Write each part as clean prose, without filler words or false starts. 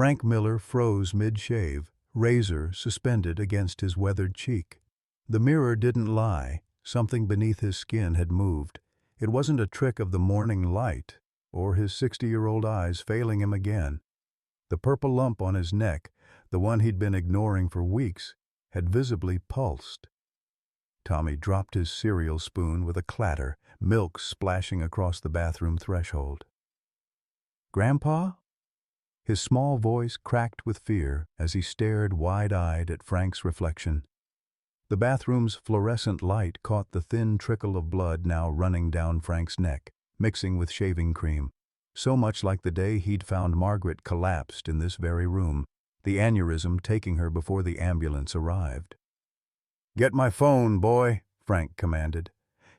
Frank Miller froze mid-shave, razor suspended against his weathered cheek. The mirror didn't lie. Something beneath his skin had moved. It wasn't a trick of the morning light, or his 60-year-old eyes failing him again. The purple lump on his neck, the one he'd been ignoring for weeks, had visibly pulsed. Tommy dropped his cereal spoon with a clatter, milk splashing across the bathroom threshold. "Grandpa?" His small voice cracked with fear as he stared wide-eyed at Frank's reflection. The bathroom's fluorescent light caught the thin trickle of blood now running down Frank's neck, mixing with shaving cream. So much like the day he'd found Margaret collapsed in this very room, the aneurysm taking her before the ambulance arrived. "Get my phone, boy," Frank commanded,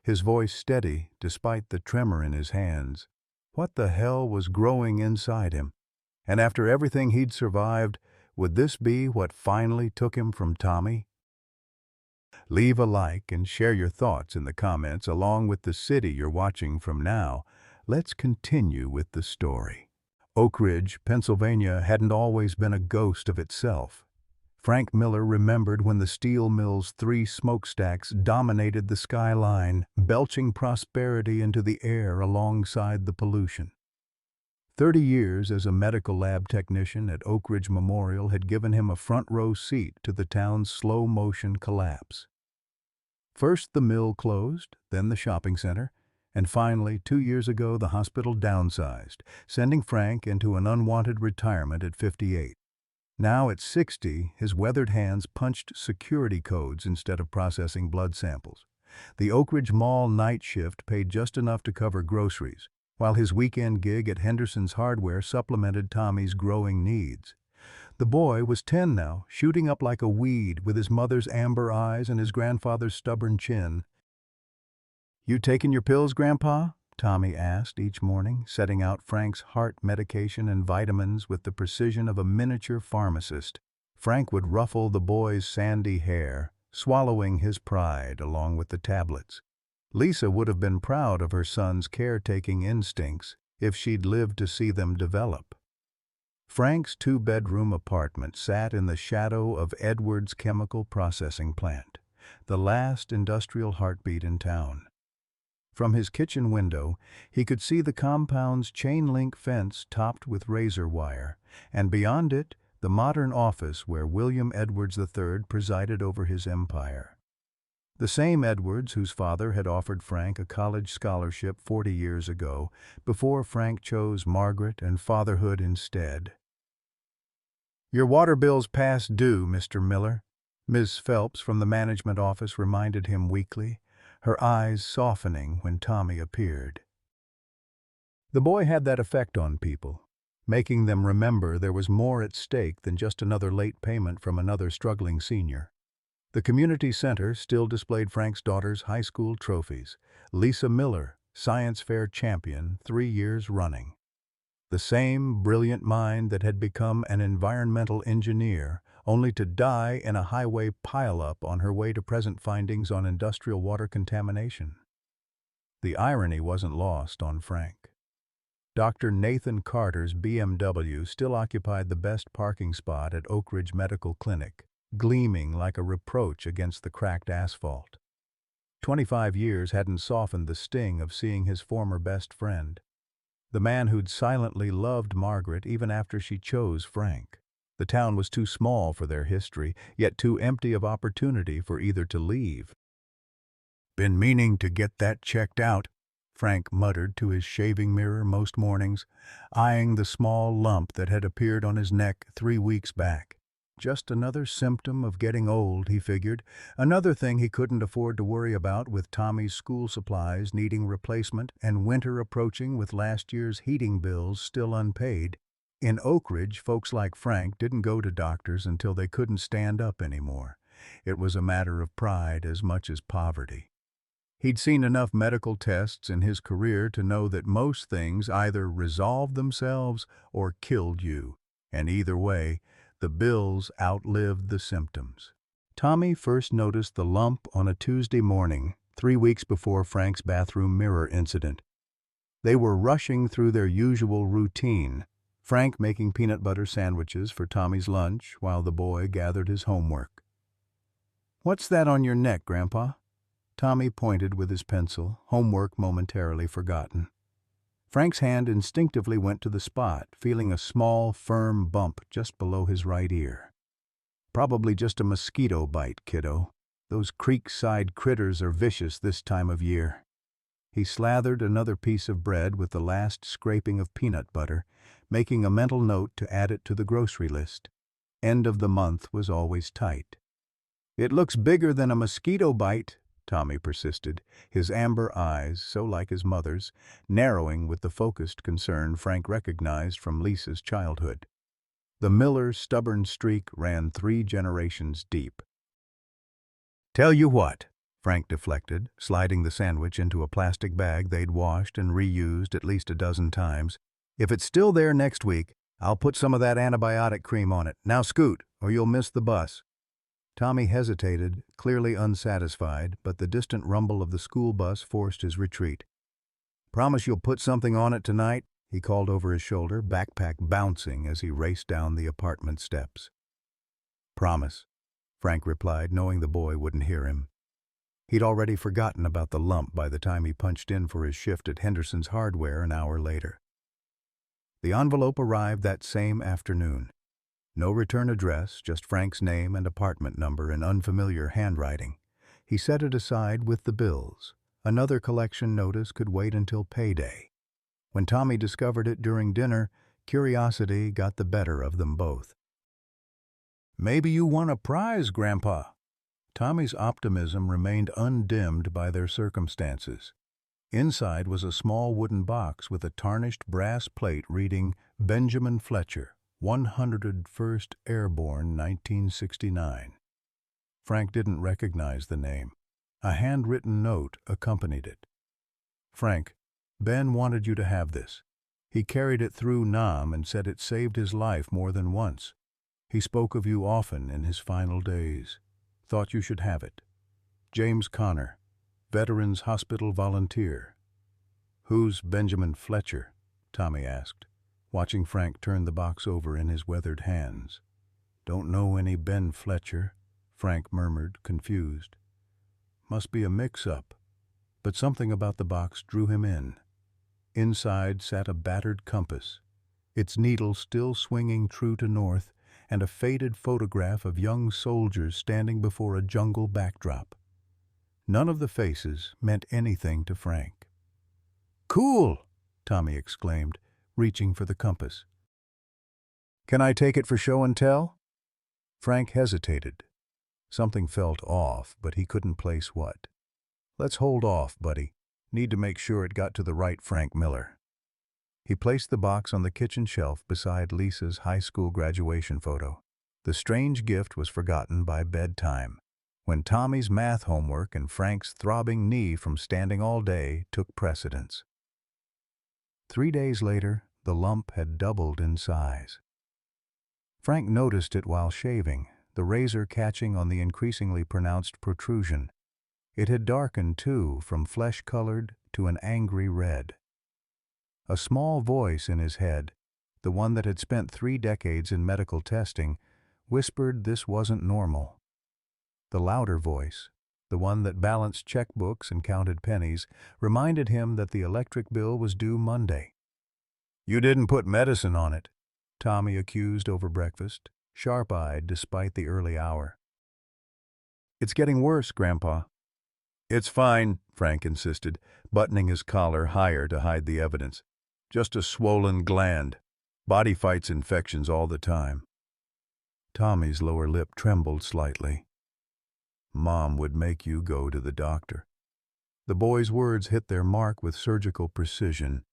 his voice steady despite the tremor in his hands. What the hell was growing inside him? And after everything he'd survived, would this be what finally took him from Tommy? Leave a like and share your thoughts in the comments along with the city you're watching from now. Let's continue with the story. Oak Ridge, Pennsylvania hadn't always been a ghost of itself. Frank Miller remembered when the steel mill's 3 smokestacks dominated the skyline, belching prosperity into the air alongside the pollution. 30 years as a medical lab technician at Oak Ridge Memorial had given him a front-row seat to the town's slow-motion collapse. First the mill closed, then the shopping center, and finally, 2 years ago, the hospital downsized, sending Frank into an unwanted retirement at 58. Now at 60, his weathered hands punched security codes instead of processing blood samples. The Oak Ridge Mall night shift paid just enough to cover groceries, while his weekend gig at Henderson's Hardware supplemented Tommy's growing needs. The boy was 10 now, shooting up like a weed with his mother's amber eyes and his grandfather's stubborn chin. "You taking your pills, Grandpa?" Tommy asked each morning, setting out Frank's heart medication and vitamins with the precision of a miniature pharmacist. Frank would ruffle the boy's sandy hair, swallowing his pride along with the tablets. Lisa would have been proud of her son's caretaking instincts if she'd lived to see them develop. Frank's 2-bedroom apartment sat in the shadow of Edwards Chemical Processing Plant, the last industrial heartbeat in town. From his kitchen window, he could see the compound's chain-link fence topped with razor wire, and beyond it, the modern office where William Edwards III presided over his empire. The same Edwards whose father had offered Frank a college scholarship 40 years ago, before Frank chose Margaret and fatherhood instead. "Your water bill's past due, Mr. Miller," Ms. Phelps from the management office reminded him weakly, her eyes softening when Tommy appeared. The boy had that effect on people, making them remember there was more at stake than just another late payment from another struggling senior. The community center still displayed Frank's daughter's high school trophies. Lisa Miller, science fair champion 3 years running. The same brilliant mind that had become an environmental engineer, only to die in a highway pileup on her way to present findings on industrial water contamination. The irony wasn't lost on Frank. Dr. Nathan Carter's BMW still occupied the best parking spot at Oak Ridge Medical Clinic, gleaming like a reproach against the cracked asphalt. 25 years hadn't softened the sting of seeing his former best friend, the man who'd silently loved Margaret even after she chose Frank. The town was too small for their history, yet too empty of opportunity for either to leave. "Been meaning to get that checked out," Frank muttered to his shaving mirror most mornings, eyeing the small lump that had appeared on his neck 3 weeks back. Just another symptom of getting old, he figured, another thing he couldn't afford to worry about with Tommy's school supplies needing replacement and winter approaching with last year's heating bills still unpaid. In Oak Ridge, folks like Frank didn't go to doctors until they couldn't stand up anymore. It was a matter of pride as much as poverty. He'd seen enough medical tests in his career to know that most things either resolved themselves or killed you, and either way, the bills outlived the symptoms. Tommy first noticed the lump on a Tuesday morning, 3 weeks before Frank's bathroom mirror incident. They were rushing through their usual routine, Frank making peanut butter sandwiches for Tommy's lunch while the boy gathered his homework. "What's that on your neck, Grandpa?" Tommy pointed with his pencil, homework momentarily forgotten. Frank's hand instinctively went to the spot, feeling a small, firm bump just below his right ear. "Probably just a mosquito bite, kiddo. Those creek-side critters are vicious this time of year." He slathered another piece of bread with the last scraping of peanut butter, making a mental note to add it to the grocery list. End of the month was always tight. "It looks bigger than a mosquito bite," Tommy persisted, his amber eyes, so like his mother's, narrowing with the focused concern Frank recognized from Lisa's childhood. The Miller's stubborn streak ran 3 generations deep. "Tell you what," Frank deflected, sliding the sandwich into a plastic bag they'd washed and reused at least a dozen times. "If it's still there next week, I'll put some of that antibiotic cream on it. Now scoot, or you'll miss the bus." Tommy hesitated, clearly unsatisfied, but the distant rumble of the school bus forced his retreat. "Promise you'll put something on it tonight?" he called over his shoulder, backpack bouncing as he raced down the apartment steps. "Promise," Frank replied, knowing the boy wouldn't hear him. He'd already forgotten about the lump by the time he punched in for his shift at Henderson's Hardware an hour later. The envelope arrived that same afternoon. No return address, just Frank's name and apartment number in unfamiliar handwriting. He set it aside with the bills. Another collection notice could wait until payday. When Tommy discovered it during dinner, curiosity got the better of them both. "Maybe you won a prize, Grandpa." Tommy's optimism remained undimmed by their circumstances. Inside was a small wooden box with a tarnished brass plate reading Benjamin Fletcher, 101st Airborne, 1969. Frank didn't recognize the name. A handwritten note accompanied it. "Frank, Ben wanted you to have this. He carried it through Nam and said it saved his life more than once. He spoke of you often in his final days. Thought you should have it. James Connor, Veterans Hospital volunteer." "Who's Benjamin Fletcher?" Tommy asked, watching Frank turn the box over in his weathered hands. "Don't know any Ben Fletcher," Frank murmured, confused. "Must be a mix-up." But something about the box drew him in. Inside sat a battered compass, its needle still swinging true to north, and a faded photograph of young soldiers standing before a jungle backdrop. None of the faces meant anything to Frank. "Cool!" Tommy exclaimed, reaching for the compass. "Can I take it for show and tell?" Frank hesitated. Something felt off, but he couldn't place what. "Let's hold off, buddy. Need to make sure it got to the right Frank Miller." He placed the box on the kitchen shelf beside Lisa's high school graduation photo. The strange gift was forgotten by bedtime, when Tommy's math homework and Frank's throbbing knee from standing all day took precedence. 3 days later, the lump had doubled in size. Frank noticed it while shaving, the razor catching on the increasingly pronounced protrusion. It had darkened, too, from flesh-colored to an angry red. A small voice in his head, the one that had spent 3 decades in medical testing, whispered this wasn't normal. The louder voice, the one that balanced checkbooks and counted pennies, reminded him that the electric bill was due Monday. "You didn't put medicine on it," Tommy accused over breakfast, sharp-eyed despite the early hour. "It's getting worse, Grandpa." "It's fine," Frank insisted, buttoning his collar higher to hide the evidence. "Just a swollen gland. Body fights infections all the time." Tommy's lower lip trembled slightly. "Mom would make you go to the doctor." The boy's words hit their mark with surgical precision.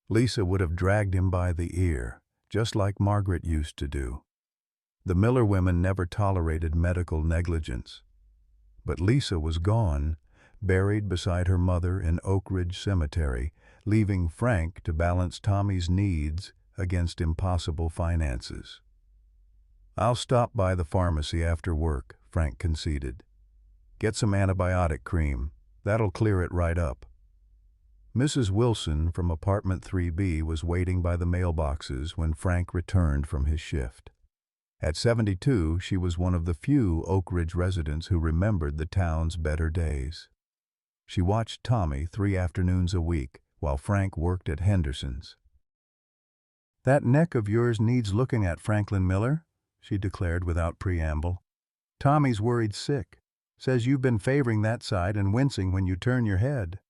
Lisa would have dragged him by the ear, just like Margaret used to do. The Miller women never tolerated medical negligence. But Lisa was gone, buried beside her mother in Oak Ridge Cemetery, leaving Frank to balance Tommy's needs against impossible finances. "I'll stop by the pharmacy after work," Frank conceded. "Get some antibiotic cream. That'll clear it right up." Mrs. Wilson from apartment 3B was waiting by the mailboxes when Frank returned from his shift. At 72, she was one of the few Oak Ridge residents who remembered the town's better days. She watched Tommy 3 afternoons a week while Frank worked at Henderson's. "That neck of yours needs looking at, Franklin Miller," she declared without preamble. "Tommy's worried sick. Says you've been favoring that side and wincing when you turn your head."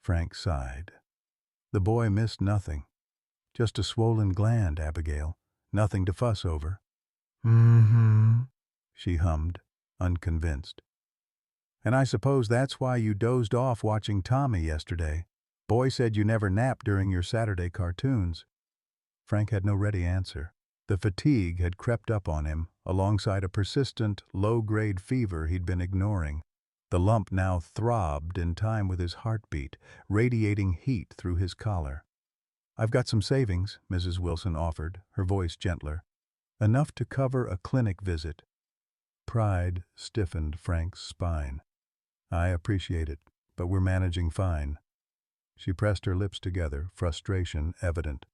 Frank sighed. The boy missed nothing. "Just a swollen gland, Abigail. Nothing to fuss over." "Mm-hmm," she hummed, unconvinced. "And I suppose that's why you dozed off watching Tommy yesterday. Boy said you never napped during your Saturday cartoons." Frank had no ready answer. The fatigue had crept up on him, alongside a persistent, low-grade fever he'd been ignoring. The lump now throbbed in time with his heartbeat, radiating heat through his collar. "I've got some savings," Mrs. Wilson offered, her voice gentler. "Enough to cover a clinic visit." Pride stiffened Frank's spine. "I appreciate it, but we're managing fine." She pressed her lips together, frustration evident.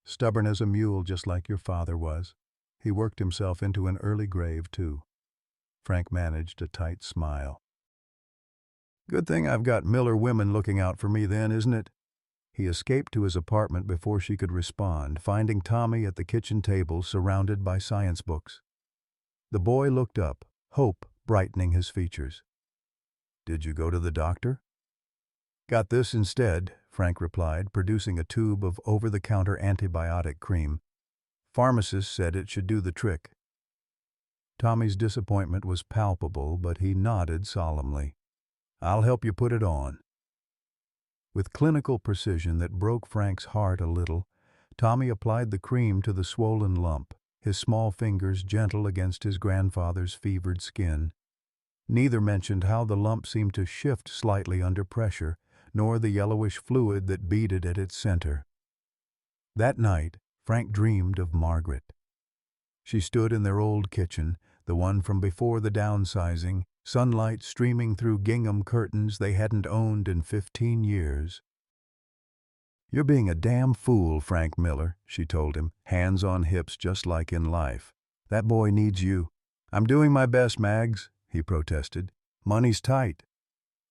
"Stubborn as a mule, just like your father was. He worked himself into an early grave, too." Frank managed a tight smile. "Good thing I've got Miller women looking out for me then, isn't it?" He escaped to his apartment before she could respond, finding Tommy at the kitchen table surrounded by science books. The boy looked up, hope brightening his features. "Did you go to the doctor?" "Got this instead," Frank replied, producing a tube of over-the-counter antibiotic cream. "Pharmacist said it should do the trick." Tommy's disappointment was palpable, but he nodded solemnly. "I'll help you put it on." With clinical precision that broke Frank's heart a little, Tommy applied the cream to the swollen lump, his small fingers gentle against his grandfather's fevered skin. Neither mentioned how the lump seemed to shift slightly under pressure, nor the yellowish fluid that beaded at its center. That night, Frank dreamed of Margaret. She stood in their old kitchen, the one from before the downsizing, sunlight streaming through gingham curtains they hadn't owned in 15 years. "You're being a damn fool, Frank Miller," she told him, hands on hips just like in life. "That boy needs you." "I'm doing my best, Mags," he protested. "Money's tight."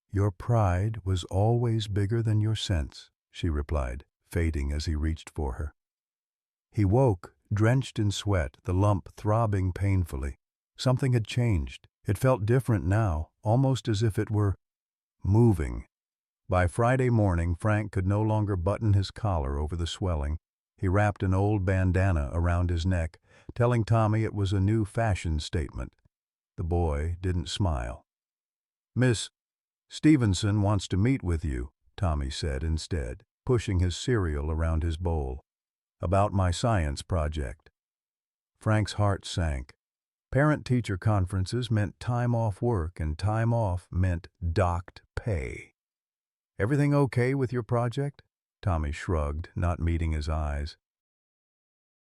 "Your pride was always bigger than your sense," she replied, fading as he reached for her. He woke, drenched in sweat, the lump throbbing painfully. Something had changed. It felt different now, almost as if it were moving. By Friday morning, Frank could no longer button his collar over the swelling. He wrapped an old bandana around his neck, telling Tommy it was a new fashion statement. The boy didn't smile. "Miss Stevenson wants to meet with you," Tommy said instead, pushing his cereal around his bowl. "About my science project." Frank's heart sank. Parent-teacher conferences meant time off work, and time off meant docked pay. "Everything okay with your project?" Tommy shrugged, not meeting his eyes.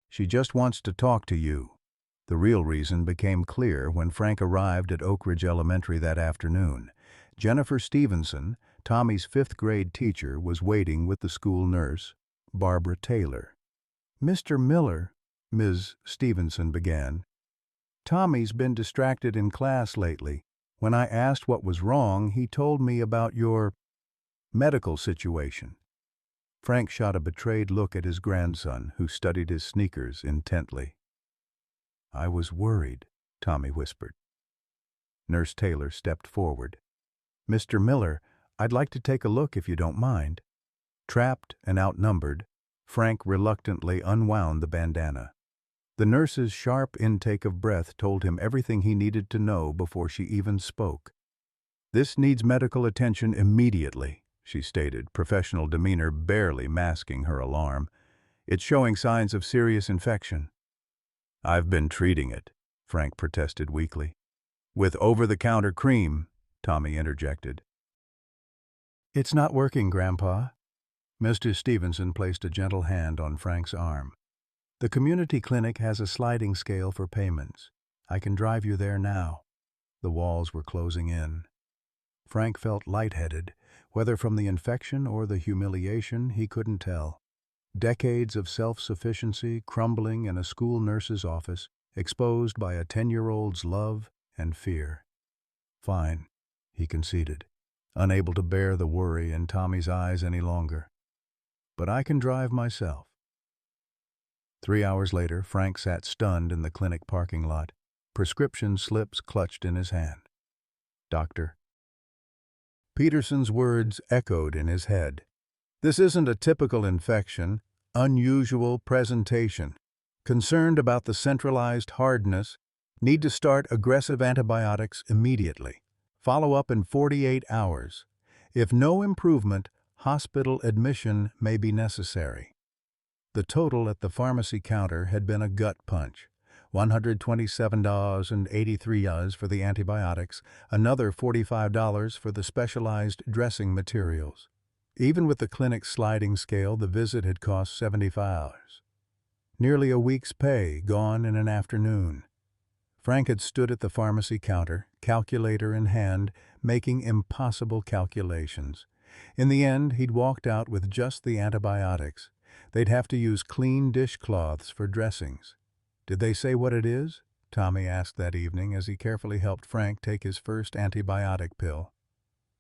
"She just wants to talk to you." The real reason became clear when Frank arrived at Oak Ridge Elementary that afternoon. Jennifer Stevenson, Tommy's 5th-grade teacher, was waiting with the school nurse, Barbara Taylor. "Mr. Miller," Ms. Stevenson began, "Tommy's been distracted in class lately. When I asked what was wrong, he told me about your medical situation." Frank shot a betrayed look at his grandson, who studied his sneakers intently. "I was worried," Tommy whispered. Nurse Taylor stepped forward. "Mr. Miller, I'd like to take a look if you don't mind." Trapped and outnumbered, Frank reluctantly unwound the bandana. The nurse's sharp intake of breath told him everything he needed to know before she even spoke. "This needs medical attention immediately," she stated, professional demeanor barely masking her alarm. "It's showing signs of serious infection." "I've been treating it," Frank protested weakly. "With over-the-counter cream," Tommy interjected. "It's not working, Grandpa." Mr. Stevenson placed a gentle hand on Frank's arm. "The community clinic has a sliding scale for payments. I can drive you there now." The walls were closing in. Frank felt lightheaded, Whether from the infection or the humiliation, he couldn't tell. Decades of self-sufficiency crumbling in a school nurse's office, exposed by a 10-year-old's love and fear. "Fine," he conceded, unable to bear the worry in Tommy's eyes any longer. "But I can drive myself." 3 hours later, Frank sat stunned in the clinic parking lot, prescription slips clutched in his hand. "Doctor." Peterson's words echoed in his head. "This isn't a typical infection, unusual presentation. Concerned about the centralized hardness, need to start aggressive antibiotics immediately. Follow up in 48 hours. If no improvement, hospital admission may be necessary." The total at the pharmacy counter had been a gut punch. $127.83 for the antibiotics, another $45 for the specialized dressing materials. Even with the clinic's sliding scale, the visit had cost $75. Nearly a week's pay gone in an afternoon. Frank had stood at the pharmacy counter, calculator in hand, making impossible calculations. In the end, he'd walked out with just the antibiotics. They'd have to use clean dishcloths for dressings. "Did they say what it is?" Tommy asked that evening as he carefully helped Frank take his first antibiotic pill.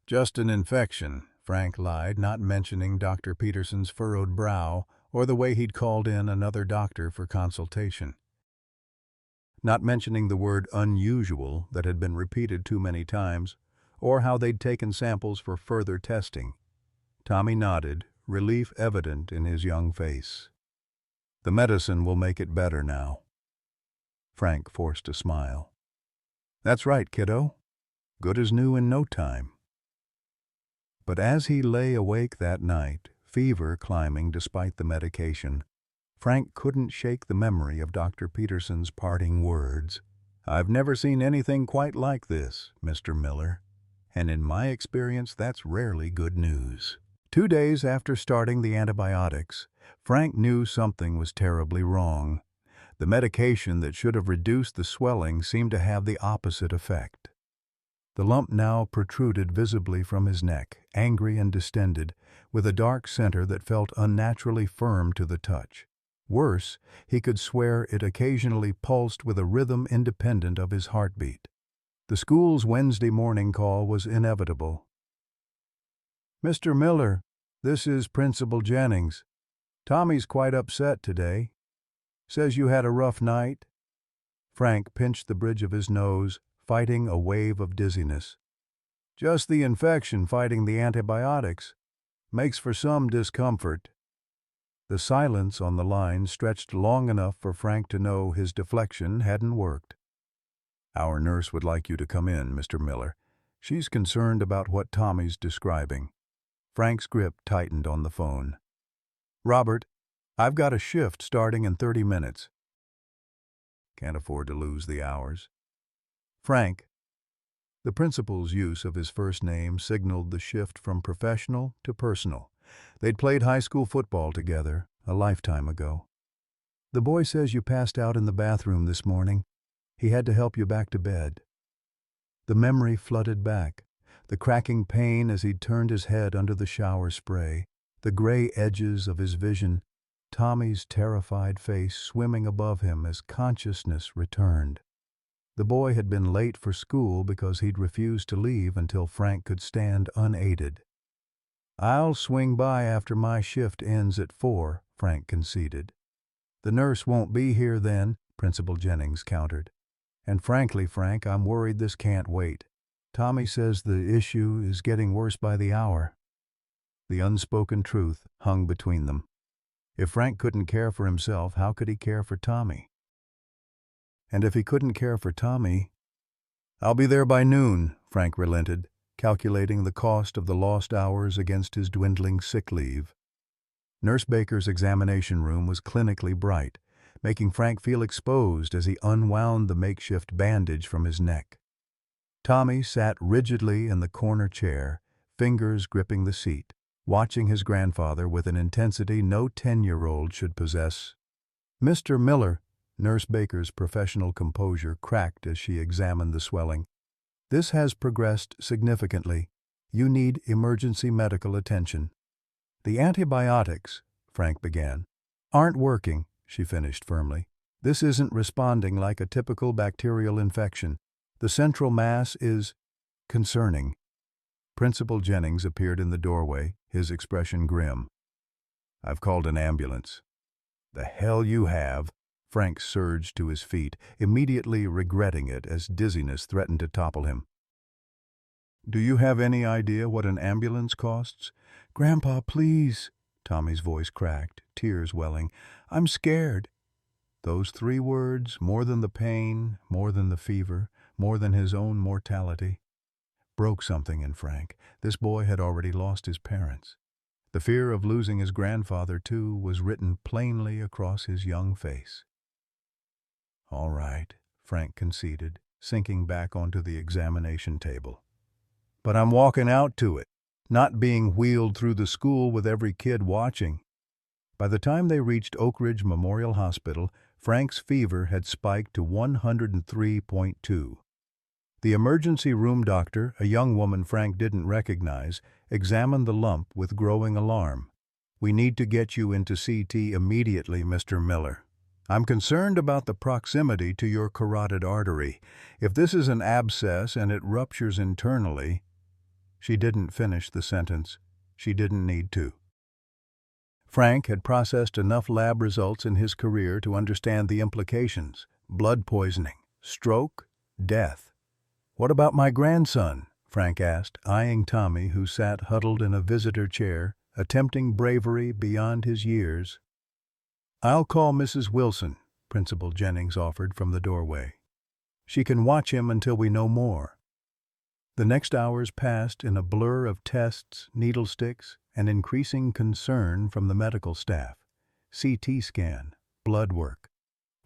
"Just an infection," Frank lied, not mentioning Dr. Peterson's furrowed brow or the way he'd called in another doctor for consultation. Not mentioning the word unusual that had been repeated too many times, or how they'd taken samples for further testing. Tommy nodded, relief evident in his young face. "The medicine will make it better now." Frank forced a smile. "That's right, kiddo. Good as new in no time." But as he lay awake that night, fever climbing despite the medication, Frank couldn't shake the memory of Dr. Peterson's parting words. "I've never seen anything quite like this, Mr. Miller, and in my experience that's rarely good news." 2 days after starting the antibiotics, Frank knew something was terribly wrong. The medication that should have reduced the swelling seemed to have the opposite effect. The lump now protruded visibly from his neck, angry and distended, with a dark center that felt unnaturally firm to the touch. Worse, he could swear it occasionally pulsed with a rhythm independent of his heartbeat. The school's Wednesday morning call was inevitable. "Mr. Miller, this is Principal Jennings. Tommy's quite upset today. Says you had a rough night." Frank pinched the bridge of his nose, fighting a wave of dizziness. "Just the infection fighting the antibiotics. Makes for some discomfort." The silence on the line stretched long enough for Frank to know his deflection hadn't worked. "Our nurse would like you to come in, Mr. Miller. She's concerned about what Tommy's describing." Frank's grip tightened on the phone. "Robert, I've got a shift starting in 30 minutes. Can't afford to lose the hours." "Frank." The principal's use of his first name signaled the shift from professional to personal. They'd played high school football together a lifetime ago. "The boy says you passed out in the bathroom this morning. He had to help you back to bed." The memory flooded back, the cracking pain as he'd turned his head under the shower spray, the gray edges of his vision, Tommy's terrified face swimming above him as consciousness returned. The boy had been late for school because he'd refused to leave until Frank could stand unaided. "I'll swing by after my shift ends at 4, Frank conceded. "The nurse won't be here then," Principal Jennings countered. "And frankly, Frank, I'm worried this can't wait. Tommy says the issue is getting worse by the hour." The unspoken truth hung between them. If Frank couldn't care for himself, how could he care for Tommy? And if he couldn't care for Tommy... "I'll be there by noon," Frank relented, calculating the cost of the lost hours against his dwindling sick leave. Nurse Baker's examination room was clinically bright, making Frank feel exposed as he unwound the makeshift bandage from his neck. Tommy sat rigidly in the corner chair, fingers gripping the seat, watching his grandfather with an intensity no 10-year-old should possess. "Mr. Miller," Nurse Baker's professional composure cracked as she examined the swelling. "This has progressed significantly. You need emergency medical attention." "The antibiotics," Frank began. "Aren't working," she finished firmly. "This isn't responding like a typical bacterial infection. The central mass is concerning." Principal Jennings appeared in the doorway, his expression grim. "I've called an ambulance." "The hell you have!" Frank surged to his feet, immediately regretting it as dizziness threatened to topple him. "Do you have any idea what an ambulance costs?" "Grandpa, please." Tommy's voice cracked, tears welling. "I'm scared." Those 3 words, more than the pain, more than the fever, more than his own mortality, broke something in Frank. This boy had already lost his parents. The fear of losing his grandfather, too, was written plainly across his young face. "All right," Frank conceded, sinking back onto the examination table. "But I'm walking out to it, not being wheeled through the school with every kid watching." By the time they reached Oak Ridge Memorial Hospital, Frank's fever had spiked to 103.2. The emergency room doctor, a young woman Frank didn't recognize, examined the lump with growing alarm. "We need to get you into CT immediately, Mr. Miller. I'm concerned about the proximity to your carotid artery. If this is an abscess and it ruptures internally—" She didn't finish the sentence. She didn't need to. Frank had processed enough lab results in his career to understand the implications: blood poisoning, stroke, death. "What about my grandson?" Frank asked, eyeing Tommy, who sat huddled in a visitor chair, attempting bravery beyond his years. "I'll call Mrs. Wilson," Principal Jennings offered from the doorway. "She can watch him until we know more." The next hours passed in a blur of tests, needle sticks, and increasing concern from the medical staff. CT scan, blood work,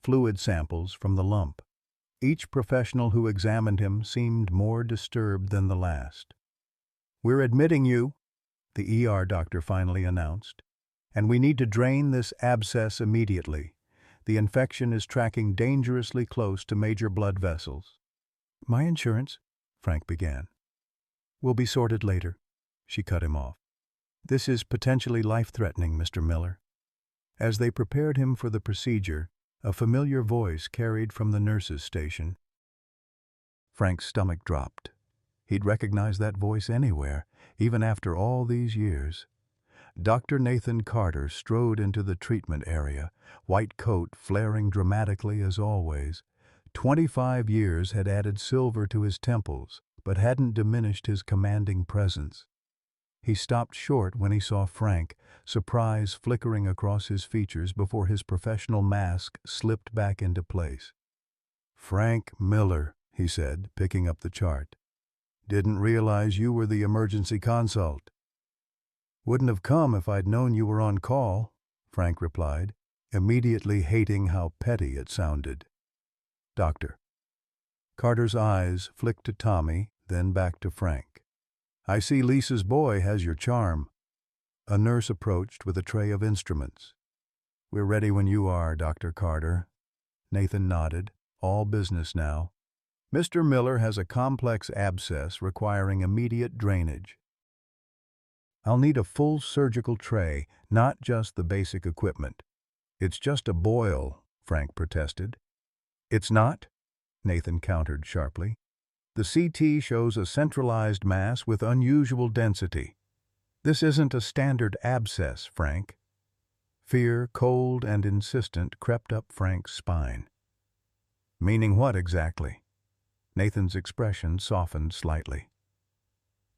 fluid samples from the lump. Each professional who examined him seemed more disturbed than the last. "We're admitting you," the ER doctor finally announced, "and we need to drain this abscess immediately. The infection is tracking dangerously close to major blood vessels." "My insurance," Frank began. "Will be sorted later," she cut him off. "This is potentially life-threatening, Mr. Miller." As they prepared him for the procedure, a familiar voice carried from the nurse's station. Frank's stomach dropped. He'd recognize that voice anywhere, even after all these years. Dr. Nathan Carter strode into the treatment area, white coat flaring dramatically as always. 25 years had added silver to his temples, but hadn't diminished his commanding presence. He stopped short when he saw Frank, surprise flickering across his features before his professional mask slipped back into place. "Frank Miller," he said, picking up the chart. "Didn't realize you were the emergency consult." "Wouldn't have come if I'd known you were on call," Frank replied, immediately hating how petty it sounded. "Doctor." Carter's eyes flicked to Tommy, then back to Frank. "I see Lisa's boy has your charm." A nurse approached with a tray of instruments. "We're ready when you are, Dr. Carter." Nathan nodded. All business now. "Mr. Miller has a complex abscess requiring immediate drainage." "I'll need a full surgical tray, not just the basic equipment." "It's just a boil," Frank protested. "It's not," Nathan countered sharply. "The CT shows a centralized mass with unusual density. This isn't a standard abscess, Frank." Fear, cold and insistent, crept up Frank's spine. "Meaning what exactly?" Nathan's expression softened slightly.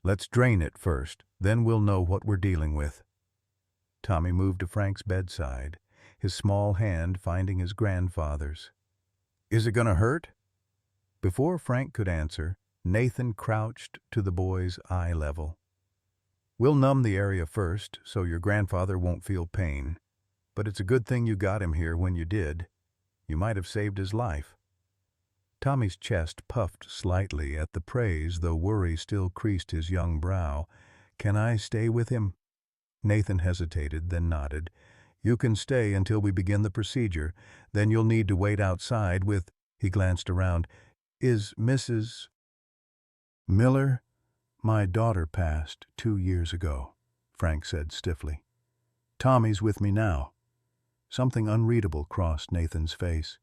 "Let's drain it first, then we'll know what we're dealing with." Tommy moved to Frank's bedside, his small hand finding his grandfather's. "Is it gonna hurt?" Before Frank could answer, Nathan crouched to the boy's eye level. "We'll numb the area first, so your grandfather won't feel pain. But it's a good thing you got him here when you did. You might have saved his life." Tommy's chest puffed slightly at the praise, though worry still creased his young brow. "Can I stay with him?" Nathan hesitated, then nodded. "You can stay until we begin the procedure. Then you'll need to wait outside with—" He glanced around. "Is Mrs. Miller?" My daughter passed 2 years ago, Frank said stiffly. Tommy's with me now. Something unreadable crossed Nathan's face.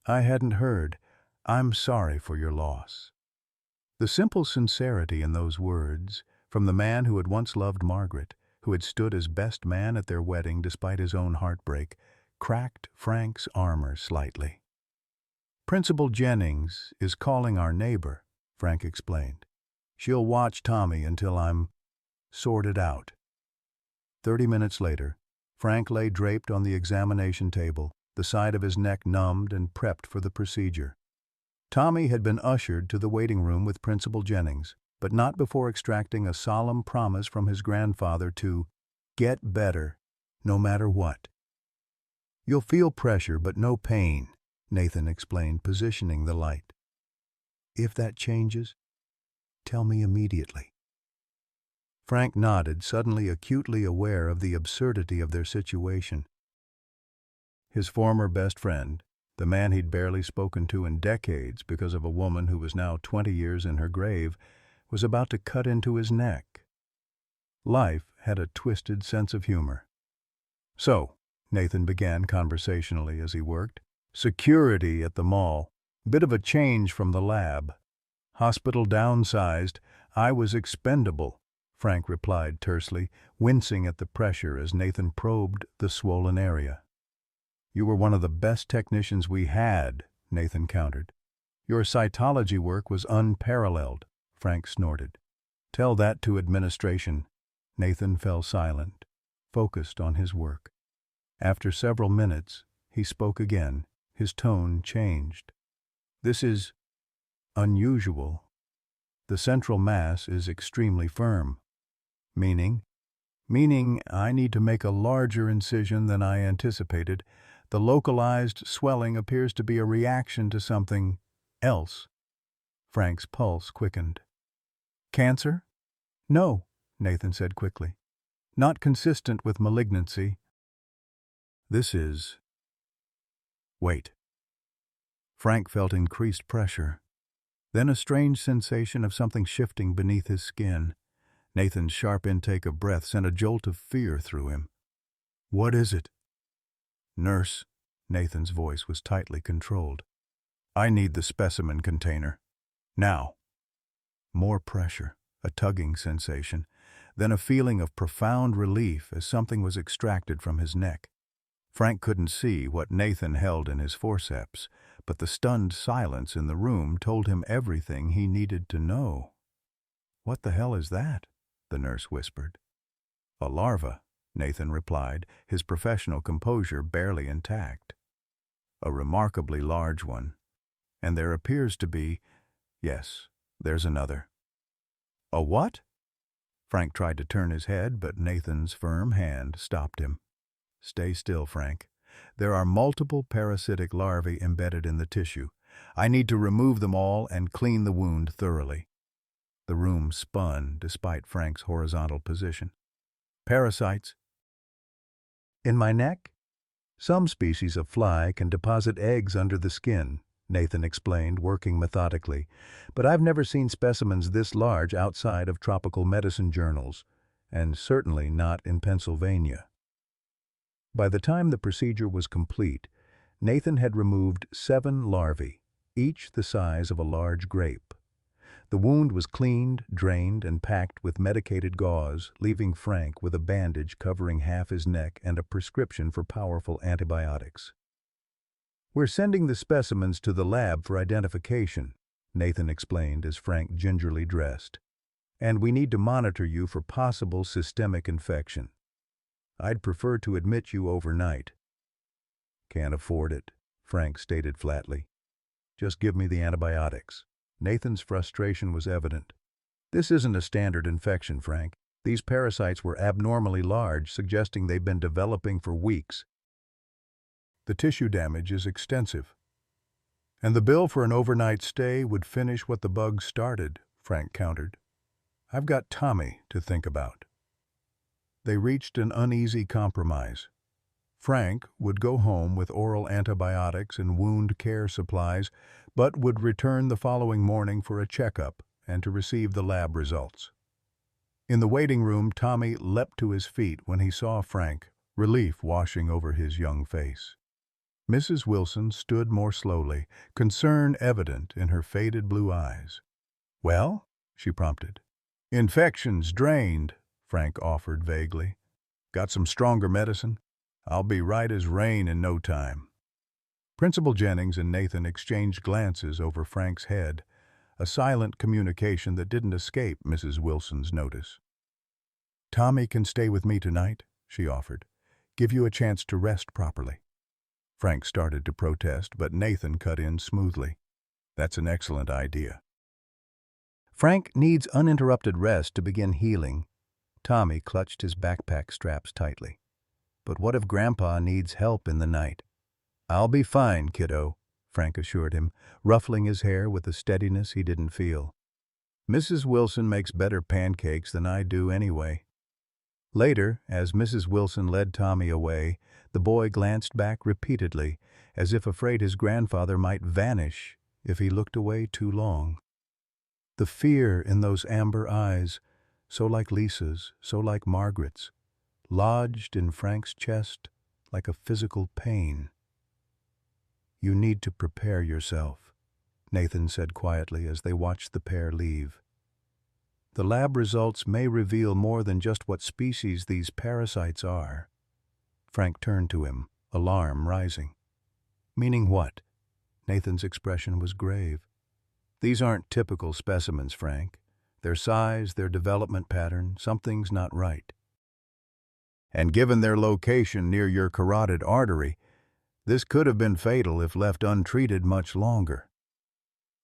I hadn't heard. I'm sorry for your loss. The simple sincerity in those words, from the man who had once loved Margaret, who had stood as best man at their wedding despite his own heartbreak, cracked Frank's armor slightly. Principal Jennings is calling our neighbor, Frank explained. She'll watch Tommy until I'm sorted out. 30 minutes later, Frank lay draped on the examination table, the side of his neck numbed and prepped for the procedure. Tommy had been ushered to the waiting room with Principal Jennings, but not before extracting a solemn promise from his grandfather to get better, no matter what. You'll feel pressure, but no pain, Nathan explained, positioning the light. If that changes, tell me immediately. Frank nodded, suddenly acutely aware of the absurdity of their situation. His former best friend, the man he'd barely spoken to in decades because of a woman who was now 20 years in her grave, was about to cut into his neck. Life had a twisted sense of humor. So, Nathan began conversationally as he worked, security at the mall, bit of a change from the lab. Hospital downsized, I was expendable, Frank replied tersely, wincing at the pressure as Nathan probed the swollen area. You were one of the best technicians we had, Nathan countered. Your cytology work was unparalleled, Frank snorted. Tell that to administration. Nathan fell silent, focused on his work. After several minutes, he spoke again. His tone changed. This is unusual. The central mass is extremely firm. Meaning I need to make a larger incision than I anticipated. The localized swelling appears to be a reaction to something else. Frank's pulse quickened. Cancer? No, Nathan said quickly. Not consistent with malignancy. This is... Wait. Frank felt increased pressure, then a strange sensation of something shifting beneath his skin. Nathan's sharp intake of breath sent a jolt of fear through him. What is it? Nurse, Nathan's voice was tightly controlled. I need the specimen container. Now. More pressure, a tugging sensation, then a feeling of profound relief as something was extracted from his neck. Frank couldn't see what Nathan held in his forceps, but the stunned silence in the room told him everything he needed to know. What the hell is that? The nurse whispered. A larva, Nathan replied, his professional composure barely intact. A remarkably large one. And there appears to be... Yes, there's another. A what? Frank tried to turn his head, but Nathan's firm hand stopped him. Stay still, Frank. There are multiple parasitic larvae embedded in the tissue. I need to remove them all and clean the wound thoroughly. The room spun despite Frank's horizontal position. Parasites? In my neck? Some species of fly can deposit eggs under the skin, Nathan explained, working methodically, but I've never seen specimens this large outside of tropical medicine journals, and certainly not in Pennsylvania. By the time the procedure was complete, Nathan had removed 7 larvae, each the size of a large grape. The wound was cleaned, drained, and packed with medicated gauze, leaving Frank with a bandage covering half his neck and a prescription for powerful antibiotics. We're sending the specimens to the lab for identification, Nathan explained as Frank gingerly dressed. And we need to monitor you for possible systemic infection. I'd prefer to admit you overnight. Can't afford it, Frank stated flatly. Just give me the antibiotics. Nathan's frustration was evident. This isn't a standard infection, Frank. These parasites were abnormally large, suggesting they've been developing for weeks. The tissue damage is extensive. And the bill for an overnight stay would finish what the bug started, Frank countered. I've got Tommy to think about. They reached an uneasy compromise. Frank would go home with oral antibiotics and wound care supplies, but would return the following morning for a checkup and to receive the lab results. In the waiting room, Tommy leapt to his feet when he saw Frank, relief washing over his young face. Mrs. Wilson stood more slowly, concern evident in her faded blue eyes. "Well?" she prompted. "Infection's drained," Frank offered vaguely. "Got some stronger medicine? I'll be right as rain in no time." Principal Jennings and Nathan exchanged glances over Frank's head, a silent communication that didn't escape Mrs. Wilson's notice. "Tommy can stay with me tonight," she offered. "Give you a chance to rest properly." Frank started to protest, but Nathan cut in smoothly. "That's an excellent idea." Frank needs uninterrupted rest to begin healing. Tommy clutched his backpack straps tightly. "But what if Grandpa needs help in the night?" "I'll be fine, kiddo," Frank assured him, ruffling his hair with a steadiness he didn't feel. "Mrs. Wilson makes better pancakes than I do anyway." Later, as Mrs. Wilson led Tommy away, the boy glanced back repeatedly, as if afraid his grandfather might vanish if he looked away too long. The fear in those amber eyes, so like Lisa's, so like Margaret's, lodged in Frank's chest like a physical pain. "You need to prepare yourself," Nathan said quietly as they watched the pair leave. "The lab results may reveal more than just what species these parasites are." Frank turned to him, alarm rising. "Meaning what?" Nathan's expression was grave. "These aren't typical specimens, Frank. Their size, their development pattern, something's not right. And given their location near your carotid artery, this could have been fatal if left untreated much longer."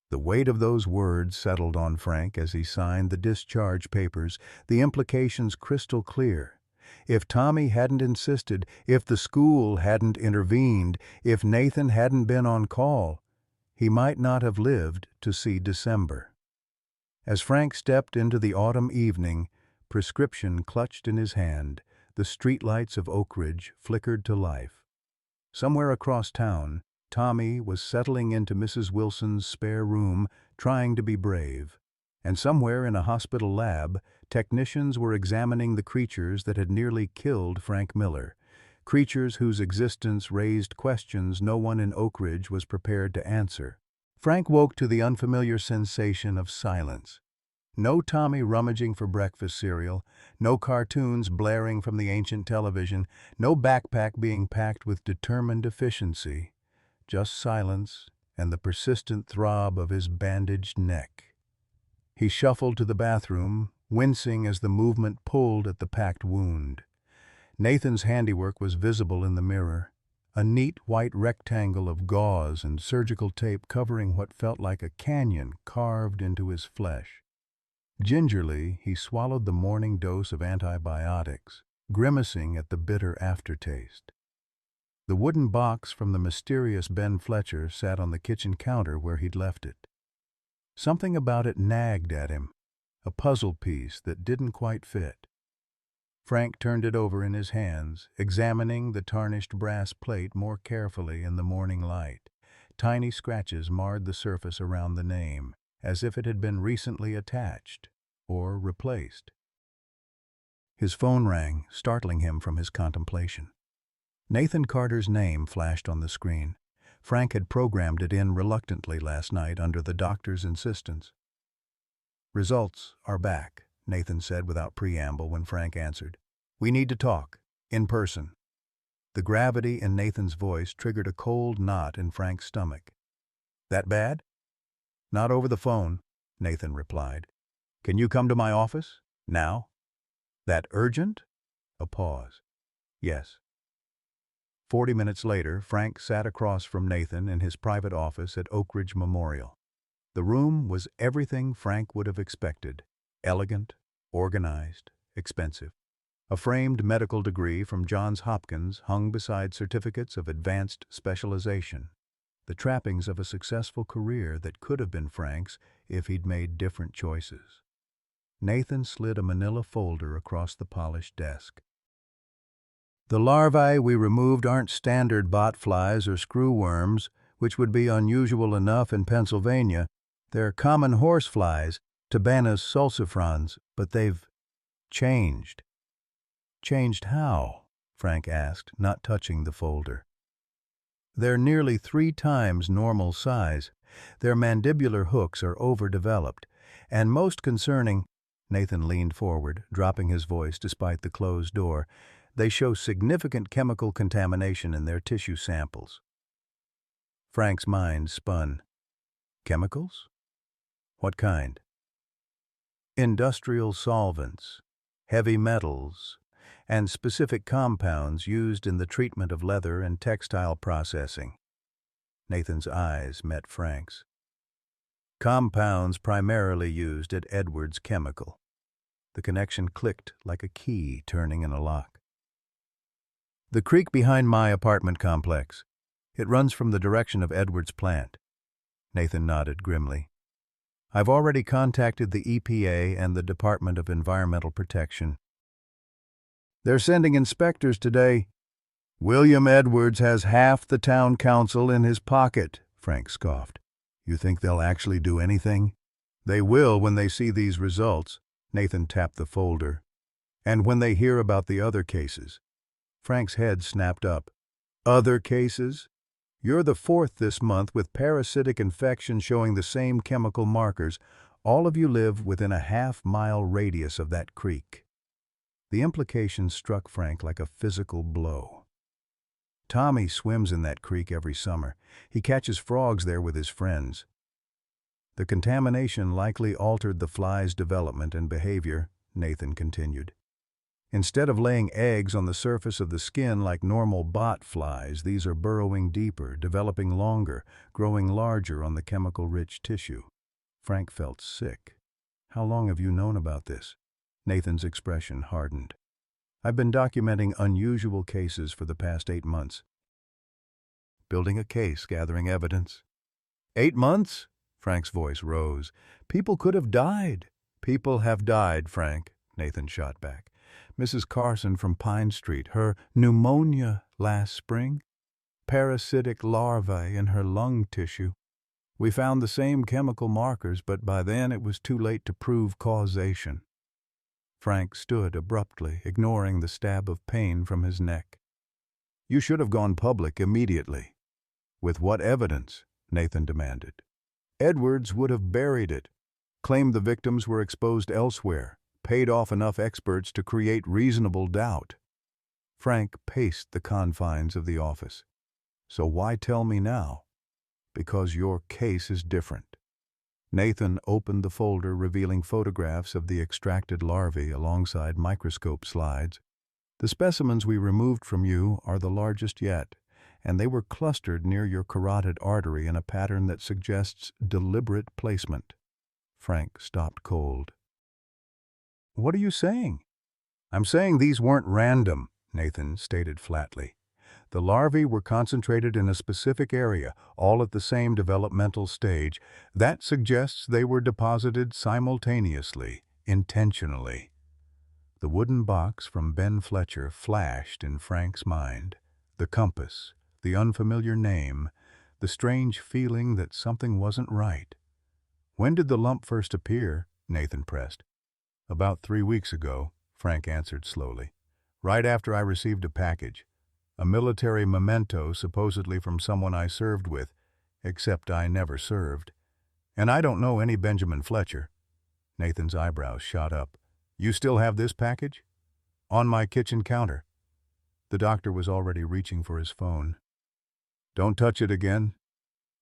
The weight of those words settled on Frank as he signed the discharge papers, the implications crystal clear. If Tommy hadn't insisted, if the school hadn't intervened, if Nathan hadn't been on call, he might not have lived to see December. As Frank stepped into the autumn evening, prescription clutched in his hand, the streetlights of Oak Ridge flickered to life. Somewhere across town, Tommy was settling into Mrs. Wilson's spare room, trying to be brave. And somewhere in a hospital lab, technicians were examining the creatures that had nearly killed Frank Miller, creatures whose existence raised questions no one in Oak Ridge was prepared to answer. Frank woke to the unfamiliar sensation of silence. No Tommy rummaging for breakfast cereal, no cartoons blaring from the ancient television, no backpack being packed with determined efficiency. Just silence and the persistent throb of his bandaged neck. He shuffled to the bathroom, wincing as the movement pulled at the packed wound. Nathan's handiwork was visible in the mirror, a neat white rectangle of gauze and surgical tape covering what felt like a canyon carved into his flesh. Gingerly, he swallowed the morning dose of antibiotics, grimacing at the bitter aftertaste. The wooden box from the mysterious Ben Fletcher sat on the kitchen counter where he'd left it. Something about it nagged at him, a puzzle piece that didn't quite fit. Frank turned it over in his hands, examining the tarnished brass plate more carefully in the morning light. Tiny scratches marred the surface around the name, as if it had been recently attached or replaced. His phone rang, startling him from his contemplation. Nathan Carter's name flashed on the screen. Frank had programmed it in reluctantly last night under the doctor's insistence. "Results are back," Nathan said without preamble when Frank answered. "We need to talk, in person." The gravity in Nathan's voice triggered a cold knot in Frank's stomach. "That bad?" "Not over the phone," Nathan replied. "Can you come to my office? Now?" "That urgent?" A pause. "Yes." 40 minutes later, Frank sat across from Nathan in his private office at Oak Ridge Memorial. The room was everything Frank would have expected: elegant, organized, expensive. A framed medical degree from Johns Hopkins hung beside certificates of advanced specialization, the trappings of a successful career that could have been Frank's if he'd made different choices. Nathan slid a manila folder across the polished desk. "The larvae we removed aren't standard botflies or screwworms, which would be unusual enough in Pennsylvania. They're common horseflies, Tabanus salsifrons, but they've..." Changed. Changed how? Frank asked, not touching the folder. They're nearly 3 times normal size. Their mandibular hooks are overdeveloped. And most concerning, Nathan leaned forward, dropping his voice despite the closed door, they show significant chemical contamination in their tissue samples. Frank's mind spun. Chemicals? What kind? Industrial solvents, heavy metals, and specific compounds used in the treatment of leather and textile processing. Nathan's eyes met Frank's. Compounds primarily used at Edwards Chemical. The connection clicked like a key turning in a lock. The creek behind my apartment complex. It runs from the direction of Edwards' plant. Nathan nodded grimly. I've already contacted the EPA and the Department of Environmental Protection. They're sending inspectors today. William Edwards has half the town council in his pocket, Frank scoffed. You think they'll actually do anything? They will when they see these results. Nathan tapped the folder. And when they hear about the other cases. Frank's head snapped up. Other cases? You're the 4th this month with parasitic infection showing the same chemical markers. All of you live within a half-mile radius of that creek. The implication struck Frank like a physical blow. Tommy swims in that creek every summer. He catches frogs there with his friends. The contamination likely altered the fly's development and behavior, Nathan continued. Instead of laying eggs on the surface of the skin like normal bot flies, these are burrowing deeper, developing longer, growing larger on the chemical-rich tissue. Frank felt sick. How long have you known about this? Nathan's expression hardened. I've been documenting unusual cases for the past 8 months. Building a case, gathering evidence. 8 months? Frank's voice rose. People could have died. People have died, Frank, Nathan shot back. Mrs. Carson from Pine Street, her pneumonia last spring, parasitic larvae in her lung tissue. We found the same chemical markers, but by then it was too late to prove causation. Frank stood abruptly, ignoring the stab of pain from his neck. You should have gone public immediately. With what evidence? Nathan demanded. Edwards would have buried it, claimed the victims were exposed elsewhere, paid off enough experts to create reasonable doubt. Frank paced the confines of the office. So why tell me now? Because your case is different. Nathan opened the folder revealing photographs of the extracted larvae alongside microscope slides. The specimens we removed from you are the largest yet, and they were clustered near your carotid artery in a pattern that suggests deliberate placement. Frank stopped cold. What are you saying? I'm saying these weren't random, Nathan stated flatly. The larvae were concentrated in a specific area, all at the same developmental stage. That suggests they were deposited simultaneously, intentionally. The wooden box from Ben Fletcher flashed in Frank's mind. The compass, the unfamiliar name, the strange feeling that something wasn't right. When did the lump first appear? Nathan pressed. About 3 weeks ago, Frank answered slowly. Right after I received a package. A military memento supposedly from someone I served with, except I never served. And I don't know any Benjamin Fletcher. Nathan's eyebrows shot up. You still have this package? On my kitchen counter. The doctor was already reaching for his phone. Don't touch it again.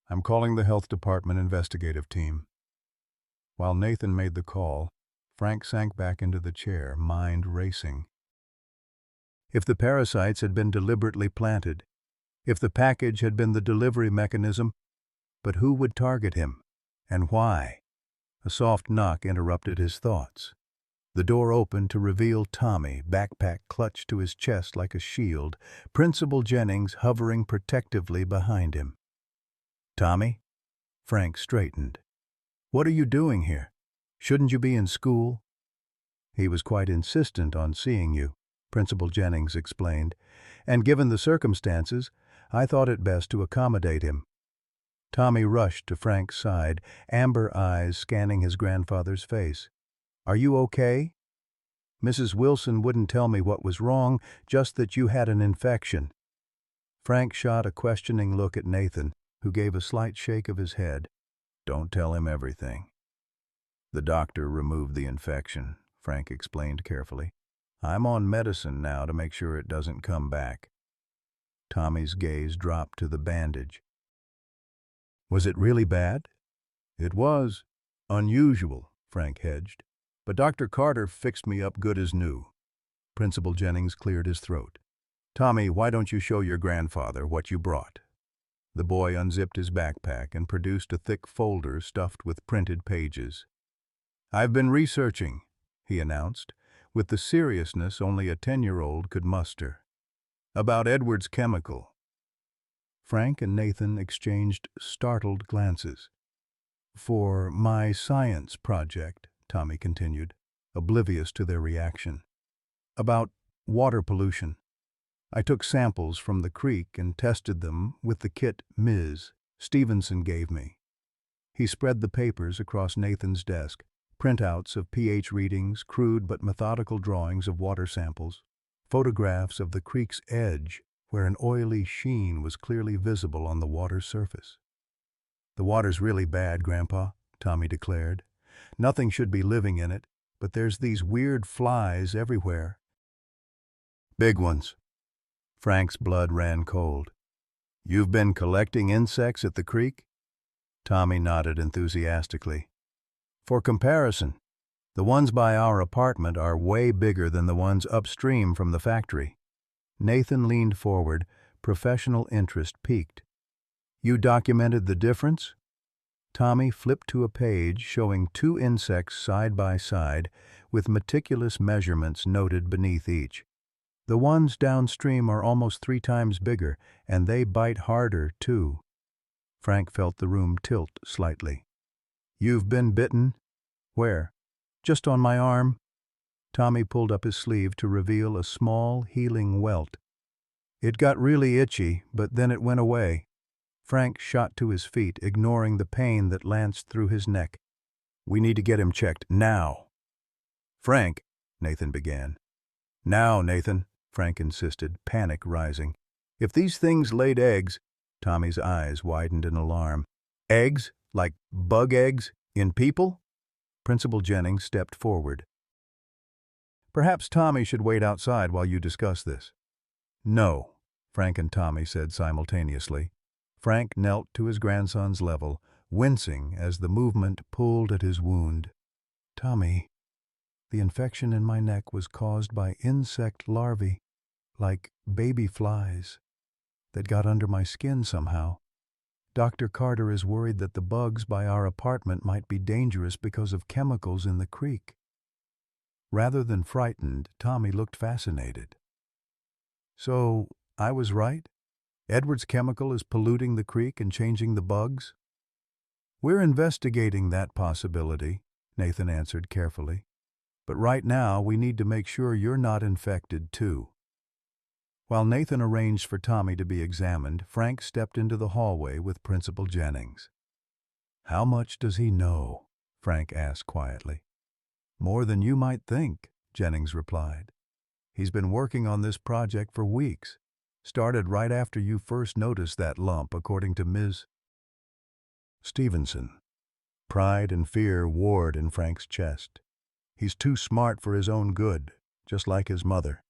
I'm calling the health department investigative team. While Nathan made the call, Frank sank back into the chair, mind racing. If the parasites had been deliberately planted, if the package had been the delivery mechanism, but who would target him, and why? A soft knock interrupted his thoughts. The door opened to reveal Tommy, backpack clutched to his chest like a shield, Principal Jennings hovering protectively behind him. Tommy? Frank straightened. What are you doing here? Shouldn't you be in school? He was quite insistent on seeing you, Principal Jennings explained, and given the circumstances, I thought it best to accommodate him. Tommy rushed to Frank's side, amber eyes scanning his grandfather's face. Are you okay? Mrs. Wilson wouldn't tell me what was wrong, just that you had an infection." Frank shot a questioning look at Nathan, who gave a slight shake of his head. "Don't tell him everything." "The doctor removed the infection," Frank explained carefully. "I'm on medicine now to make sure it doesn't come back." Tommy's gaze dropped to the bandage. "Was it really bad?" "It was. Unusual," Frank hedged. "But Dr. Carter fixed me up good as new." Principal Jennings cleared his throat. "Tommy, why don't you show your grandfather what you brought?" The boy unzipped his backpack and produced a thick folder stuffed with printed pages. "I've been researching," he announced, with the seriousness only a 10-year-old could muster. "About Edward's chemical." Frank and Nathan exchanged startled glances. "For my science project," Tommy continued, oblivious to their reaction. "About water pollution. I took samples from the creek and tested them with the kit Ms. Stevenson gave me." He spread the papers across Nathan's desk, printouts of pH readings, crude but methodical drawings of water samples, photographs of the creek's edge where an oily sheen was clearly visible on the water's surface. "The water's really bad, Grandpa," Tommy declared. "Nothing should be living in it, but there's these weird flies everywhere." "Big ones." Frank's blood ran cold. "You've been collecting insects at the creek?" Tommy nodded enthusiastically. "For comparison, the ones by our apartment are way bigger than the ones upstream from the factory." Nathan leaned forward, professional interest piqued. "You documented the difference?" Tommy flipped to a page showing 2 insects side by side, with meticulous measurements noted beneath each. "The ones downstream are almost 3 times bigger, and they bite harder, too." Frank felt the room tilt slightly. "You've been bitten?" "Where?" "Just on my arm." Tommy pulled up his sleeve to reveal a small, healing welt. "It got really itchy, but then it went away." Frank shot to his feet, ignoring the pain that lanced through his neck. "We need to get him checked, now." "Frank," Nathan began. "Now, Nathan," Frank insisted, panic rising. "If these things laid eggs—" Tommy's eyes widened in alarm. "Eggs? Like bug eggs? In people?" Principal Jennings stepped forward. "Perhaps Tommy should wait outside while you discuss this." "No," Frank and Tommy said simultaneously. Frank knelt to his grandson's level, wincing as the movement pulled at his wound. "Tommy, the infection in my neck was caused by insect larvae, like baby flies, that got under my skin somehow. Dr. Carter is worried that the bugs by our apartment might be dangerous because of chemicals in the creek." Rather than frightened, Tommy looked fascinated. "So, I was right? Edward's chemical is polluting the creek and changing the bugs?" "We're investigating that possibility," Nathan answered carefully. "But right now, we need to make sure you're not infected, too." While Nathan arranged for Tommy to be examined, Frank stepped into the hallway with Principal Jennings. "How much does he know?" Frank asked quietly. "More than you might think," Jennings replied. "He's been working on this project for weeks. Started right after you first noticed that lump, according to Ms. Stevenson." Pride and fear warred in Frank's chest. "He's too smart for his own good, just like his mother."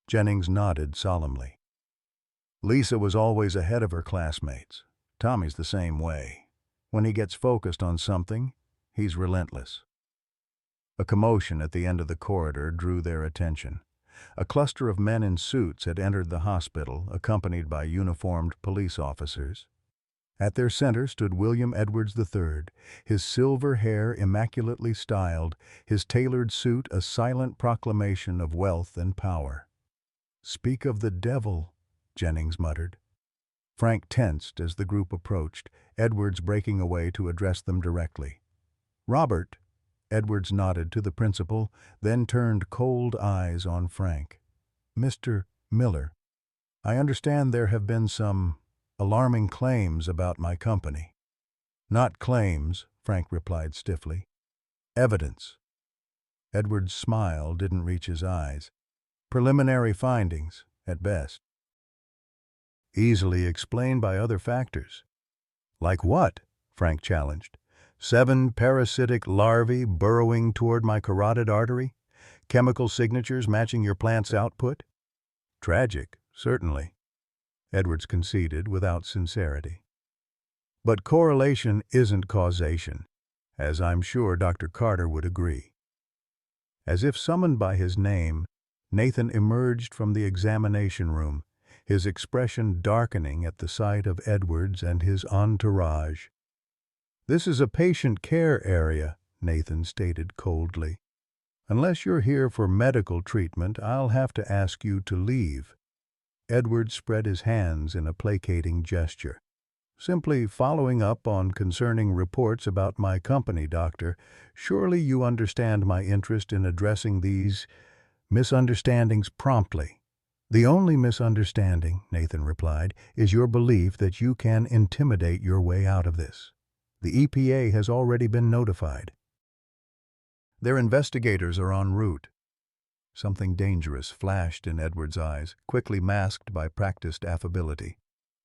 Jennings nodded solemnly. "Lisa was always ahead of her classmates. Tommy's the same way. When he gets focused on something, he's relentless." A commotion at the end of the corridor drew their attention. A cluster of men in suits had entered the hospital, accompanied by uniformed police officers. At their center stood William Edwards III, his silver hair immaculately styled, his tailored suit a silent proclamation of wealth and power. "Speak of the devil," Jennings muttered. Frank tensed as the group approached, Edwards breaking away to address them directly. "Robert," Edwards nodded to the principal, then turned cold eyes on Frank. "Mr. Miller, I understand there have been some alarming claims about my company." "Not claims," Frank replied stiffly. "Evidence." Edward's smile didn't reach his eyes. Preliminary findings, at best. Easily explained by other factors. Like what? Frank challenged. 7 parasitic larvae burrowing toward my carotid artery? Chemical signatures matching your plant's output? Tragic, certainly, Edwards conceded without sincerity. But correlation isn't causation, as I'm sure Dr. Carter would agree. As if summoned by his name, Nathan emerged from the examination room, his expression darkening at the sight of Edwards and his entourage. "This is a patient care area," Nathan stated coldly. "Unless you're here for medical treatment, I'll have to ask you to leave." Edwards spread his hands in a placating gesture. "Simply following up on concerning reports about my company, Doctor. Surely you understand my interest in addressing these misunderstandings promptly." "The only misunderstanding," Nathan replied, "is your belief that you can intimidate your way out of this. The EPA has already been notified. Their investigators are en route." Something dangerous flashed in Edwards' eyes, quickly masked by practiced affability.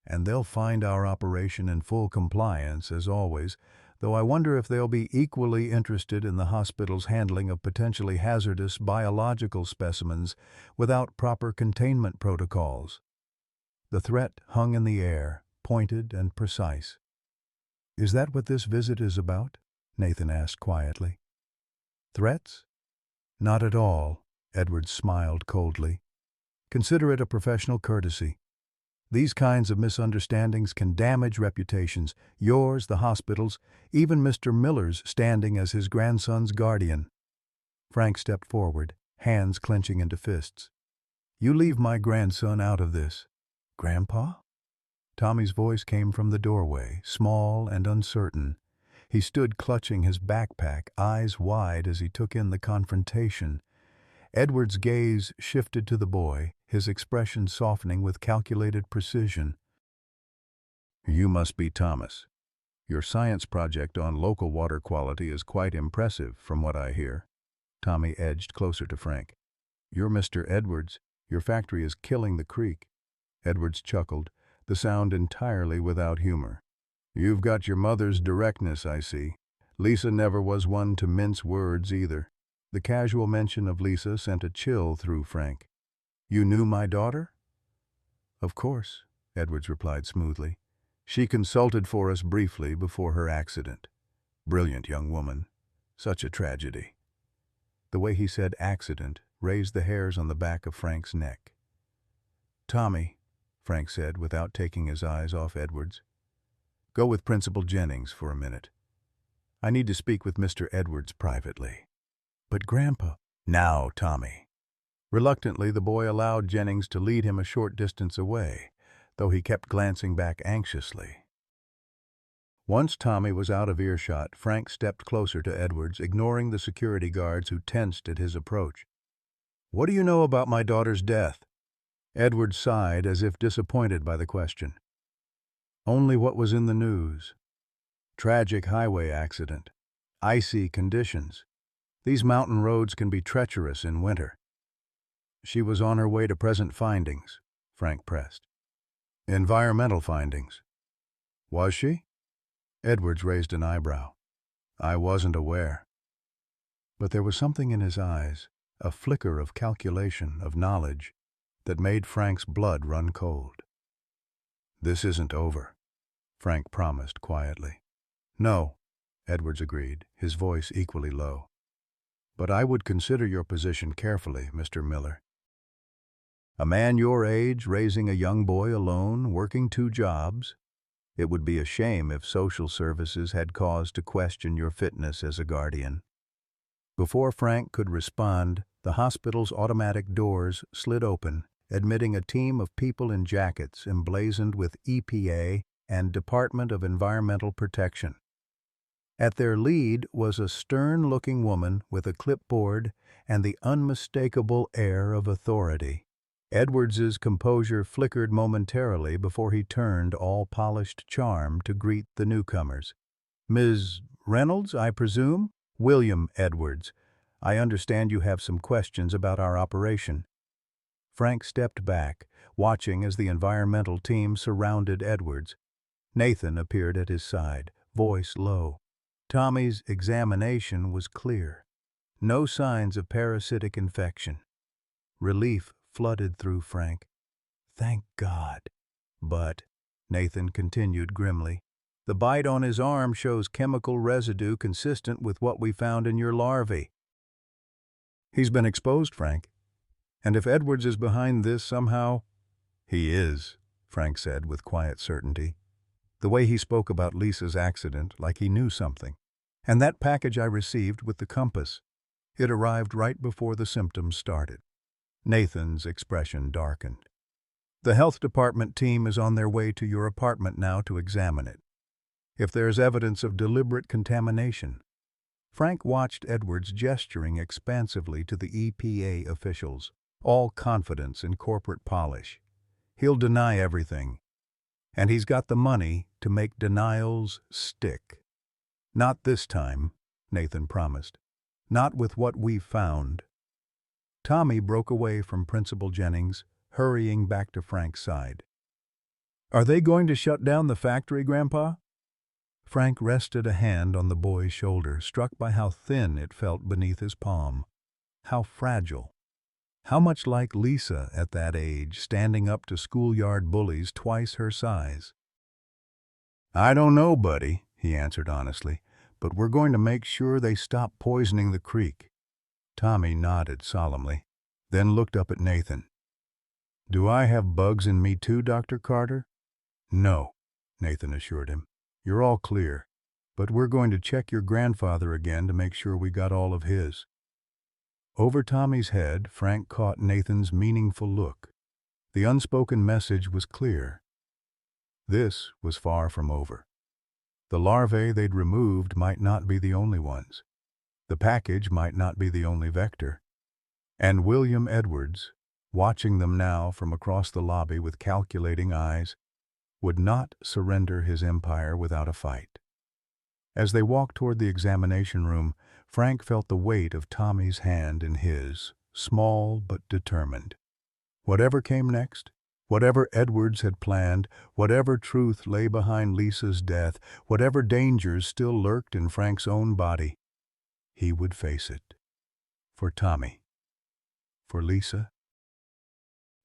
"And they'll find our operation in full compliance, as always, though I wonder if they'll be equally interested in the hospital's handling of potentially hazardous biological specimens without proper containment protocols." The threat hung in the air, pointed and precise. "Is that what this visit is about?" Nathan asked quietly. "Threats?" "Not at all," Edwards smiled coldly. "Consider it a professional courtesy. These kinds of misunderstandings can damage reputations, yours, the hospital's, even Mr. Miller's standing as his grandson's guardian." Frank stepped forward, hands clenching into fists. "You leave my grandson out of this." "Grandpa?" Tommy's voice came from the doorway, small and uncertain. He stood clutching his backpack, eyes wide as he took in the confrontation. Edward's gaze shifted to the boy, his expression softening with calculated precision. "You must be Thomas. Your science project on local water quality is quite impressive, from what I hear." Tommy edged closer to Frank. "You're Mr. Edwards. Your factory is killing the creek." Edwards chuckled, the sound entirely without humor. "You've got your mother's directness, I see. Lisa never was one to mince words either." The casual mention of Lisa sent a chill through Frank. "You knew my daughter?" "Of course," Edwards replied smoothly. "She consulted for us briefly before her accident. Brilliant young woman. Such a tragedy." The way he said accident raised the hairs on the back of Frank's neck. "Tommy," Frank said without taking his eyes off Edwards, "go with Principal Jennings for a minute. I need to speak with Mr. Edwards privately." "But Grandpa—" "Now, Tommy." Reluctantly, the boy allowed Jennings to lead him a short distance away, though he kept glancing back anxiously. Once Tommy was out of earshot, Frank stepped closer to Edwards, ignoring the security guards who tensed at his approach. "What do you know about my daughter's death?" Edwards sighed as if disappointed by the question. "Only what was in the news. Tragic highway accident. Icy conditions. These mountain roads can be treacherous in winter." "She was on her way to present findings," Frank pressed. "Environmental findings." "Was she?" Edwards raised an eyebrow. "I wasn't aware." But there was something in his eyes, a flicker of calculation, of knowledge, that made Frank's blood run cold. "This isn't over," Frank promised quietly. "No," Edwards agreed, his voice equally low. "But I would consider your position carefully, Mr. Miller. A man your age raising a young boy alone, working 2 jobs. It would be a shame if social services had cause to question your fitness as a guardian." Before Frank could respond, the hospital's automatic doors slid open, admitting a team of people in jackets emblazoned with EPA and Department of Environmental Protection. At their lead was a stern-looking woman with a clipboard and the unmistakable air of authority. Edwards's composure flickered momentarily before he turned all polished charm to greet the newcomers. "Ms. Reynolds, I presume?" "William Edwards. I understand you have some questions about our operation." Frank stepped back, watching as the environmental team surrounded Edwards. Nathan appeared at his side, voice low. Tommy's examination was clear. No signs of parasitic infection. Relief flooded through Frank. "Thank God." "But," Nathan continued grimly, "the bite on his arm shows chemical residue consistent with what we found in your larvae." "He's been exposed, Frank. And if Edwards is behind this somehow—" "He is," Frank said with quiet certainty. The way he spoke about Lisa's accident, like he knew something. "And that package I received with the compass, it arrived right before the symptoms started." Nathan's expression darkened. "The health department team is on their way to your apartment now to examine it. If there's evidence of deliberate contamination—" Frank watched Edwards gesturing expansively to the EPA officials, all confidence in corporate polish. "He'll deny everything. And he's got the money to make denials stick." "Not this time," Nathan promised. "Not with what we've found." Tommy broke away from Principal Jennings, hurrying back to Frank's side. "Are they going to shut down the factory, Grandpa?" Frank rested a hand on the boy's shoulder, struck by how thin it felt beneath his palm. How fragile. How much like Lisa at that age, standing up to schoolyard bullies twice her size. "I don't know, buddy," he answered honestly, "but we're going to make sure they stop poisoning the creek." Tommy nodded solemnly, then looked up at Nathan. "Do I have bugs in me too, Dr. Carter?" "No," Nathan assured him. "You're all clear. But we're going to check your grandfather again to make sure we got all of his." Over Tommy's head, Frank caught Nathan's meaningful look. The unspoken message was clear. This was far from over. The larvae they'd removed might not be the only ones. The package might not be the only vector. And William Edwards, watching them now from across the lobby with calculating eyes, would not surrender his empire without a fight. As they walked toward the examination room, Frank felt the weight of Tommy's hand in his, small but determined. Whatever came next, whatever Edwards had planned, whatever truth lay behind Lisa's death, whatever dangers still lurked in Frank's own body, he would face it. For Tommy. For Lisa.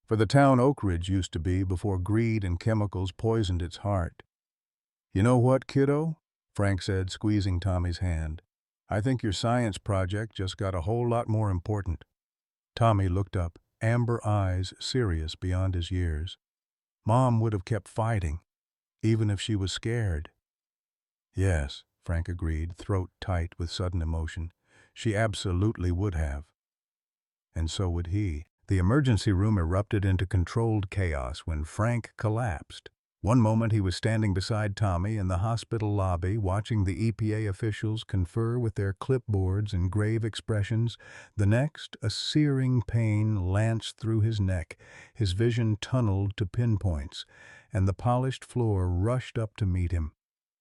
For the town Oak Ridge used to be before greed and chemicals poisoned its heart. "You know what, kiddo?" Frank said, squeezing Tommy's hand. "I think your science project just got a whole lot more important." Tommy looked up, amber eyes serious beyond his years. "Mom would have kept fighting, even if she was scared." "Yes," Frank agreed, throat tight with sudden emotion. "She absolutely would have." And so would he. The emergency room erupted into controlled chaos when Frank collapsed. One moment he was standing beside Tommy in the hospital lobby, watching the EPA officials confer with their clipboards and grave expressions. The next, a searing pain lanced through his neck, his vision tunneled to pinpoints, and the polished floor rushed up to meet him.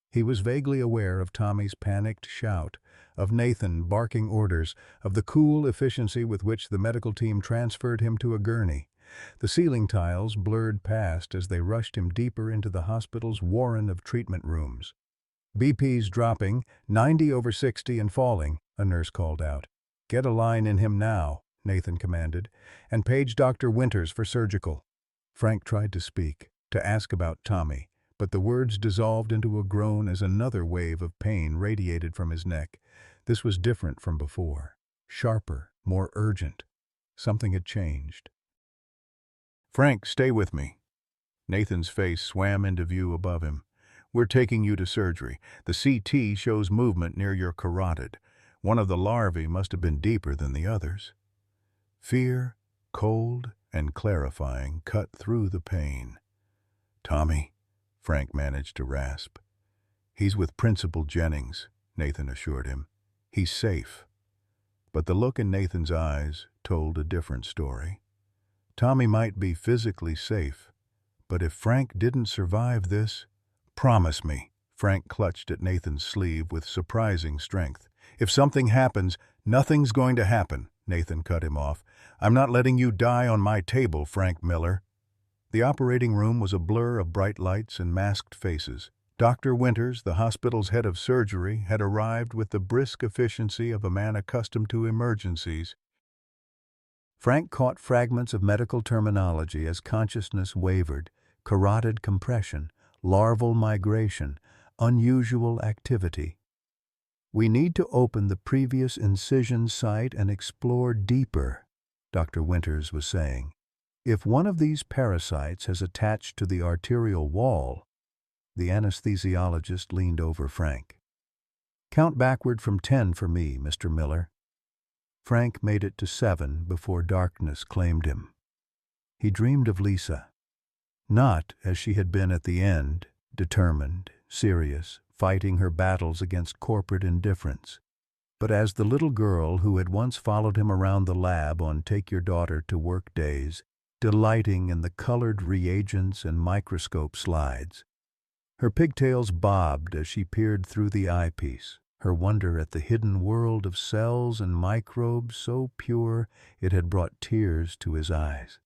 He was vaguely aware of Tommy's panicked shout, of Nathan barking orders, of the cool efficiency with which the medical team transferred him to a gurney. The ceiling tiles blurred past as they rushed him deeper into the hospital's warren of treatment rooms. "BP's dropping, 90/60 and falling," a nurse called out. "Get a line in him now," Nathan commanded, "and page Dr. Winters for surgical." Frank tried to speak, to ask about Tommy, but the words dissolved into a groan as another wave of pain radiated from his neck. This was different from before, sharper, more urgent. Something had changed. "Frank, stay with me." Nathan's face swam into view above him. "We're taking you to surgery. The CT shows movement near your carotid. One of the larvae must have been deeper than the others." Fear, cold and clarifying, cut through the pain. "Tommy," Frank managed to rasp. "He's with Principal Jennings," Nathan assured him. "He's safe." But the look in Nathan's eyes told a different story. Tommy might be physically safe, but if Frank didn't survive this, "Promise me," Frank clutched at Nathan's sleeve with surprising strength. "If something happens, "Nothing's going to happen," Nathan cut him off. "I'm not letting you die on my table, Frank Miller." The operating room was a blur of bright lights and masked faces. Dr. Winters, the hospital's head of surgery, had arrived with the brisk efficiency of a man accustomed to emergencies. Frank caught fragments of medical terminology as consciousness wavered: carotid compression, larval migration, unusual activity. "We need to open the previous incision site and explore deeper," Dr. Winters was saying. "If one of these parasites has attached to the arterial wall—" The anesthesiologist leaned over Frank. "Count backward from 10 for me, Mr. Miller." Frank made it to 7 before darkness claimed him. He dreamed of Lisa. Not as she had been at the end, determined, serious, fighting her battles against corporate indifference, but as the little girl who had once followed him around the lab on take-your-daughter-to-work days, delighting in the colored reagents and microscope slides. Her pigtails bobbed as she peered through the eyepiece, her wonder at the hidden world of cells and microbes so pure it had brought tears to his eyes.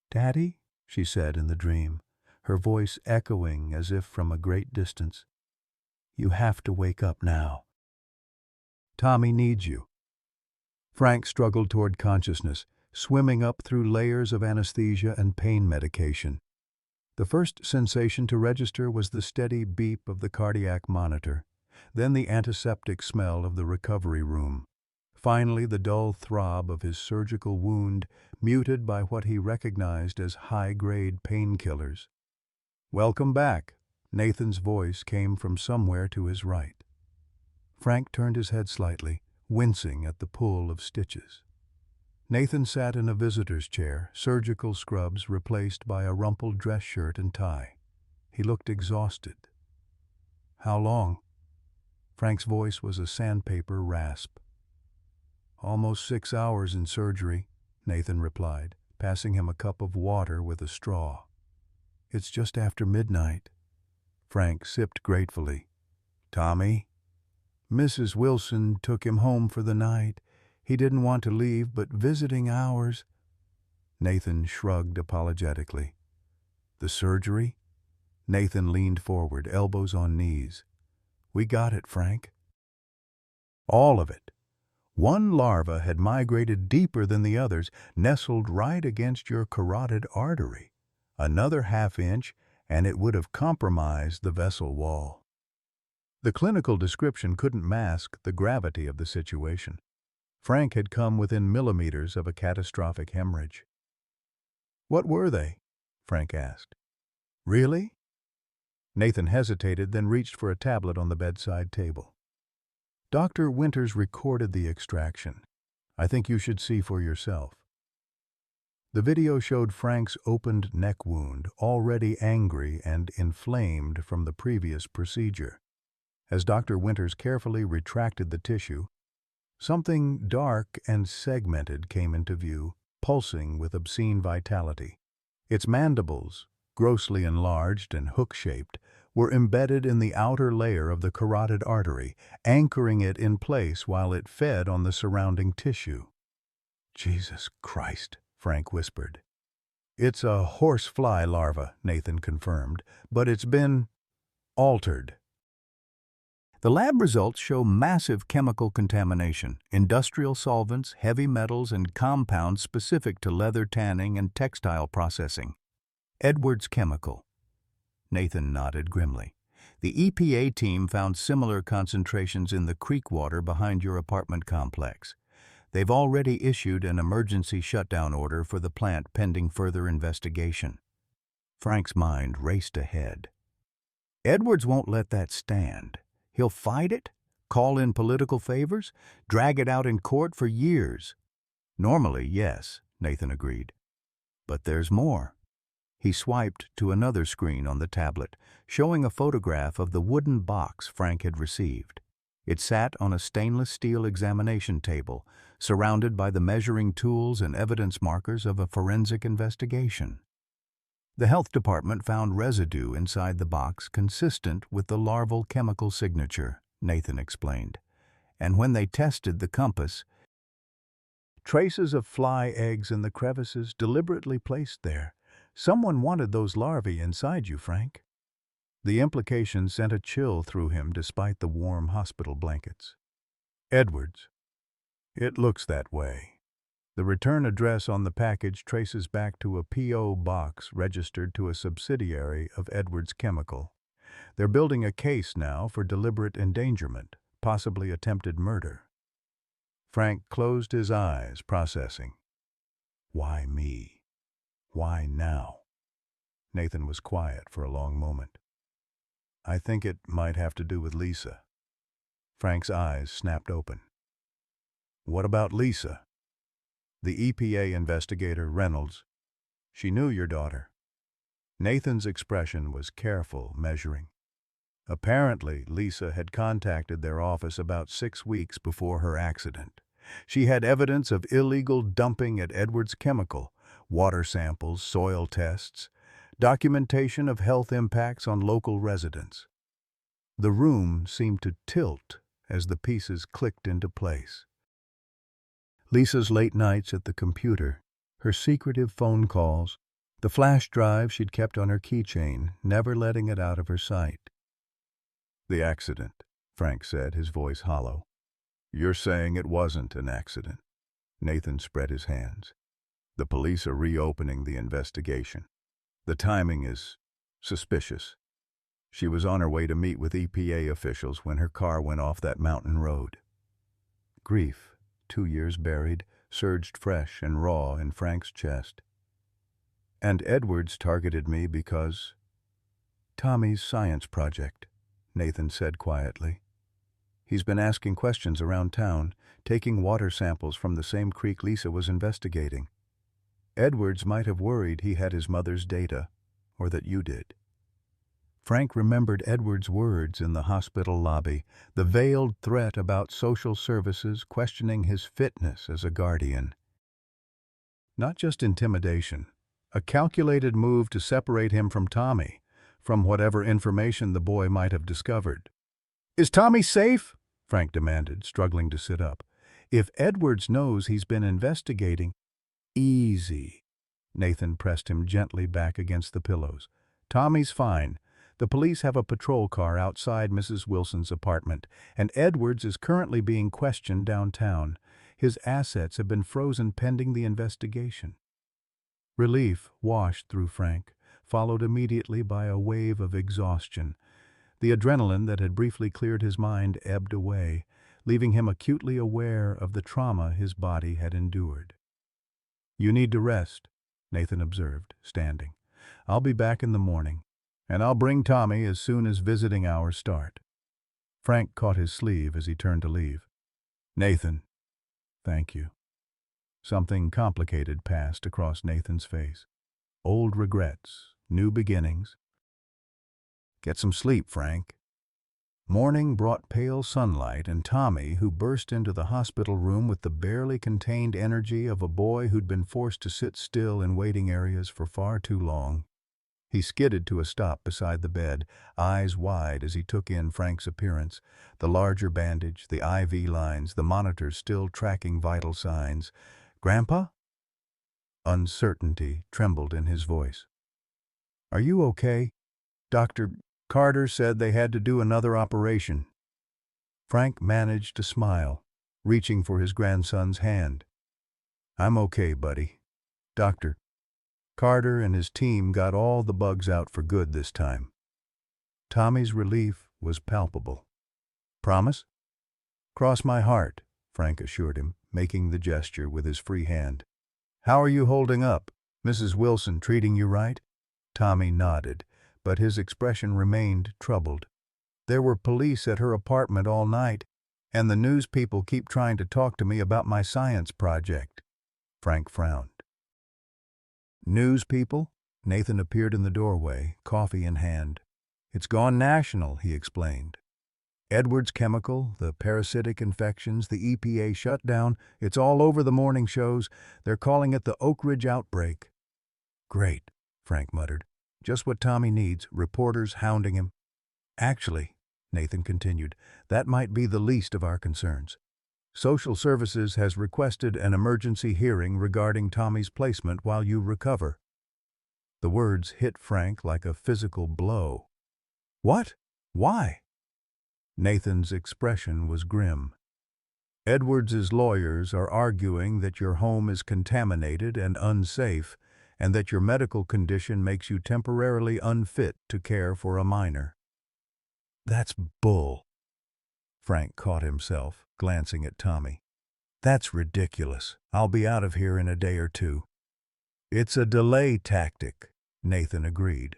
"Daddy," she said in the dream, her voice echoing as if from a great distance, "you have to wake up now. Tommy needs you." Frank struggled toward consciousness, swimming up through layers of anesthesia and pain medication. The first sensation to register was the steady beep of the cardiac monitor, then the antiseptic smell of the recovery room. Finally, the dull throb of his surgical wound, muted by what he recognized as high-grade painkillers. "Welcome back," Nathan's voice came from somewhere to his right. Frank turned his head slightly, wincing at the pull of stitches. Nathan sat in a visitor's chair, surgical scrubs replaced by a rumpled dress shirt and tie. He looked exhausted. "How long?" Frank's voice was a sandpaper rasp. "Almost 6 hours in surgery," Nathan replied, passing him a cup of water with a straw. "It's just after midnight." Frank sipped gratefully. "Tommy?" "Mrs. Wilson took him home for the night. He didn't want to leave, but visiting hours—" Nathan shrugged apologetically. "The surgery?" Nathan leaned forward, elbows on knees. "We got it, Frank." All of it. One larva had migrated deeper than the others, nestled right against your carotid artery. Another half-inch, and it would have compromised the vessel wall. The clinical description couldn't mask the gravity of the situation. Frank had come within millimeters of a catastrophic hemorrhage. "What were they?" Frank asked. "Really?" Nathan hesitated, then reached for a tablet on the bedside table. "Dr. Winters recorded the extraction. I think you should see for yourself." The video showed Frank's opened neck wound, already angry and inflamed from the previous procedure. As Dr. Winters carefully retracted the tissue, something dark and segmented came into view, pulsing with obscene vitality. Its mandibles, grossly enlarged and hook-shaped, were embedded in the outer layer of the carotid artery, anchoring it in place while it fed on the surrounding tissue. "Jesus Christ," Frank whispered. "It's a horsefly larva," Nathan confirmed, "but it's been altered." The lab results show massive chemical contamination, industrial solvents, heavy metals, and compounds specific to leather tanning and textile processing. Edwards Chemical. Nathan nodded grimly. "The EPA team found similar concentrations in the creek water behind your apartment complex. They've already issued an emergency shutdown order for the plant pending further investigation." Frank's mind raced ahead. Edwards won't let that stand. He'll fight it, call in political favors, drag it out in court for years. "Normally, yes," Nathan agreed. "But there's more." He swiped to another screen on the tablet, showing a photograph of the wooden box Frank had received. It sat on a stainless steel examination table, surrounded by the measuring tools and evidence markers of a forensic investigation. The health department found residue inside the box consistent with the larval chemical signature, Nathan explained. and when they tested the compass, traces of fly eggs in the crevices deliberately placed there. Someone wanted those larvae inside you, Frank. The implication sent a chill through him despite the warm hospital blankets. Edwards. It looks that way. The return address on the package traces back to a P.O. box registered to a subsidiary of Edwards Chemical. They're building a case now for deliberate endangerment, possibly attempted murder. Frank closed his eyes, processing. Why me? Why now? Nathan was quiet for a long moment. I think it might have to do with Lisa. Frank's eyes snapped open. What about Lisa? The EPA investigator, Reynolds. She knew your daughter. Nathan's expression was careful, measuring. Apparently, Lisa had contacted their office about 6 weeks before her accident. She had evidence of illegal dumping at Edwards Chemical, water samples, soil tests, documentation of health impacts on local residents. The room seemed to tilt as the pieces clicked into place. Lisa's late nights at the computer, her secretive phone calls, the flash drive she'd kept on her keychain, never letting it out of her sight. The accident, Frank said, his voice hollow. You're saying it wasn't an accident. Nathan spread his hands. The police are reopening the investigation. The timing is suspicious. She was on her way to meet with EPA officials when her car went off that mountain road. Grief, 2 years buried, surged fresh and raw in Frank's chest. And Edwards targeted me because... Tommy's science project, Nathan said quietly. He's been asking questions around town, taking water samples from the same creek Lisa was investigating. Edwards might have worried he had his mother's data, or that you did. Frank remembered Edwards' words in the hospital lobby, the veiled threat about social services questioning his fitness as a guardian. Not just intimidation, a calculated move to separate him from Tommy, from whatever information the boy might have discovered. Is Tommy safe? Frank demanded, struggling to sit up. If Edwards knows he's been investigating... Easy. Nathan pressed him gently back against the pillows. Tommy's fine. The police have a patrol car outside Mrs. Wilson's apartment, and Edwards is currently being questioned downtown. His assets have been frozen pending the investigation. Relief washed through Frank, followed immediately by a wave of exhaustion. The adrenaline that had briefly cleared his mind ebbed away, leaving him acutely aware of the trauma his body had endured. You need to rest, Nathan observed, standing. I'll be back in the morning, and I'll bring Tommy as soon as visiting hours start. Frank caught his sleeve as he turned to leave. Nathan, thank you. Something complicated passed across Nathan's face. Old regrets, new beginnings. Get some sleep, Frank. Morning brought pale sunlight, and Tommy, who burst into the hospital room with the barely contained energy of a boy who'd been forced to sit still in waiting areas for far too long. He skidded to a stop beside the bed, eyes wide as he took in Frank's appearance, the larger bandage, the IV lines, the monitors still tracking vital signs. Grandpa? Uncertainty trembled in his voice. Are you okay? Dr. Carter said they had to do another operation. Frank managed to smile, reaching for his grandson's hand. I'm okay, buddy. Dr. Carter and his team got all the bugs out for good this time. Tommy's relief was palpable. Promise? Cross my heart, Frank assured him, making the gesture with his free hand. How are you holding up? Mrs. Wilson treating you right? Tommy nodded, but his expression remained troubled. There were police at her apartment all night, and the news people keep trying to talk to me about my science project. Frank frowned. News people? Nathan appeared in the doorway, coffee in hand. It's gone national, he explained. Edwards Chemical, the parasitic infections, the EPA shutdown, it's all over the morning shows. They're calling it the Oak Ridge outbreak. Great, Frank muttered. Just what Tommy needs, reporters hounding him. Actually, Nathan continued. That might be the least of our concerns. Social Services has requested an emergency hearing regarding Tommy's placement while you recover. The words hit Frank like a physical blow. What? Why? Nathan's expression was grim. Edwards's lawyers are arguing that your home is contaminated and unsafe, and that your medical condition makes you temporarily unfit to care for a minor. That's bull. Frank caught himself, glancing at Tommy. That's ridiculous. I'll be out of here in a day or two. It's a delay tactic, Nathan agreed.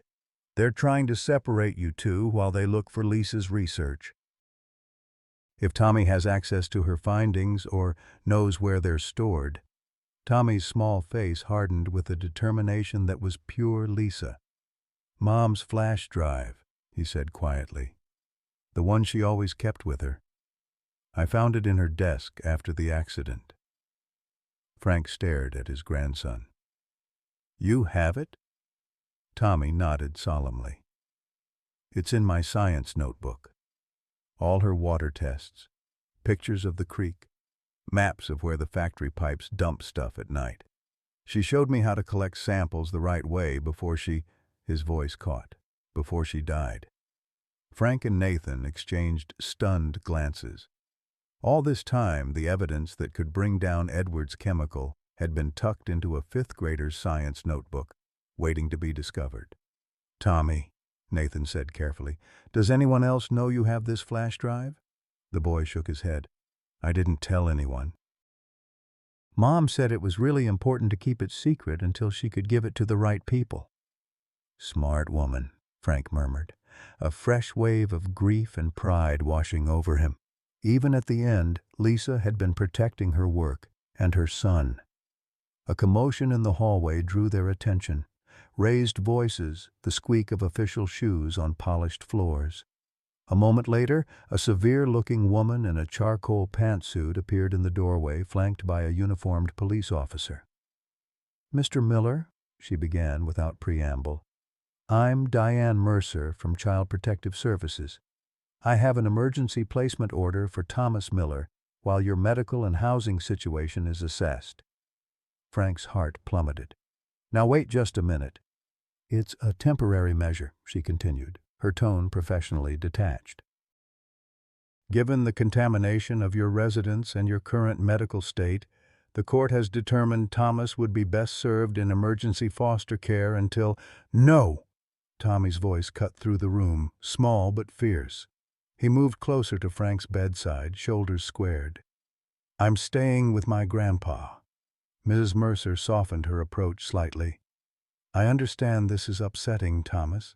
They're trying to separate you two while they look for Lisa's research. If Tommy has access to her findings or knows where they're stored. Tommy's small face hardened with a determination that was pure Lisa. Mom's flash drive, he said quietly. The one she always kept with her. I found it in her desk after the accident. Frank stared at his grandson. You have it? Tommy nodded solemnly. It's in my science notebook. All her water tests, pictures of the creek, maps of where the factory pipes dump stuff at night. She showed me how to collect samples the right way before his voice caught, before she died. Frank and Nathan exchanged stunned glances. All this time, the evidence that could bring down Edwards' chemical had been tucked into a fifth grader's science notebook, waiting to be discovered. Tommy, Nathan said carefully, does anyone else know you have this flash drive? The boy shook his head. I didn't tell anyone. Mom said it was really important to keep it secret until she could give it to the right people. Smart woman, Frank murmured, a fresh wave of grief and pride washing over him. Even at the end, Lisa had been protecting her work and her son. A commotion in the hallway drew their attention. Raised voices, the squeak of official shoes on polished floors. A moment later, a severe-looking woman in a charcoal pantsuit appeared in the doorway, flanked by a uniformed police officer. Mr. Miller, she began without preamble, I'm Diane Mercer from Child Protective Services. I have an emergency placement order for Thomas Miller while your medical and housing situation is assessed. Frank's heart plummeted. Now wait just a minute. It's a temporary measure, she continued, her tone professionally detached. Given the contamination of your residence and your current medical state, the court has determined Thomas would be best served in emergency foster care until— No! Tommy's voice cut through the room, small but fierce. He moved closer to Frank's bedside, shoulders squared. I'm staying with my grandpa. Mrs. Mercer softened her approach slightly. I understand this is upsetting, Thomas,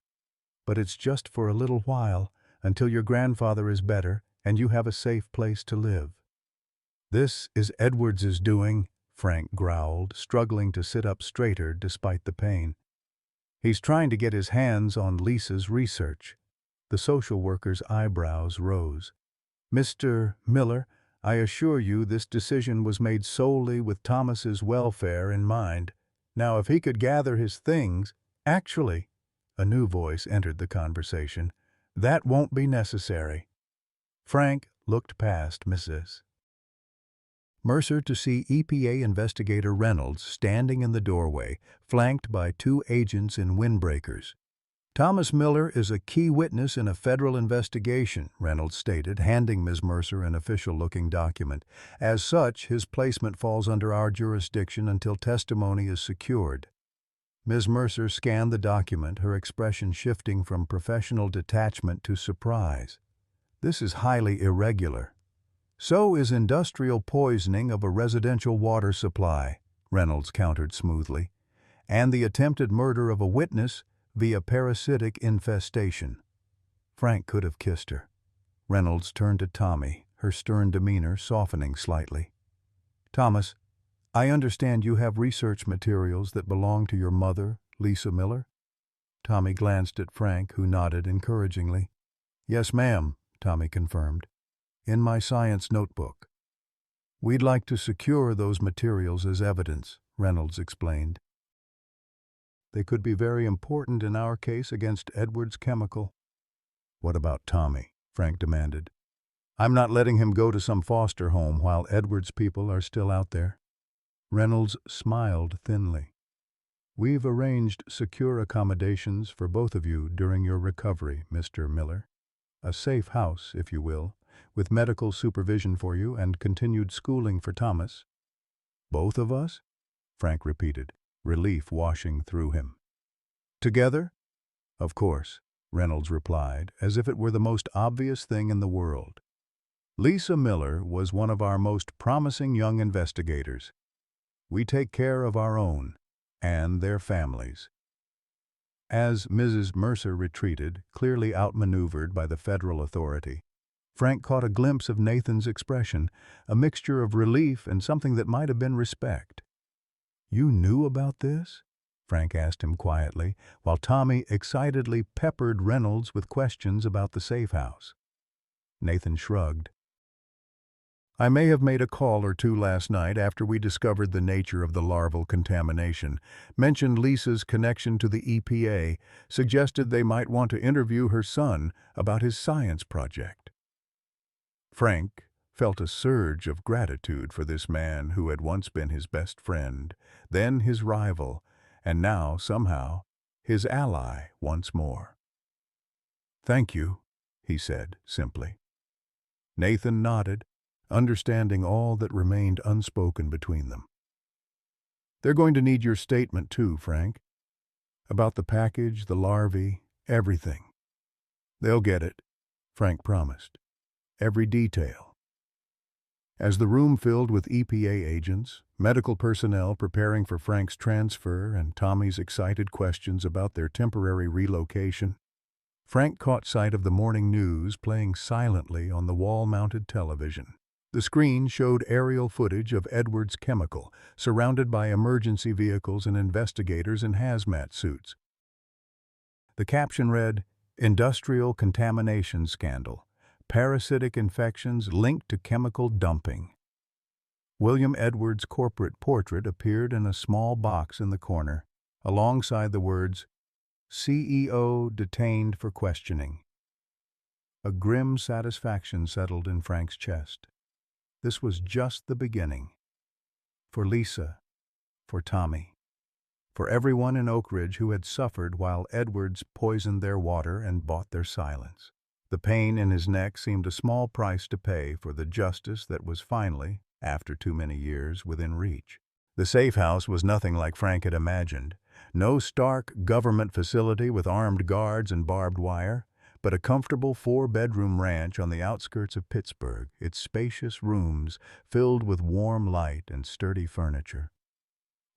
but it's just for a little while, until your grandfather is better and you have a safe place to live. This is Edwards's doing, Frank growled, struggling to sit up straighter despite the pain. He's trying to get his hands on Lisa's research. The social worker's eyebrows rose. Mr. Miller, I assure you this decision was made solely with Thomas's welfare in mind. Now, if he could gather his things— Actually, a new voice entered the conversation, that won't be necessary. Frank looked past Mrs. Mercer to see EPA investigator Reynolds standing in the doorway, flanked by two agents in windbreakers. Thomas Miller is a key witness in a federal investigation, Reynolds stated, handing Ms. Mercer an official-looking document. As such, his placement falls under our jurisdiction until testimony is secured. Ms. Mercer scanned the document, her expression shifting from professional detachment to surprise. This is highly irregular. So is industrial poisoning of a residential water supply, Reynolds countered smoothly, and the attempted murder of a witness via parasitic infestation. Frank could have kissed her. Reynolds turned to Tommy, her stern demeanor softening slightly. Thomas, I understand you have research materials that belong to your mother, Lisa Miller? Tommy glanced at Frank, who nodded encouragingly. Yes, ma'am, Tommy confirmed. In my science notebook. We'd like to secure those materials as evidence, Reynolds explained. They could be very important in our case against Edwards Chemical. What about Tommy? Frank demanded. I'm not letting him go to some foster home while Edward's people are still out there. Reynolds smiled thinly. We've arranged secure accommodations for both of you during your recovery, Mr. Miller. A safe house, if you will, with medical supervision for you and continued schooling for Thomas. Both of us? Frank repeated, relief washing through him. Together? Of course, Reynolds replied, as if it were the most obvious thing in the world. Lisa Miller was one of our most promising young investigators. We take care of our own and their families. As Mrs. Mercer retreated, clearly outmaneuvered by the federal authority, Frank caught a glimpse of Nathan's expression, a mixture of relief and something that might have been respect. You knew about this? Frank asked him quietly, while Tommy excitedly peppered Reynolds with questions about the safe house. Nathan shrugged. I may have made a call or two last night after we discovered the nature of the larval contamination, mentioned Lisa's connection to the EPA, suggested they might want to interview her son about his science project. Frank felt a surge of gratitude for this man who had once been his best friend, then his rival, and now, somehow, his ally once more. Thank you, he said simply. Nathan nodded, understanding all that remained unspoken between them. They're going to need your statement too, Frank. About the package, the larvae, everything. They'll get it, Frank promised. Every detail. As the room filled with EPA agents, medical personnel preparing for Frank's transfer, and Tommy's excited questions about their temporary relocation, Frank caught sight of the morning news playing silently on the wall-mounted television. The screen showed aerial footage of Edward's chemical, surrounded by emergency vehicles and investigators in hazmat suits. The caption read, Industrial Contamination Scandal. Parasitic infections linked to chemical dumping. William Edwards' corporate portrait appeared in a small box in the corner, alongside the words, CEO detained for questioning. A grim satisfaction settled in Frank's chest. This was just the beginning. For Lisa, for Tommy, for everyone in Oak Ridge who had suffered while Edwards poisoned their water and bought their silence. The pain in his neck seemed a small price to pay for the justice that was finally, after too many years, within reach. The safe house was nothing like Frank had imagined. No stark government facility with armed guards and barbed wire, but a comfortable 4-bedroom ranch on the outskirts of Pittsburgh, its spacious rooms filled with warm light and sturdy furniture.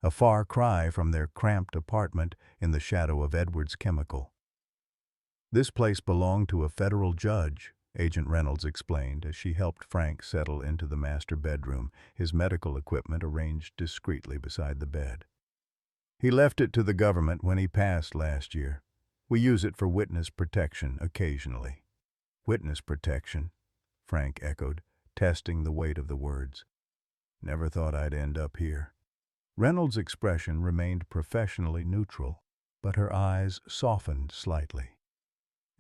A far cry from their cramped apartment in the shadow of Edwards' chemical. This place belonged to a federal judge, Agent Reynolds explained as she helped Frank settle into the master bedroom, his medical equipment arranged discreetly beside the bed. He left it to the government when he passed last year. We use it for witness protection occasionally. Witness protection, Frank echoed, testing the weight of the words. Never thought I'd end up here. Reynolds' expression remained professionally neutral, but her eyes softened slightly.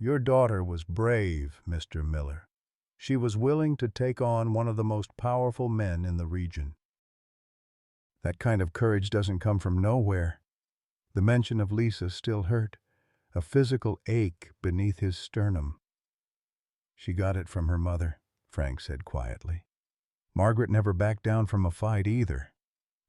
Your daughter was brave, Mr. Miller. She was willing to take on one of the most powerful men in the region. That kind of courage doesn't come from nowhere. The mention of Lisa still hurt, a physical ache beneath his sternum. She got it from her mother, Frank said quietly. Margaret never backed down from a fight either.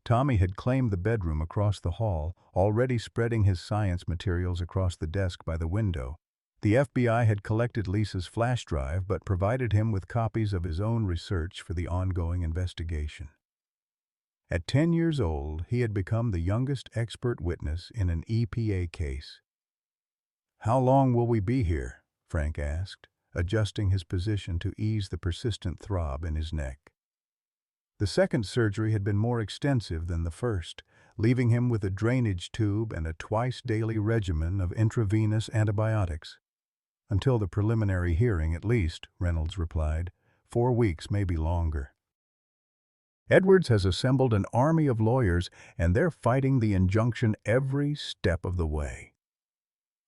Tommy had claimed the bedroom across the hall, already spreading his science materials across the desk by the window. The FBI had collected Lisa's flash drive but provided him with copies of his own research for the ongoing investigation. At 10 years old, he had become the youngest expert witness in an EPA case. How long will we be here? Frank asked, adjusting his position to ease the persistent throb in his neck. The second surgery had been more extensive than the first, leaving him with a drainage tube and a twice-daily regimen of intravenous antibiotics. Until the preliminary hearing, at least, Reynolds replied. 4 weeks, maybe longer. Edwards has assembled an army of lawyers, and they're fighting the injunction every step of the way.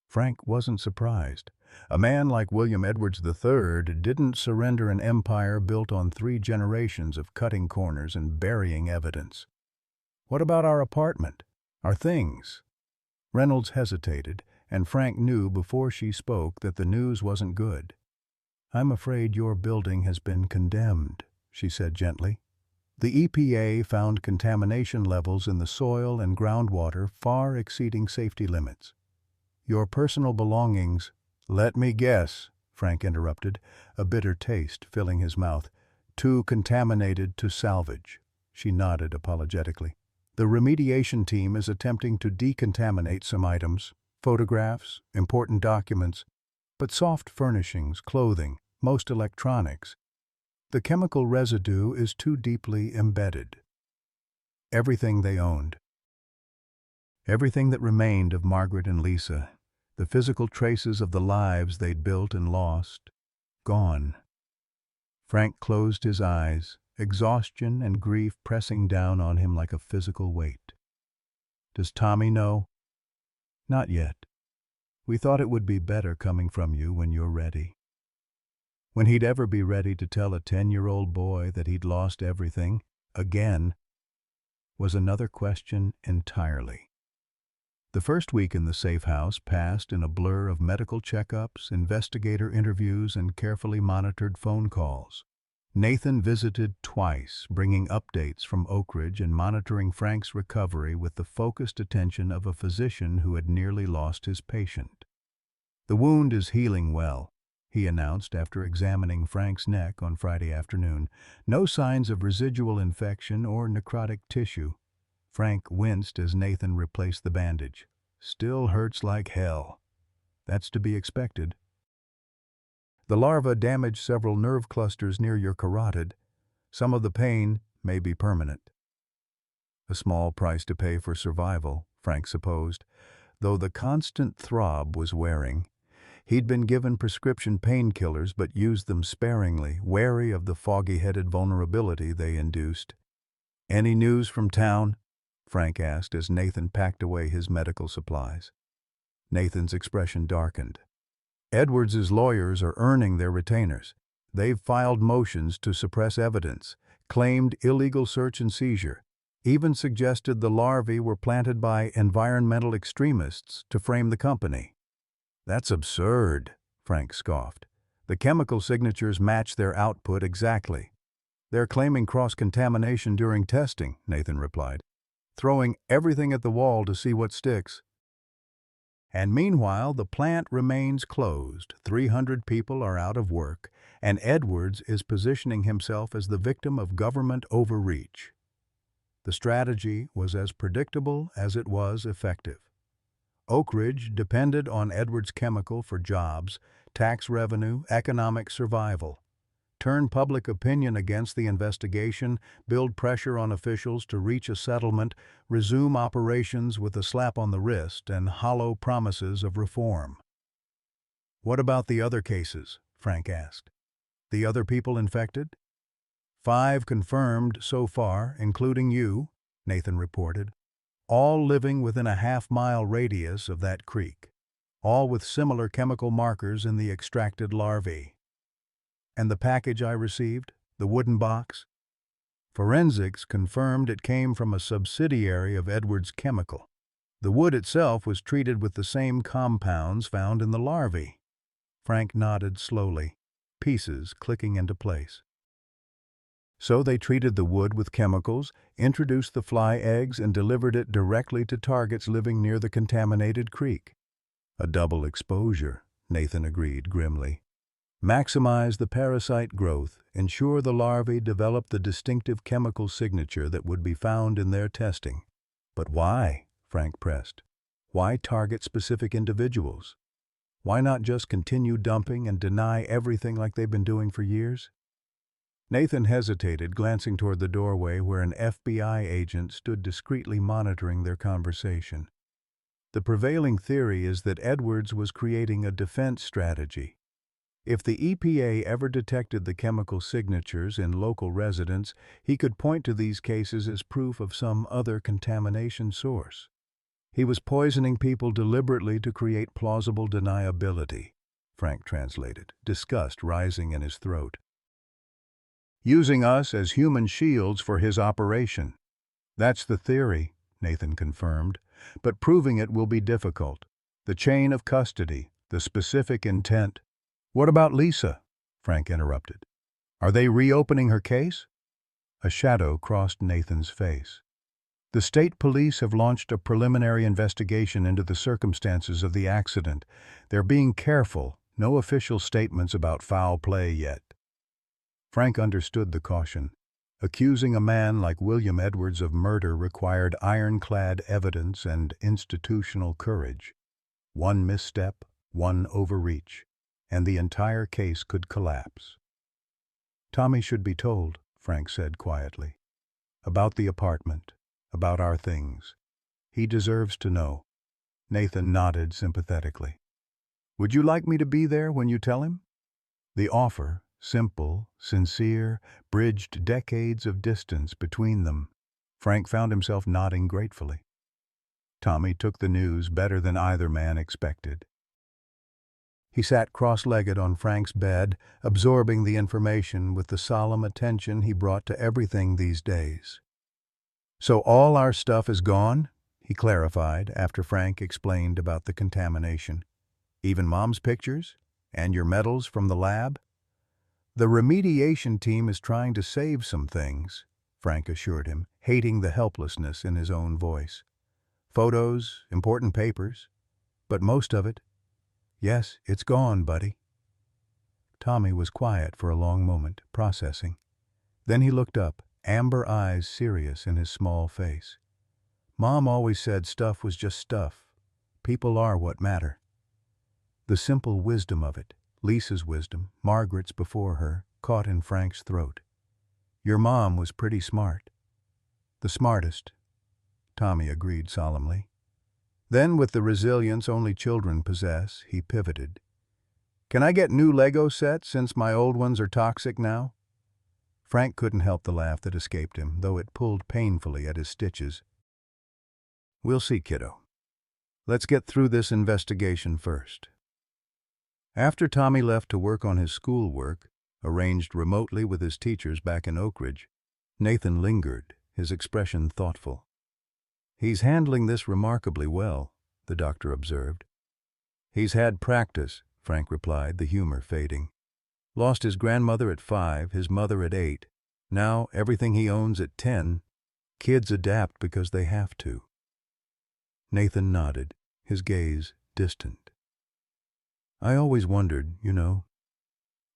Frank wasn't surprised. A man like William Edwards III didn't surrender an empire built on 3 generations of cutting corners and burying evidence. What about our apartment? Our things? Reynolds hesitated, and Frank knew before she spoke that the news wasn't good. "I'm afraid your building has been condemned," she said gently. "The EPA found contamination levels in the soil and groundwater far exceeding safety limits. Your personal belongings—" "Let me guess," Frank interrupted, a bitter taste filling his mouth. "Too contaminated to salvage." She nodded apologetically. "The remediation team is attempting to decontaminate some items, photographs, important documents, but soft furnishings, clothing, most electronics. The chemical residue is too deeply embedded." Everything they owned. Everything that remained of Margaret and Lisa, the physical traces of the lives they'd built and lost, gone. Frank closed his eyes, exhaustion and grief pressing down on him like a physical weight. "Does Tommy know?" "Not yet. We thought it would be better coming from you when you're ready." When he'd ever be ready to tell a 10-year-old boy that he'd lost everything, again, was another question entirely. The first week in the safe house passed in a blur of medical checkups, investigator interviews, and carefully monitored phone calls. Nathan visited twice, bringing updates from Oak Ridge and monitoring Frank's recovery with the focused attention of a physician who had nearly lost his patient. "The wound is healing well," he announced after examining Frank's neck on Friday afternoon. "No signs of residual infection or necrotic tissue." Frank winced as Nathan replaced the bandage. "Still hurts like hell." "That's to be expected. The larva damaged several nerve clusters near your carotid. Some of the pain may be permanent." A small price to pay for survival, Frank supposed, though the constant throb was wearing. He'd been given prescription painkillers but used them sparingly, wary of the foggy-headed vulnerability they induced. "Any news from town?" Frank asked as Nathan packed away his medical supplies. Nathan's expression darkened. "Edwards's lawyers are earning their retainers. They've filed motions to suppress evidence, claimed illegal search and seizure, even suggested the larvae were planted by environmental extremists to frame the company." "That's absurd," Frank scoffed. "The chemical signatures match their output exactly." "They're claiming cross-contamination during testing," Nathan replied, "throwing everything at the wall to see what sticks." "And meanwhile, the plant remains closed, 300 people are out of work, and Edwards is positioning himself as the victim of government overreach." The strategy was as predictable as it was effective. Oak Ridge depended on Edwards Chemical for jobs, tax revenue, economic survival. Turn public opinion against the investigation, build pressure on officials to reach a settlement, resume operations with a slap on the wrist and hollow promises of reform. "What about the other cases?" Frank asked. "The other people infected?" "5 confirmed so far, including you," Nathan reported. "All living within a half-mile radius of that creek. All with similar chemical markers in the extracted larvae." "And the package I received, the wooden box?" "Forensics confirmed it came from a subsidiary of Edwards Chemical. The wood itself was treated with the same compounds found in the larvae." Frank nodded slowly, pieces clicking into place. "So they treated the wood with chemicals, introduced the fly eggs, and delivered it directly to targets living near the contaminated creek." "A double exposure," Nathan agreed grimly. "Maximize the parasite growth, ensure the larvae develop the distinctive chemical signature that would be found in their testing." "But why?" Frank pressed. "Why target specific individuals? Why not just continue dumping and deny everything like they've been doing for years?" Nathan hesitated, glancing toward the doorway where an FBI agent stood discreetly monitoring their conversation. "The prevailing theory is that Edwards was creating a defense strategy. If the EPA ever detected the chemical signatures in local residents, he could point to these cases as proof of some other contamination source. He was poisoning people deliberately to create plausible deniability." Frank translated, disgust rising in his throat. Using us as human shields for his operation. That's the theory, Nathan confirmed, but proving it will be difficult. The chain of custody, the specific intent. What about Lisa? Frank interrupted. Are they reopening her case? A shadow crossed Nathan's face. The state police have launched a preliminary investigation into the circumstances of the accident. They're being careful, no official statements about foul play yet. Frank understood the caution. Accusing a man like William Edwards of murder required ironclad evidence and institutional courage. One misstep, one overreach, and the entire case could collapse. Tommy should be told, Frank said quietly. About the apartment, about our things. He deserves to know. Nathan nodded sympathetically. Would you like me to be there when you tell him? The offer, simple, sincere, bridged decades of distance between them. Frank found himself nodding gratefully. Tommy took the news better than either man expected. He sat cross-legged on Frank's bed, absorbing the information with the solemn attention he brought to everything these days. So all our stuff is gone? He clarified after Frank explained about the contamination. Even Mom's pictures? And your medals from the lab? The remediation team is trying to save some things, Frank assured him, hating the helplessness in his own voice. Photos, important papers, but most of it, yes, it's gone, buddy. Tommy was quiet for a long moment, processing. Then he looked up, amber eyes serious in his small face. Mom always said stuff was just stuff. People are what matter. The simple wisdom of it, Lisa's wisdom, Margaret's before her, caught in Frank's throat. Your mom was pretty smart. The smartest, Tommy agreed solemnly. Then, with the resilience only children possess, he pivoted. Can I get new Lego sets since my old ones are toxic now? Frank couldn't help the laugh that escaped him, though it pulled painfully at his stitches. We'll see, kiddo. Let's get through this investigation first. After Tommy left to work on his schoolwork, arranged remotely with his teachers back in Oak Ridge, Nathan lingered, his expression thoughtful. He's handling this remarkably well, the doctor observed. He's had practice, Frank replied, the humor fading. Lost his grandmother at 5, his mother at 8. Now everything he owns at 10. Kids adapt because they have to. Nathan nodded, his gaze distant. I always wondered,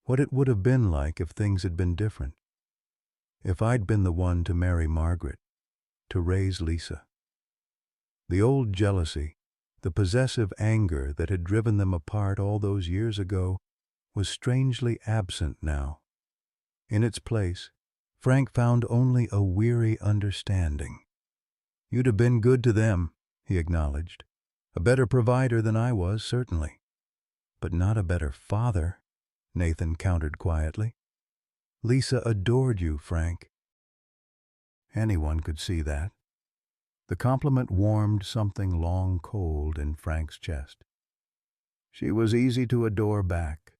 what it would have been like if things had been different. If I'd been the one to marry Margaret, to raise Lisa. The old jealousy, the possessive anger that had driven them apart all those years ago, was strangely absent now. In its place, Frank found only a weary understanding. You'd have been good to them, he acknowledged. A better provider than I was, certainly. But not a better father, Nathan countered quietly. Lisa adored you, Frank. Anyone could see that. The compliment warmed something long cold in Frank's chest. She was easy to adore back.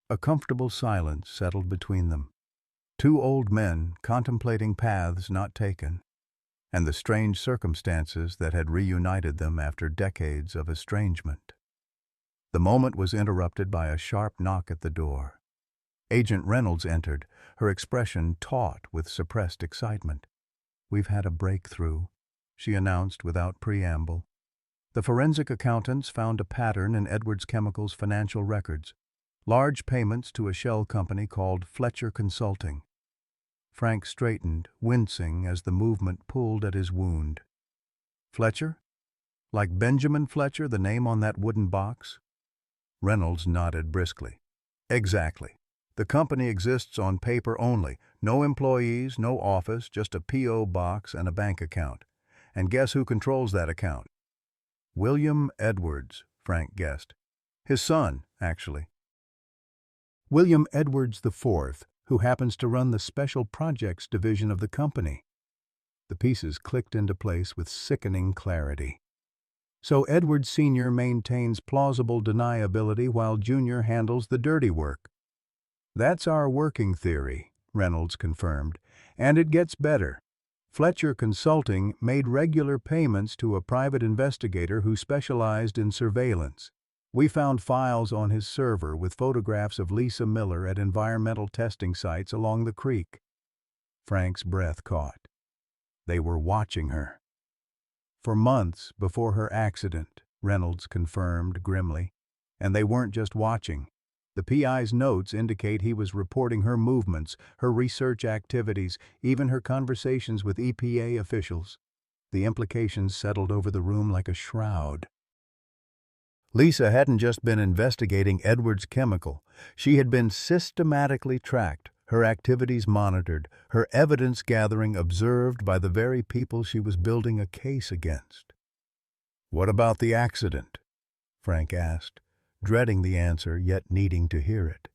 A comfortable silence settled between them. Two old men contemplating paths not taken, and the strange circumstances that had reunited them after decades of estrangement. The moment was interrupted by a sharp knock at the door. Agent Reynolds entered, her expression taut with suppressed excitement. We've had a breakthrough, she announced without preamble. The forensic accountants found a pattern in Edwards Chemical's financial records. Large payments to a shell company called Fletcher Consulting. Frank straightened, wincing as the movement pulled at his wound. Fletcher? Like Benjamin Fletcher, the name on that wooden box? Reynolds nodded briskly. Exactly. The company exists on paper only. No employees, no office, just a P.O. box and a bank account. And guess who controls that account? William Edwards, Frank guessed. His son, actually. William Edwards IV, who happens to run the Special Projects division of the company. The pieces clicked into place with sickening clarity. So Edward Sr. maintains plausible deniability while Jr. handles the dirty work. That's our working theory, Reynolds confirmed, and it gets better. Fletcher Consulting made regular payments to a private investigator who specialized in surveillance. We found files on his server with photographs of Lisa Miller at environmental testing sites along the creek. Frank's breath caught. They were watching her. For months before her accident, Reynolds confirmed grimly. And they weren't just watching. The PI's notes indicate he was reporting her movements, her research activities, even her conversations with EPA officials. The implications settled over the room like a shroud. Lisa hadn't just been investigating Edward's chemical. She had been systematically tracked, her activities monitored, her evidence gathering observed by the very people she was building a case against. "What about the accident?" Frank asked, dreading the answer yet needing to hear it.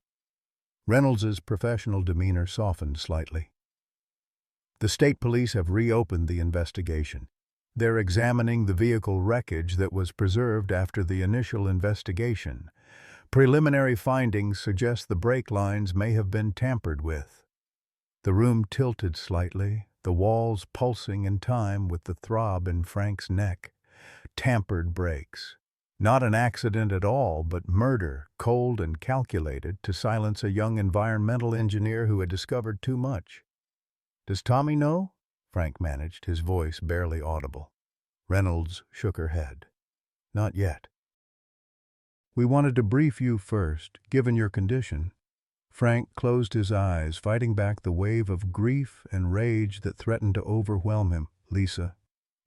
Reynolds's professional demeanor softened slightly. "The state police have reopened the investigation. They're examining the vehicle wreckage that was preserved after the initial investigation. Preliminary findings suggest the brake lines may have been tampered with." The room tilted slightly, the walls pulsing in time with the throb in Frank's neck. Tampered brakes. Not an accident at all, but murder, cold and calculated to silence a young environmental engineer who had discovered too much. "Does Tommy know?" Frank managed, his voice barely audible. Reynolds shook her head. "Not yet." "We wanted to brief you first, given your condition." Frank closed his eyes, fighting back the wave of grief and rage that threatened to overwhelm him. Lisa,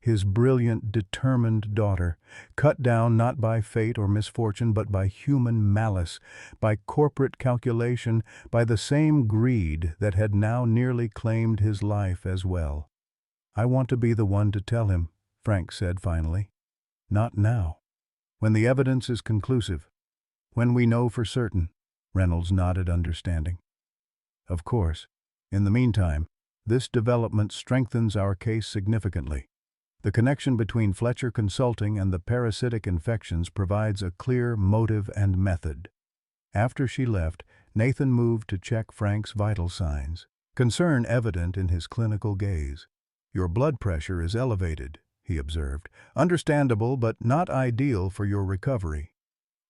his brilliant, determined daughter, cut down not by fate or misfortune but by human malice, by corporate calculation, by the same greed that had now nearly claimed his life as well. "I want to be the one to tell him," Frank said finally. "Not now. When the evidence is conclusive. When we know for certain." Reynolds nodded understanding. "Of course. In the meantime, this development strengthens our case significantly. The connection between Fletcher Consulting and the parasitic infections provides a clear motive and method." After she left, Nathan moved to check Frank's vital signs, concern evident in his clinical gaze. "Your blood pressure is elevated," he observed. "Understandable, but not ideal for your recovery."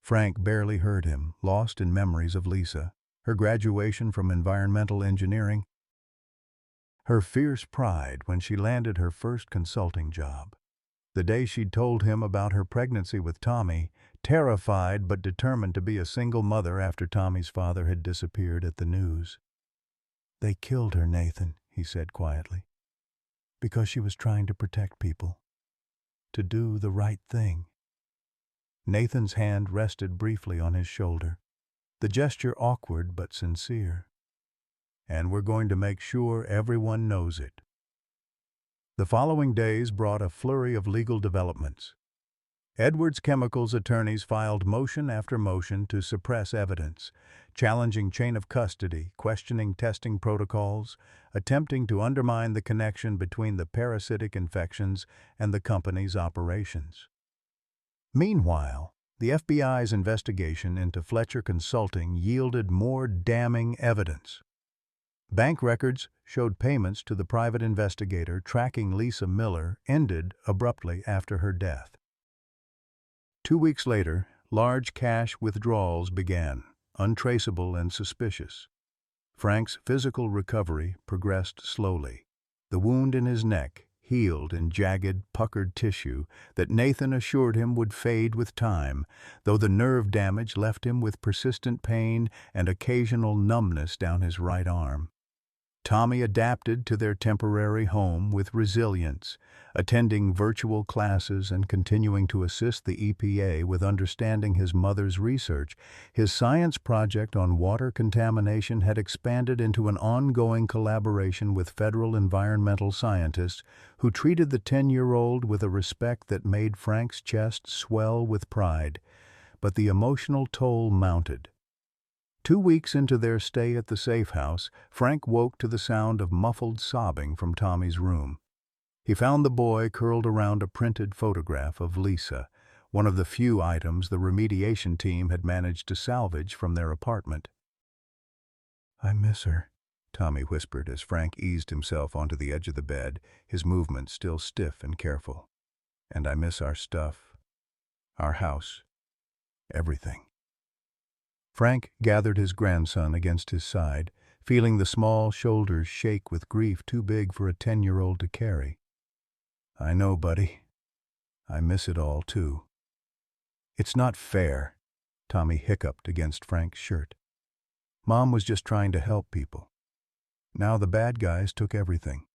Frank barely heard him, lost in memories of Lisa, her graduation from environmental engineering, her fierce pride when she landed her first consulting job, the day she'd told him about her pregnancy with Tommy, terrified but determined to be a single mother after Tommy's father had disappeared at the news. "They killed her, Nathan," he said quietly, "because she was trying to protect people, to do the right thing." Nathan's hand rested briefly on his shoulder, the gesture awkward but sincere. "And we're going to make sure everyone knows it." The following days brought a flurry of legal developments. Edwards Chemicals attorneys filed motion after motion to suppress evidence, challenging chain of custody, questioning testing protocols, attempting to undermine the connection between the parasitic infections and the company's operations. Meanwhile, the FBI's investigation into Fletcher Consulting yielded more damning evidence. Bank records showed payments to the private investigator tracking Lisa Miller ended abruptly after her death. 2 weeks later, large cash withdrawals began, untraceable and suspicious. Frank's physical recovery progressed slowly. The wound in his neck healed in jagged, puckered tissue that Nathan assured him would fade with time, though the nerve damage left him with persistent pain and occasional numbness down his right arm. Tommy adapted to their temporary home with resilience, attending virtual classes and continuing to assist the EPA with understanding his mother's research. His science project on water contamination had expanded into an ongoing collaboration with federal environmental scientists who treated the 10-year-old with a respect that made Frank's chest swell with pride. But the emotional toll mounted. 2 weeks into their stay at the safe house, Frank woke to the sound of muffled sobbing from Tommy's room. He found the boy curled around a printed photograph of Lisa, one of the few items the remediation team had managed to salvage from their apartment. "I miss her," Tommy whispered as Frank eased himself onto the edge of the bed, his movements still stiff and careful. "And I miss our stuff. Our house. Everything." Frank gathered his grandson against his side, feeling the small shoulders shake with grief too big for a 10-year-old to carry. "I know, buddy. I miss it all, too." "It's not fair," Tommy hiccuped against Frank's shirt. "Mom was just trying to help people. Now the bad guys took everything."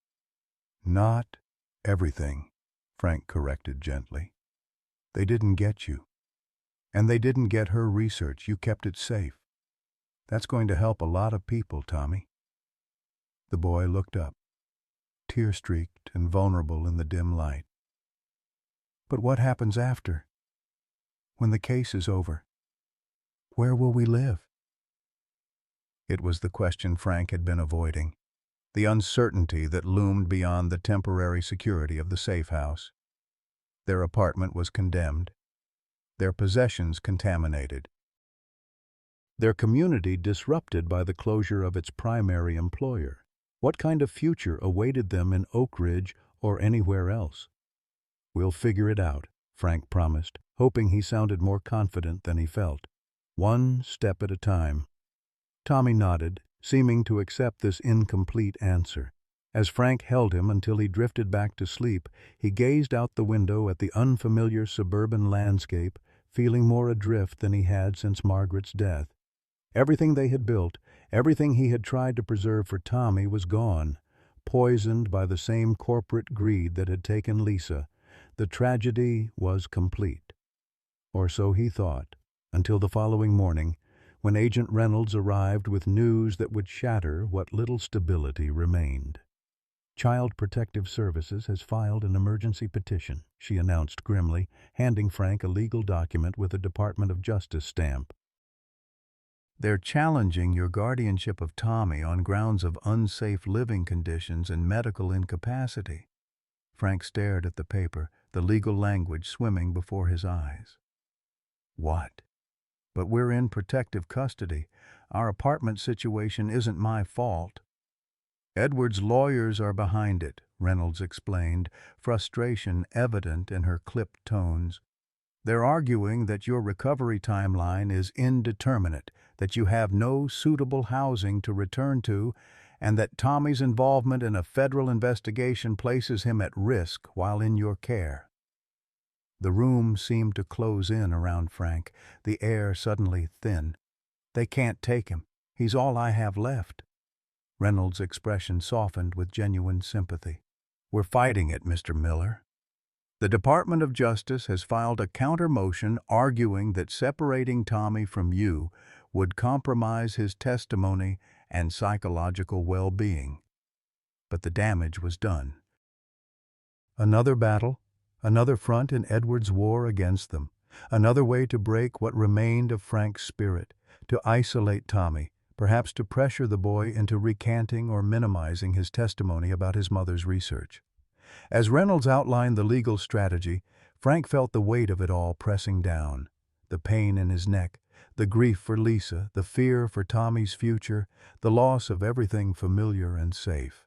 "Not everything," Frank corrected gently. "They didn't get you. And they didn't get her research. You kept it safe. That's going to help a lot of people, Tommy." The boy looked up, tear-streaked and vulnerable in the dim light. "But what happens after? When the case is over? Where will we live?" It was the question Frank had been avoiding, the uncertainty that loomed beyond the temporary security of the safe house. Their apartment was condemned, their possessions contaminated, their community disrupted by the closure of its primary employer. What kind of future awaited them in Oak Ridge or anywhere else? "We'll figure it out," Frank promised, hoping he sounded more confident than he felt. "One step at a time." Tommy nodded, seeming to accept this incomplete answer. As Frank held him until he drifted back to sleep, he gazed out the window at the unfamiliar suburban landscape, feeling more adrift than he had since Margaret's death. Everything they had built, everything he had tried to preserve for Tommy was gone, poisoned by the same corporate greed that had taken Lisa. The tragedy was complete. Or so he thought, until the following morning, when Agent Reynolds arrived with news that would shatter what little stability remained. "Child Protective Services has filed an emergency petition," she announced grimly, handing Frank a legal document with a Department of Justice stamp. "They're challenging your guardianship of Tommy on grounds of unsafe living conditions and medical incapacity." Frank stared at the paper, the legal language swimming before his eyes. "What? But we're in protective custody. Our apartment situation isn't my fault." "Edward's lawyers are behind it," Reynolds explained, frustration evident in her clipped tones. "They're arguing that your recovery timeline is indeterminate, that you have no suitable housing to return to, and that Tommy's involvement in a federal investigation places him at risk while in your care." The room seemed to close in around Frank, the air suddenly thin. "They can't take him. He's all I have left." Reynolds' expression softened with genuine sympathy. "We're fighting it, Mr. Miller. The Department of Justice has filed a counter-motion arguing that separating Tommy from you would compromise his testimony and psychological well-being." But the damage was done. Another battle, another front in Edward's war against them, another way to break what remained of Frank's spirit, to isolate Tommy, perhaps to pressure the boy into recanting or minimizing his testimony about his mother's research. As Reynolds outlined the legal strategy, Frank felt the weight of it all pressing down. The pain in his neck, the grief for Lisa, the fear for Tommy's future, the loss of everything familiar and safe.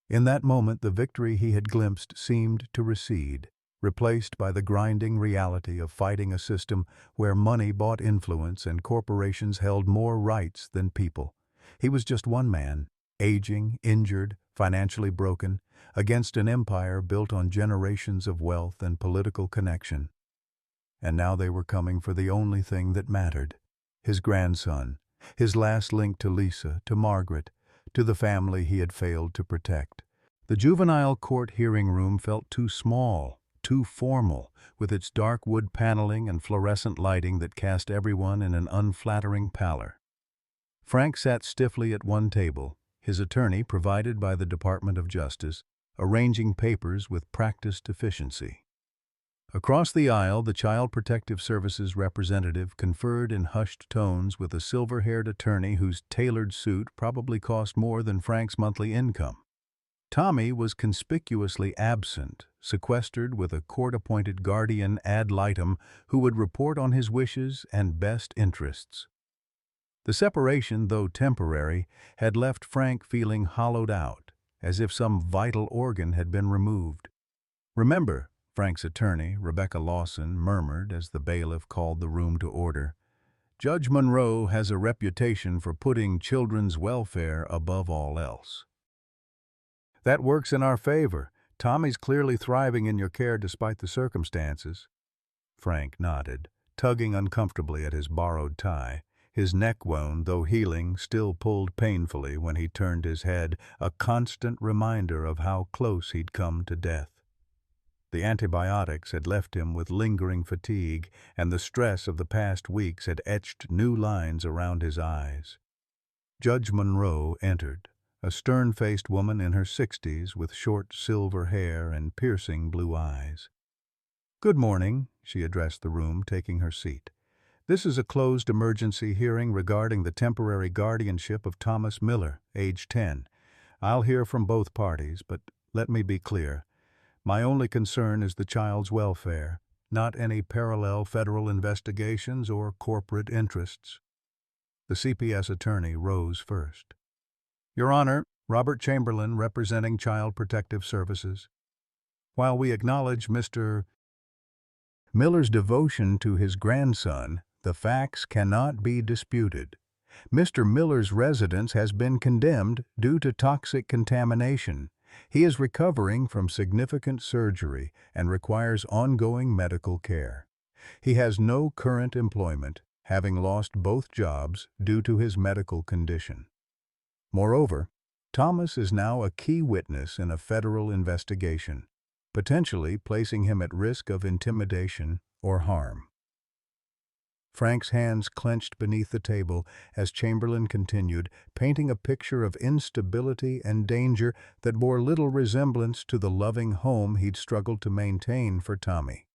In that moment, the victory he had glimpsed seemed to recede, replaced by the grinding reality of fighting a system where money bought influence and corporations held more rights than people. He was just one man, aging, injured, financially broken, against an empire built on generations of wealth and political connection. And now they were coming for the only thing that mattered: his grandson, his last link to Lisa, to Margaret, to the family he had failed to protect. The juvenile court hearing room felt too small, too formal, with its dark wood paneling and fluorescent lighting that cast everyone in an unflattering pallor. Frank sat stiffly at one table, his attorney, provided by the Department of Justice, arranging papers with practiced efficiency. Across the aisle, the Child Protective Services representative conferred in hushed tones with a silver-haired attorney whose tailored suit probably cost more than Frank's monthly income. Tommy was conspicuously absent, sequestered with a court-appointed guardian ad litem who would report on his wishes and best interests. The separation, though temporary, had left Frank feeling hollowed out, as if some vital organ had been removed. "Remember," Frank's attorney, Rebecca Lawson, murmured as the bailiff called the room to order, "Judge Monroe has a reputation for putting children's welfare above all else." "That works in our favor. Tommy's clearly thriving in your care despite the circumstances." Frank nodded, tugging uncomfortably at his borrowed tie. His neck wound, though healing, still pulled painfully when he turned his head, a constant reminder of how close he'd come to death. The antibiotics had left him with lingering fatigue, and the stress of the past weeks had etched new lines around his eyes. Judge Monroe entered, a stern-faced woman in her 60s with short silver hair and piercing blue eyes. "Good morning," she addressed the room, taking her seat. "This is a closed emergency hearing regarding the temporary guardianship of Thomas Miller, age 10. I'll hear from both parties, but let me be clear. My only concern is the child's welfare, not any parallel federal investigations or corporate interests." The CPS attorney rose first. "Your Honor, Robert Chamberlain, representing Child Protective Services. While we acknowledge Mr. Miller's devotion to his grandson, the facts cannot be disputed. Mr. Miller's residence has been condemned due to toxic contamination. He is recovering from significant surgery and requires ongoing medical care. He has no current employment, having lost both jobs due to his medical condition. Moreover, Thomas is now a key witness in a federal investigation, potentially placing him at risk of intimidation or harm." Frank's hands clenched beneath the table as Chamberlain continued, painting a picture of instability and danger that bore little resemblance to the loving home he'd struggled to maintain for Tommy.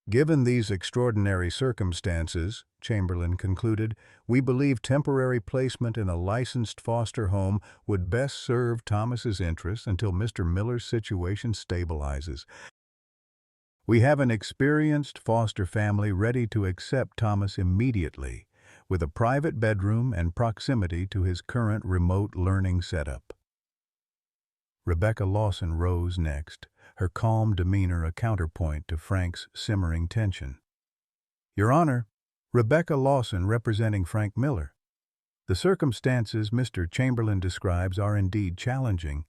"Given these extraordinary circumstances," Chamberlain concluded, "we believe temporary placement in a licensed foster home would best serve Thomas's interests until Mr. Miller's situation stabilizes. We have an experienced foster family ready to accept Thomas immediately, with a private bedroom and proximity to his current remote learning setup." Rebecca Lawson rose next, her calm demeanor a counterpoint to Frank's simmering tension. "Your Honor, Rebecca Lawson representing Frank Miller. The circumstances Mr. Chamberlain describes are indeed challenging,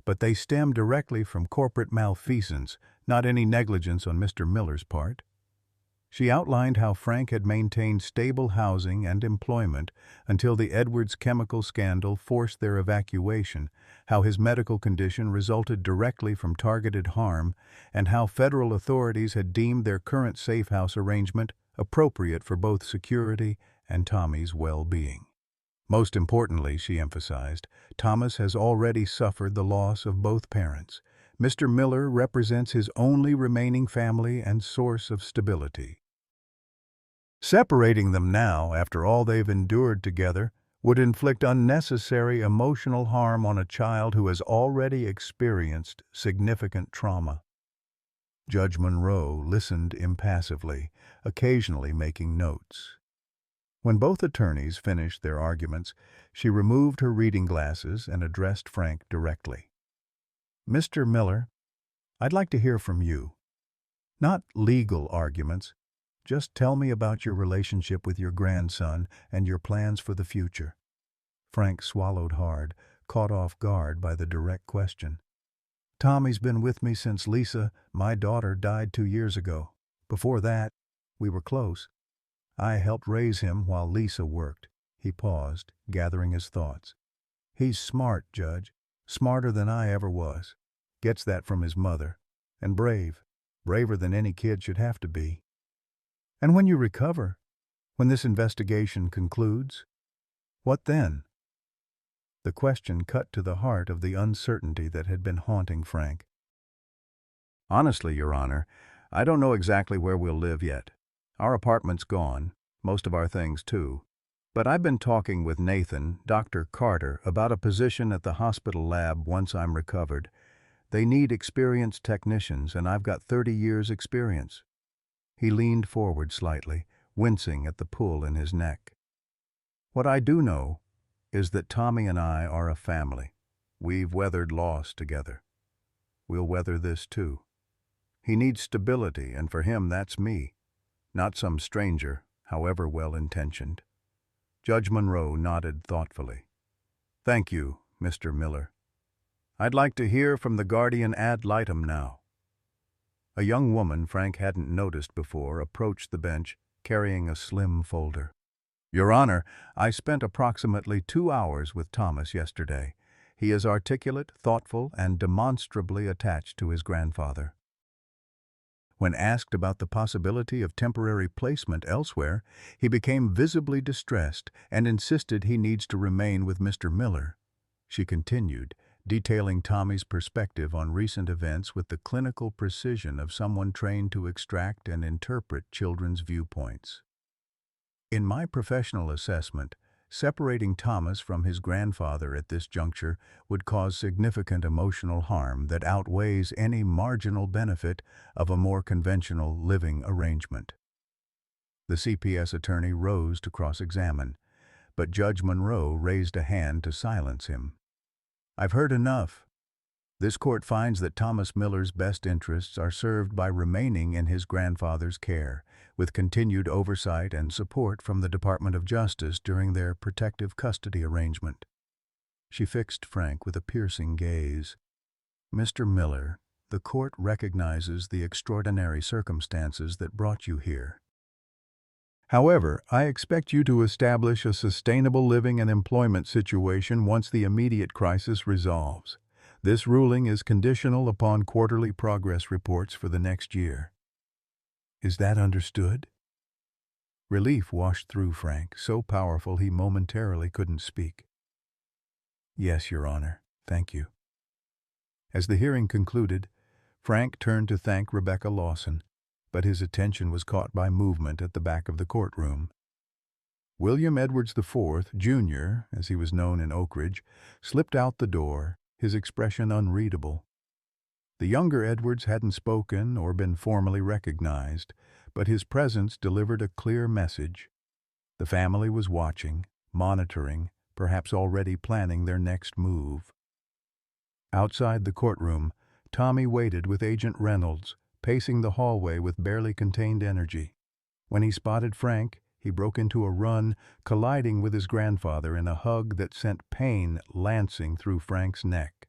but they stem directly from corporate malfeasance, not any negligence on Mr. Miller's part." She outlined how Frank had maintained stable housing and employment until the Edwards chemical scandal forced their evacuation, how his medical condition resulted directly from targeted harm, and how federal authorities had deemed their current safe house arrangement appropriate for both security and Tommy's well-being. Most importantly, she emphasized, Thomas has already suffered the loss of both parents. Mr. Miller represents his only remaining family and source of stability. Separating them now, after all they've endured together, would inflict unnecessary emotional harm on a child who has already experienced significant trauma. Judge Monroe listened impassively, occasionally making notes. When both attorneys finished their arguments, she removed her reading glasses and addressed Frank directly. "Mr. Miller, I'd like to hear from you. Not legal arguments. Just tell me about your relationship with your grandson and your plans for the future." Frank swallowed hard, caught off guard by the direct question. "Tommy's been with me since Lisa, my daughter, died 2 years ago. Before that, we were close. I helped raise him while Lisa worked." He paused, gathering his thoughts. "He's smart, Judge. Smarter than I ever was. Gets that from his mother. And brave. Braver than any kid should have to be. And when you recover, when this investigation concludes, what then?" The question cut to the heart of the uncertainty that had been haunting Frank. "Honestly, Your Honor, I don't know exactly where we'll live yet. Our apartment's gone, most of our things too. But I've been talking with Nathan, Dr. Carter, about a position at the hospital lab once I'm recovered. They need experienced technicians, and I've got 30 years' experience." He leaned forward slightly, wincing at the pull in his neck. "What I do know is that Tommy and I are a family. We've weathered loss together. We'll weather this too. He needs stability, and for him that's me, not some stranger, however well-intentioned." Judge Monroe nodded thoughtfully. "Thank you, Mr. Miller. I'd like to hear from the guardian ad litem now." A young woman Frank hadn't noticed before approached the bench, carrying a slim folder. "Your Honor, I spent approximately 2 hours with Thomas yesterday. He is articulate, thoughtful, and demonstrably attached to his grandfather." When asked about the possibility of temporary placement elsewhere, he became visibly distressed and insisted he needs to remain with Mr. Miller. She continued, detailing Tommy's perspective on recent events with the clinical precision of someone trained to extract and interpret children's viewpoints. "In my professional assessment, separating Thomas from his grandfather at this juncture would cause significant emotional harm that outweighs any marginal benefit of a more conventional living arrangement." The CPS attorney rose to cross-examine, but Judge Monroe raised a hand to silence him. "I've heard enough. This court finds that Thomas Miller's best interests are served by remaining in his grandfather's care, with continued oversight and support from the Department of Justice during their protective custody arrangement." She fixed Frank with a piercing gaze. "Mr. Miller, the court recognizes the extraordinary circumstances that brought you here. However, I expect you to establish a sustainable living and employment situation once the immediate crisis resolves. This ruling is conditional upon quarterly progress reports for the next year. Is that understood?" Relief washed through Frank, so powerful he momentarily couldn't speak. "Yes, Your Honor. Thank you." As the hearing concluded, Frank turned to thank Rebecca Lawson, but his attention was caught by movement at the back of the courtroom. William Edwards IV, Jr., as he was known in Oak Ridge, slipped out the door, his expression unreadable. The younger Edwards hadn't spoken or been formally recognized, but his presence delivered a clear message. The family was watching, monitoring, perhaps already planning their next move. Outside the courtroom, Tommy waited with Agent Reynolds, pacing the hallway with barely contained energy. When he spotted Frank, he broke into a run, colliding with his grandfather in a hug that sent pain lancing through Frank's neck.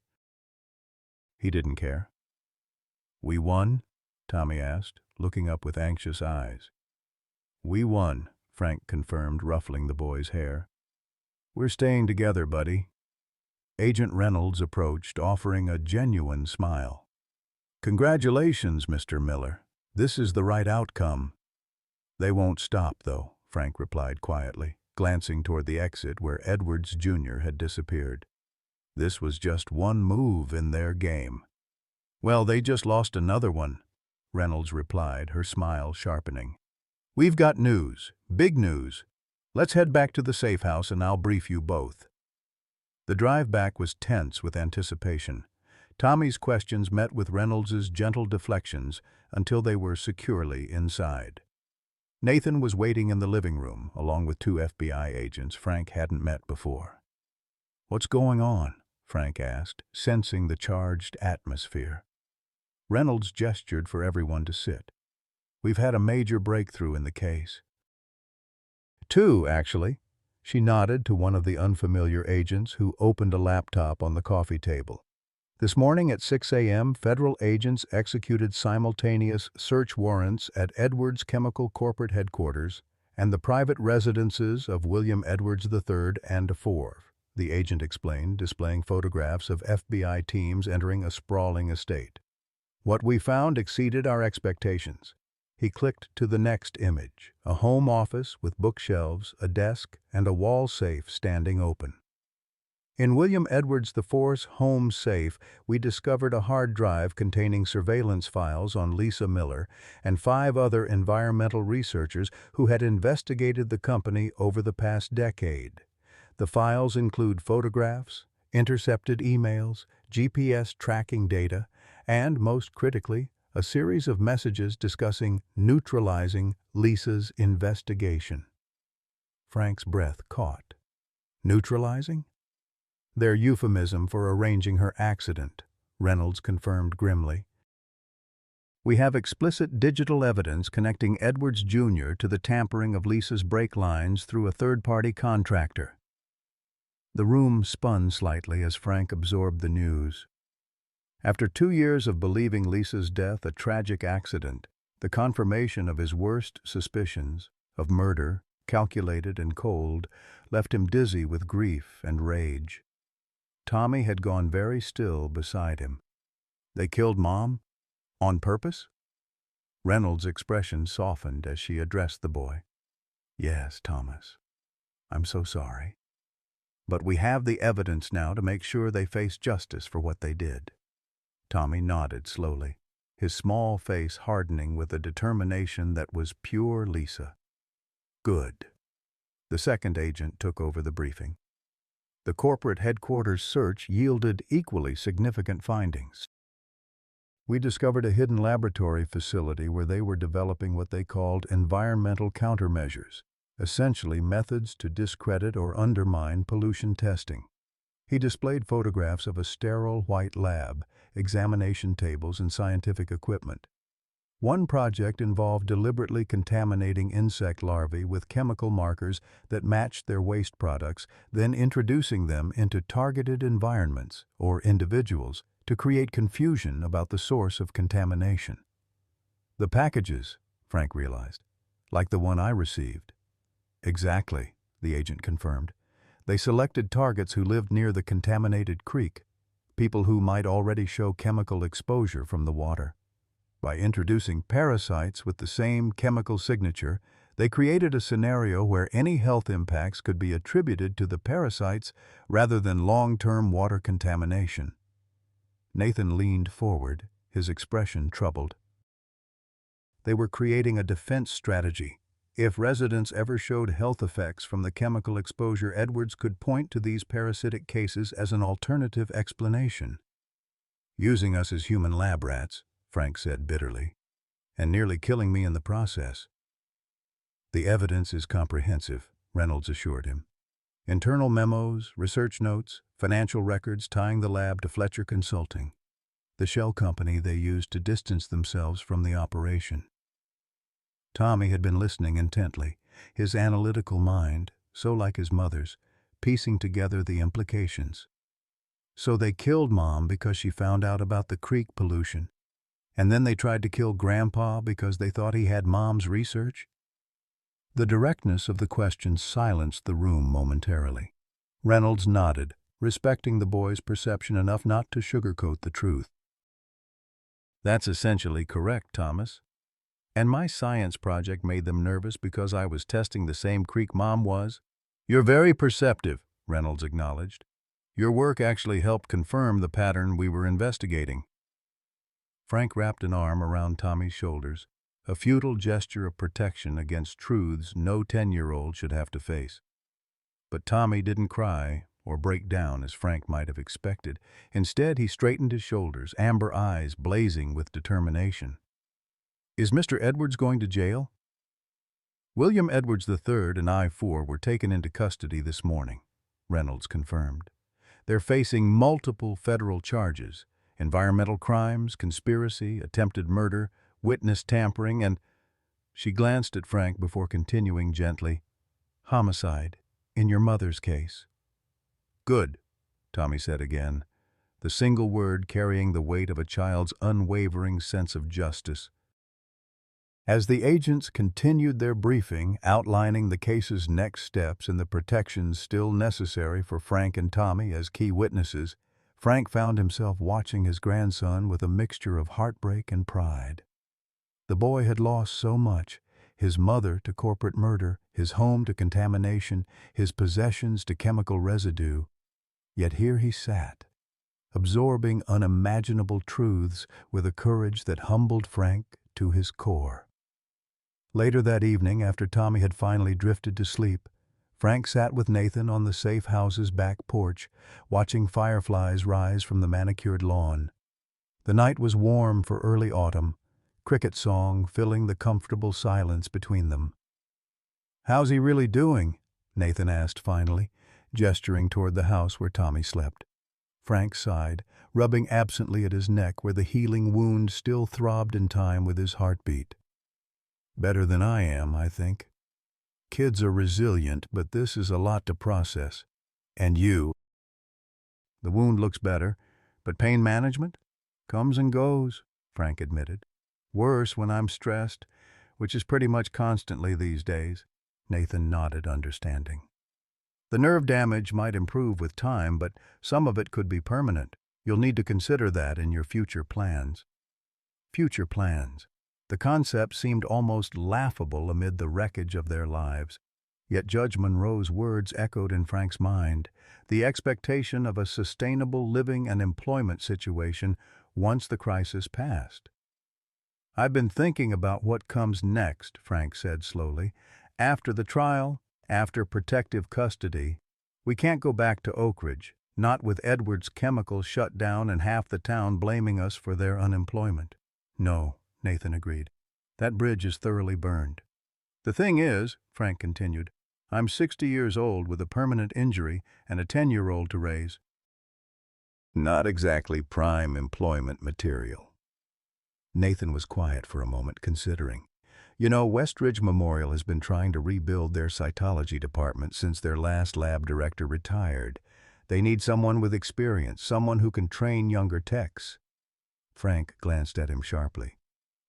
He didn't care. "We won?" Tommy asked, looking up with anxious eyes. "We won," Frank confirmed, ruffling the boy's hair. "We're staying together, buddy." Agent Reynolds approached, offering a genuine smile. "Congratulations, Mr. Miller. This is the right outcome." "They won't stop, though," Frank replied quietly, glancing toward the exit where Edwards Jr. had disappeared. "This was just one move in their game." "Well, they just lost another one," Reynolds replied, her smile sharpening. "We've got news, big news. Let's head back to the safe house and I'll brief you both." The drive back was tense with anticipation. Tommy's questions met with Reynolds's gentle deflections until they were securely inside. Nathan was waiting in the living room, along with 2 FBI agents Frank hadn't met before. "What's going on?" Frank asked, sensing the charged atmosphere. Reynolds gestured for everyone to sit. "We've had a major breakthrough in the case." "2, actually." She nodded to one of the unfamiliar agents who opened a laptop on the coffee table. "This morning at 6 a.m., federal agents executed simultaneous search warrants at Edwards Chemical Corporate Headquarters and the private residences of William Edwards III and IV, the agent explained, displaying photographs of FBI teams entering a sprawling estate. "What we found exceeded our expectations." He clicked to the next image, a home office with bookshelves, a desk, and a wall safe standing open. In William Edwards IV's home safe, we discovered a hard drive containing surveillance files on Lisa Miller and 5 other environmental researchers who had investigated the company over the past decade. The files include photographs, intercepted emails, GPS tracking data, and, most critically, a series of messages discussing neutralizing Lisa's investigation. Frank's breath caught. Neutralizing? Their euphemism for arranging her accident, Reynolds confirmed grimly. We have explicit digital evidence connecting Edwards Jr. to the tampering of Lisa's brake lines through a third-party contractor. The room spun slightly as Frank absorbed the news. After 2 years of believing Lisa's death a tragic accident, the confirmation of his worst suspicions, of murder, calculated and cold, left him dizzy with grief and rage. Tommy had gone very still beside him. They killed Mom? On purpose? Reynolds' expression softened as she addressed the boy. Yes, Thomas. I'm so sorry. But we have the evidence now to make sure they face justice for what they did. Tommy nodded slowly, his small face hardening with a determination that was pure Lisa. Good. The second agent took over the briefing. The corporate headquarters search yielded equally significant findings. We discovered a hidden laboratory facility where they were developing what they called environmental countermeasures, essentially methods to discredit or undermine pollution testing. He displayed photographs of a sterile white lab, examination tables, and scientific equipment. One project involved deliberately contaminating insect larvae with chemical markers that matched their waste products, then introducing them into targeted environments or individuals to create confusion about the source of contamination. The packages, Frank realized, like the one I received. Exactly, the agent confirmed. They selected targets who lived near the contaminated creek, people who might already show chemical exposure from the water. By introducing parasites with the same chemical signature, they created a scenario where any health impacts could be attributed to the parasites rather than long-term water contamination. Nathan leaned forward, his expression troubled. They were creating a defense strategy. If residents ever showed health effects from the chemical exposure, Edwards could point to these parasitic cases as an alternative explanation. Using us as human lab rats, Frank said bitterly, and nearly killing me in the process. The evidence is comprehensive, Reynolds assured him. Internal memos, research notes, financial records tying the lab to Fletcher Consulting, the shell company they used to distance themselves from the operation. Tommy had been listening intently, his analytical mind, so like his mother's, piecing together the implications. So they killed Mom because she found out about the creek pollution, and then they tried to kill Grandpa because they thought he had Mom's research? The directness of the question silenced the room momentarily. Reynolds nodded, respecting the boy's perception enough not to sugarcoat the truth. That's essentially correct, Thomas. And my science project made them nervous because I was testing the same creek Mom was? You're very perceptive, Reynolds acknowledged. Your work actually helped confirm the pattern we were investigating. Frank wrapped an arm around Tommy's shoulders, a futile gesture of protection against truths no 10-year-old should have to face. But Tommy didn't cry or break down as Frank might have expected. Instead, he straightened his shoulders, amber eyes blazing with determination. Is Mr. Edwards going to jail? William Edwards III and I-4 were taken into custody this morning, Reynolds confirmed. They're facing multiple federal charges: environmental crimes, conspiracy, attempted murder, witness tampering, and... She glanced at Frank before continuing gently, homicide, in your mother's case. Good, Tommy said again, the single word carrying the weight of a child's unwavering sense of justice. As the agents continued their briefing, outlining the case's next steps and the protections still necessary for Frank and Tommy as key witnesses, Frank found himself watching his grandson with a mixture of heartbreak and pride. The boy had lost so much: his mother to corporate murder, his home to contamination, his possessions to chemical residue. Yet here he sat, absorbing unimaginable truths with a courage that humbled Frank to his core. Later that evening, after Tommy had finally drifted to sleep, Frank sat with Nathan on the safe house's back porch, watching fireflies rise from the manicured lawn. The night was warm for early autumn, cricket song filling the comfortable silence between them. "How's he really doing?" Nathan asked finally, gesturing toward the house where Tommy slept. Frank sighed, rubbing absently at his neck where the healing wound still throbbed in time with his heartbeat. "Better than I am, I think. Kids are resilient, but this is a lot to process. And you?" "The wound looks better, but pain management comes and goes," Frank admitted. "Worse when I'm stressed, which is pretty much constantly these days." Nathan nodded, understanding. "The nerve damage might improve with time, but some of it could be permanent. You'll need to consider that in your future plans." Future plans. The concept seemed almost laughable amid the wreckage of their lives. Yet Judge Monroe's words echoed in Frank's mind, the expectation of a sustainable living and employment situation once the crisis passed. "I've been thinking about what comes next," Frank said slowly. "After the trial, after protective custody, we can't go back to Oak Ridge, not with Edwards Chemical shut down and half the town blaming us for their unemployment." "No," Nathan agreed. "That bridge is thoroughly burned. The thing is," Frank continued, "I'm 60 years old with a permanent injury and a 10-year-old to raise." "Not exactly prime employment material." Nathan was quiet for a moment, considering. "You know, Westridge Memorial has been trying to rebuild their cytology department since their last lab director retired. They need someone with experience, someone who can train younger techs." Frank glanced at him sharply.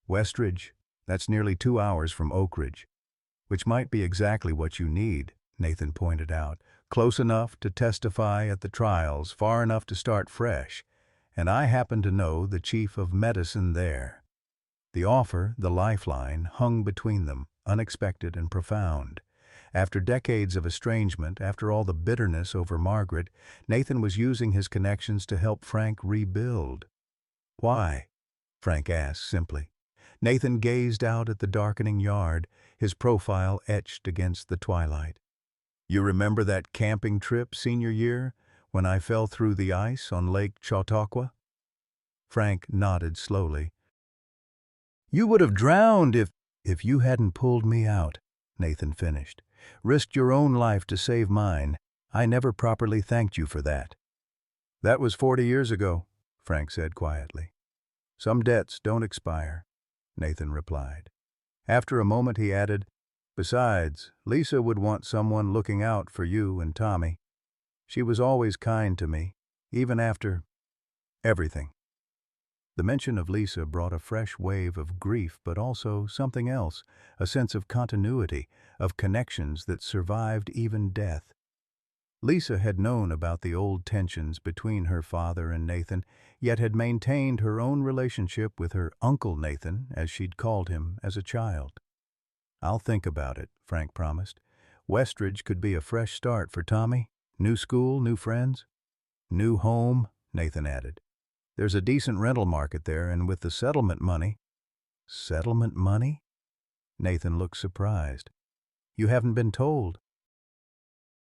"Westridge, that's nearly 2 hours from Oak Ridge." "Which might be exactly what you need," Nathan pointed out. "Close enough to testify at the trials, far enough to start fresh. And I happen to know the chief of medicine there." The offer, the lifeline, hung between them, unexpected and profound. After decades of estrangement, after all the bitterness over Margaret, Nathan was using his connections to help Frank rebuild. "Why?" Frank asked simply. Nathan gazed out at the darkening yard, his profile etched against the twilight. "You remember that camping trip senior year, when I fell through the ice on Lake Chautauqua?" Frank nodded slowly. "You would have drowned if you hadn't pulled me out," Nathan finished. "Risked your own life to save mine. I never properly thanked you for that." "That was 40 years ago," Frank said quietly. "Some debts don't expire," Nathan replied. After a moment he added, "Besides, Lisa would want someone looking out for you and Tommy. She was always kind to me, even after everything." The mention of Lisa brought a fresh wave of grief, but also something else, a sense of continuity, of connections that survived even death. Lisa had known about the old tensions between her father and Nathan, yet had maintained her own relationship with her Uncle Nathan, as she'd called him as a child. "I'll think about it," Frank promised. "Westridge could be a fresh start for Tommy. New school, new friends." "New home," Nathan added. "There's a decent rental market there, and with the settlement money—" "Settlement money?" Nathan looked surprised. "You haven't been told."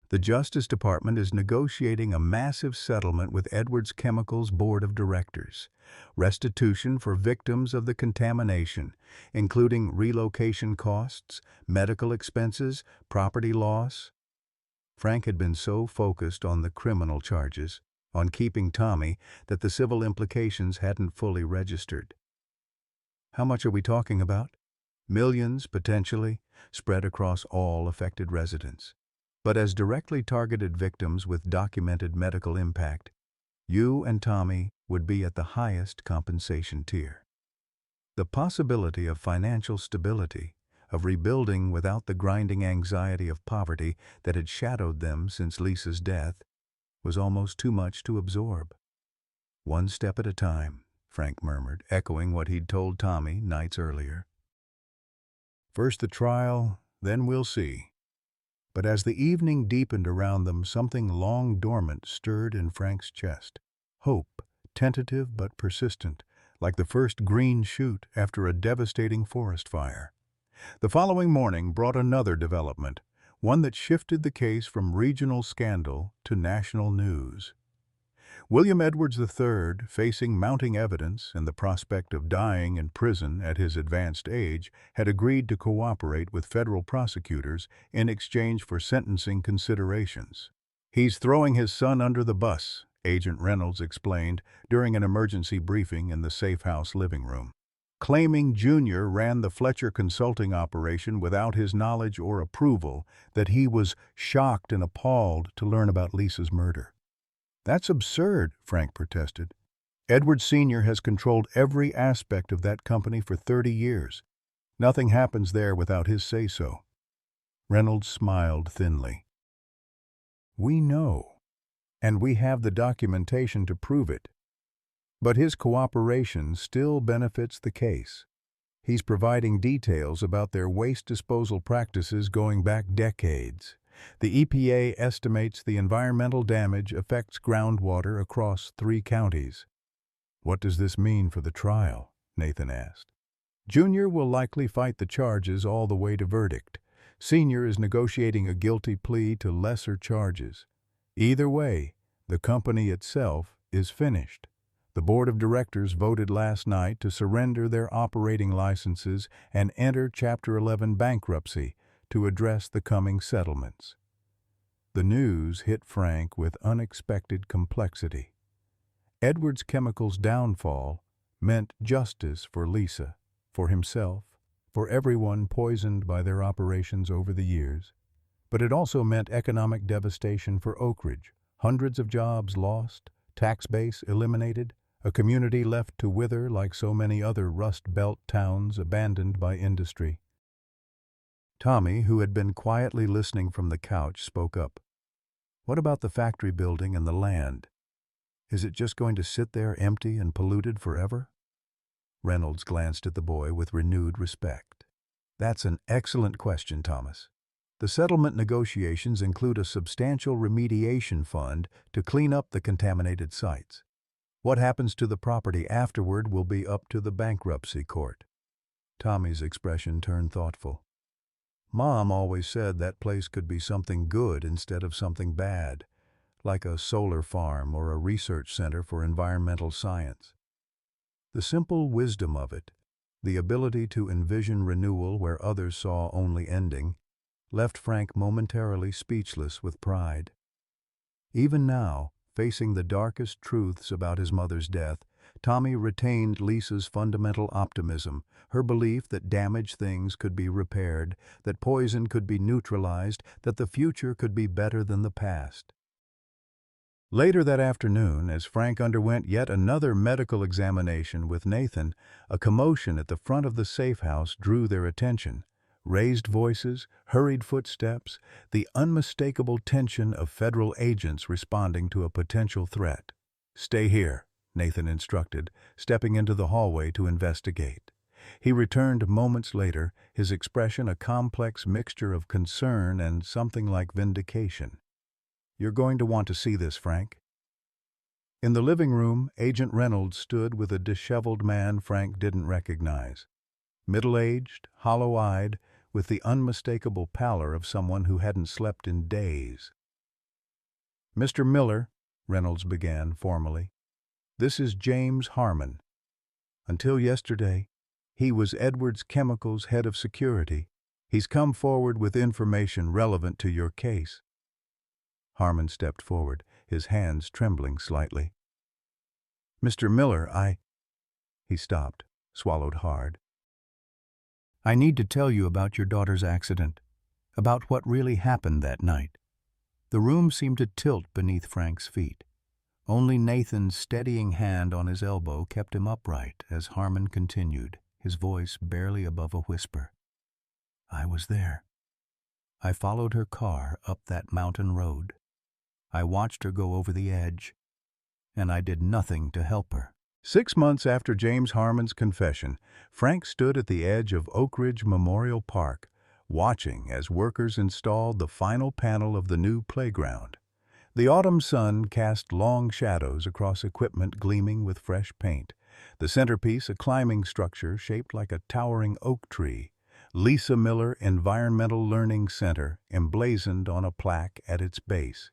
"The Justice Department is negotiating a massive settlement with Edwards Chemical's board of directors. Restitution for victims of the contamination, including relocation costs, medical expenses, property loss." Frank had been so focused on the criminal charges, on keeping Tommy, that the civil implications hadn't fully registered. "How much are we talking about?" "Millions, potentially, spread across all affected residents. But as directly targeted victims with documented medical impact, you and Tommy would be at the highest compensation tier." The possibility of financial stability, of rebuilding without the grinding anxiety of poverty that had shadowed them since Lisa's death, was almost too much to absorb. "One step at a time," Frank murmured, echoing what he'd told Tommy nights earlier. "First the trial, then we'll see." But as the evening deepened around them, something long dormant stirred in Frank's chest. Hope, tentative but persistent, like the first green shoot after a devastating forest fire. The following morning brought another development, one that shifted the case from regional scandal to national news. William Edwards III, facing mounting evidence and the prospect of dying in prison at his advanced age, had agreed to cooperate with federal prosecutors in exchange for sentencing considerations. "He's throwing his son under the bus," Agent Reynolds explained during an emergency briefing in the safe house living room, claiming Junior ran the Fletcher consulting operation without his knowledge or approval, that he was shocked and appalled to learn about Lisa's murder. "That's absurd," Frank protested. "Edwards Sr. has controlled every aspect of that company for 30 years. Nothing happens there without his say-so." Reynolds smiled thinly. "We know, and we have the documentation to prove it. But his cooperation still benefits the case. He's providing details about their waste disposal practices going back decades. The EPA estimates the environmental damage affects groundwater across 3 counties. "What does this mean for the trial?" Nathan asked. "Junior will likely fight the charges all the way to verdict. Senior is negotiating a guilty plea to lesser charges. Either way, the company itself is finished. The board of directors voted last night to surrender their operating licenses and enter Chapter 11 bankruptcy to address the coming settlements." The news hit Frank with unexpected complexity. Edwards Chemicals' downfall meant justice for Lisa, for himself, for everyone poisoned by their operations over the years. But it also meant economic devastation for Oak Ridge, hundreds of jobs lost, tax base eliminated, a community left to wither like so many other Rust Belt towns abandoned by industry. Tommy, who had been quietly listening from the couch, spoke up. "What about the factory building and the land? Is it just going to sit there empty and polluted forever?" Reynolds glanced at the boy with renewed respect. "That's an excellent question, Thomas. The settlement negotiations include a substantial remediation fund to clean up the contaminated sites. What happens to the property afterward will be up to the bankruptcy court." Tommy's expression turned thoughtful. "Mom always said that place could be something good instead of something bad, like a solar farm or a research center for environmental science. The simple wisdom of it, the ability to envision renewal where others saw only ending, left Frank momentarily speechless with pride. Even now, facing the darkest truths about his mother's death, Tommy retained Lisa's fundamental optimism, her belief that damaged things could be repaired, that poison could be neutralized, that the future could be better than the past. Later that afternoon, as Frank underwent yet another medical examination with Nathan, a commotion at the front of the safe house drew their attention. Raised voices, hurried footsteps, the unmistakable tension of federal agents responding to a potential threat. "Stay here," Nathan instructed, stepping into the hallway to investigate. He returned moments later, his expression a complex mixture of concern and something like vindication. "You're going to want to see this, Frank." In the living room, Agent Reynolds stood with a disheveled man Frank didn't recognize. Middle-aged, hollow-eyed, with the unmistakable pallor of someone who hadn't slept in days. "Mr. Miller," Reynolds began formally, "this is James Harmon. Until yesterday, he was Edwards Chemicals' head of security. He's come forward with information relevant to your case." Harmon stepped forward, his hands trembling slightly. "Mr. Miller, He stopped, swallowed hard. "I need to tell you about your daughter's accident, about what really happened that night." The room seemed to tilt beneath Frank's feet. Only Nathan's steadying hand on his elbow kept him upright as Harmon continued, his voice barely above a whisper. "I was there. I followed her car up that mountain road. I watched her go over the edge, and I did nothing to help her." 6 months after James Harmon's confession, Frank stood at the edge of Oak Ridge Memorial Park, watching as workers installed the final panel of the new playground. The autumn sun cast long shadows across equipment gleaming with fresh paint. The centerpiece, a climbing structure shaped like a towering oak tree, Lisa Miller Environmental Learning Center, emblazoned on a plaque at its base.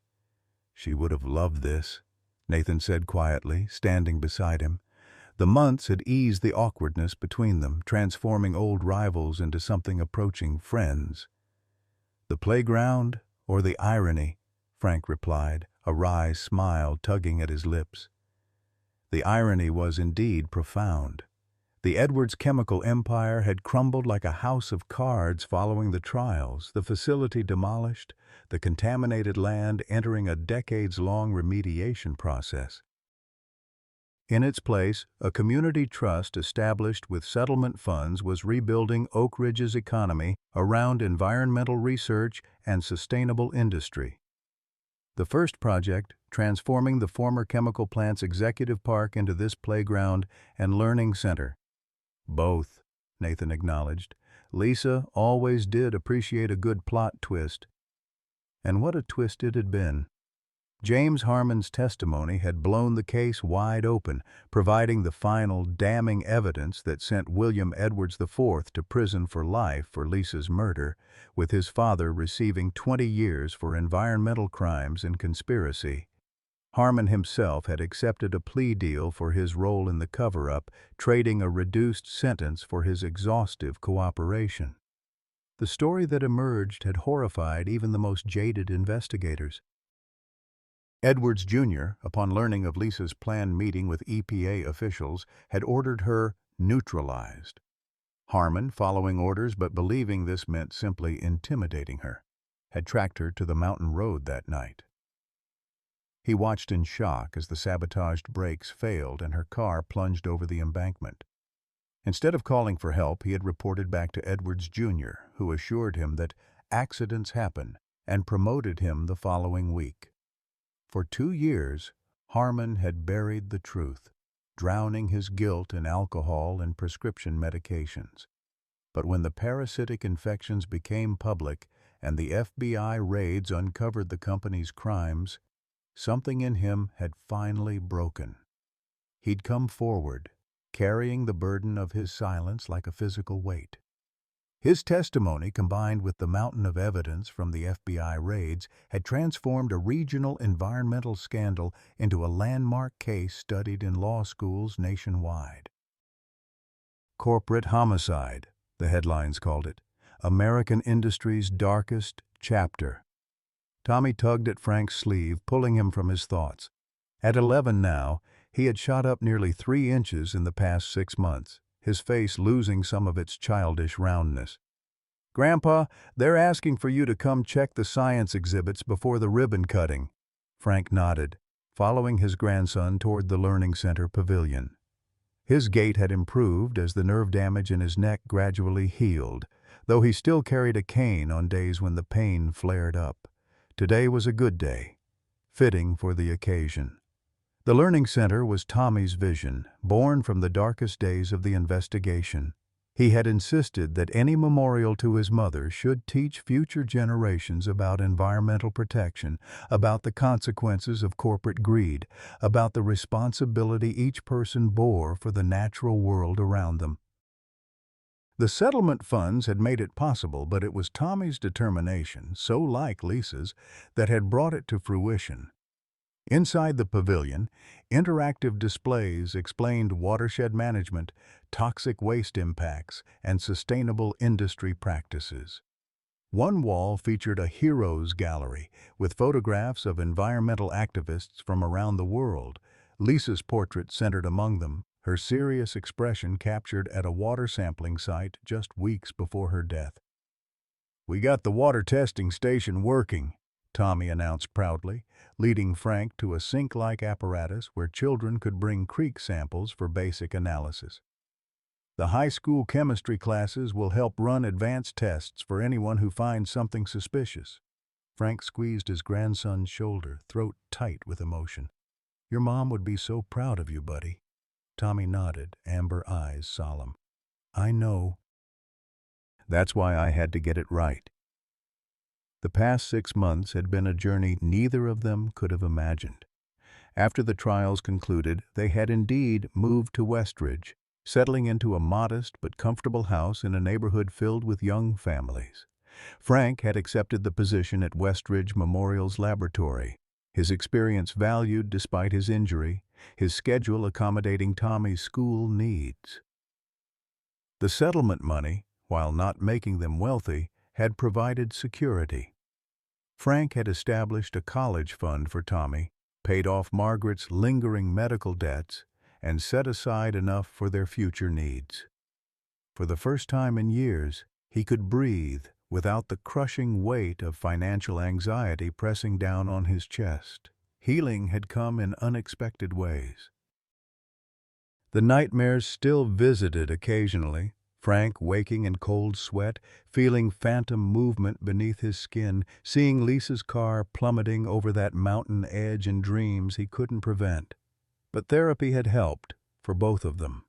"She would have loved this," Nathan said quietly, standing beside him. The months had eased the awkwardness between them, transforming old rivals into something approaching friends. "The playground or the irony?" Frank replied, a wry smile tugging at his lips. The irony was indeed profound. The Edwards chemical empire had crumbled like a house of cards following the trials, the facility demolished, the contaminated land entering a decades-long remediation process. In its place, a community trust established with settlement funds was rebuilding Oak Ridge's economy around environmental research and sustainable industry. The first project, transforming the former chemical plant's executive park into this playground and learning center. "Both," Nathan acknowledged. "Lisa always did appreciate a good plot twist." And what a twist it had been. James Harmon's testimony had blown the case wide open, providing the final damning evidence that sent William Edwards IV to prison for life for Lisa's murder, with his father receiving 20 years for environmental crimes and conspiracy. Harmon himself had accepted a plea deal for his role in the cover-up, trading a reduced sentence for his exhaustive cooperation. The story that emerged had horrified even the most jaded investigators. Edwards Jr., upon learning of Lisa's planned meeting with EPA officials, had ordered her neutralized. Harmon, following orders but believing this meant simply intimidating her, had tracked her to the mountain road that night. He watched in shock as the sabotaged brakes failed and her car plunged over the embankment. Instead of calling for help, he had reported back to Edwards Jr., who assured him that accidents happen and promoted him the following week. For 2 years, Harmon had buried the truth, drowning his guilt in alcohol and prescription medications. But when the parasitic infections became public and the FBI raids uncovered the company's crimes, something in him had finally broken. He'd come forward, carrying the burden of his silence like a physical weight. His testimony, combined with the mountain of evidence from the FBI raids, had transformed a regional environmental scandal into a landmark case studied in law schools nationwide. "Corporate homicide," the headlines called it, "American industry's darkest chapter." Tommy tugged at Frank's sleeve, pulling him from his thoughts. At 11 now, he had shot up nearly 3 inches in the past 6 months, his face losing some of its childish roundness. "Grandpa, they're asking for you to come check the science exhibits before the ribbon cutting." Frank nodded, following his grandson toward the Learning Center pavilion. His gait had improved as the nerve damage in his neck gradually healed, though he still carried a cane on days when the pain flared up. Today was a good day, fitting for the occasion. The Learning Center was Tommy's vision, born from the darkest days of the investigation. He had insisted that any memorial to his mother should teach future generations about environmental protection, about the consequences of corporate greed, about the responsibility each person bore for the natural world around them. The settlement funds had made it possible, but it was Tommy's determination, so like Lisa's, that had brought it to fruition. Inside the pavilion, interactive displays explained watershed management, toxic waste impacts, and sustainable industry practices. One wall featured a heroes gallery with photographs of environmental activists from around the world, Lisa's portrait centered among them, her serious expression captured at a water sampling site just weeks before her death. "We got the water testing station working," Tommy announced proudly, leading Frank to a sink-like apparatus where children could bring creek samples for basic analysis. "The high school chemistry classes will help run advanced tests for anyone who finds something suspicious." Frank squeezed his grandson's shoulder, throat tight with emotion. "Your mom would be so proud of you, buddy." Tommy nodded, amber eyes solemn. "I know." That's why I had to get it right. The past 6 months had been a journey neither of them could have imagined. After the trials concluded, they had indeed moved to Westridge, settling into a modest but comfortable house in a neighborhood filled with young families. Frank had accepted the position at Westridge Memorial's laboratory, his experience valued despite his injury, his schedule accommodating Tommy's school needs. The settlement money, while not making them wealthy, had provided security. Frank had established a college fund for Tommy, paid off Margaret's lingering medical debts, and set aside enough for their future needs. For the first time in years, he could breathe without the crushing weight of financial anxiety pressing down on his chest. Healing had come in unexpected ways. The nightmares still visited occasionally, Frank waking in cold sweat, feeling phantom movement beneath his skin, seeing Lisa's car plummeting over that mountain edge in dreams he couldn't prevent. But therapy had helped, for both of them.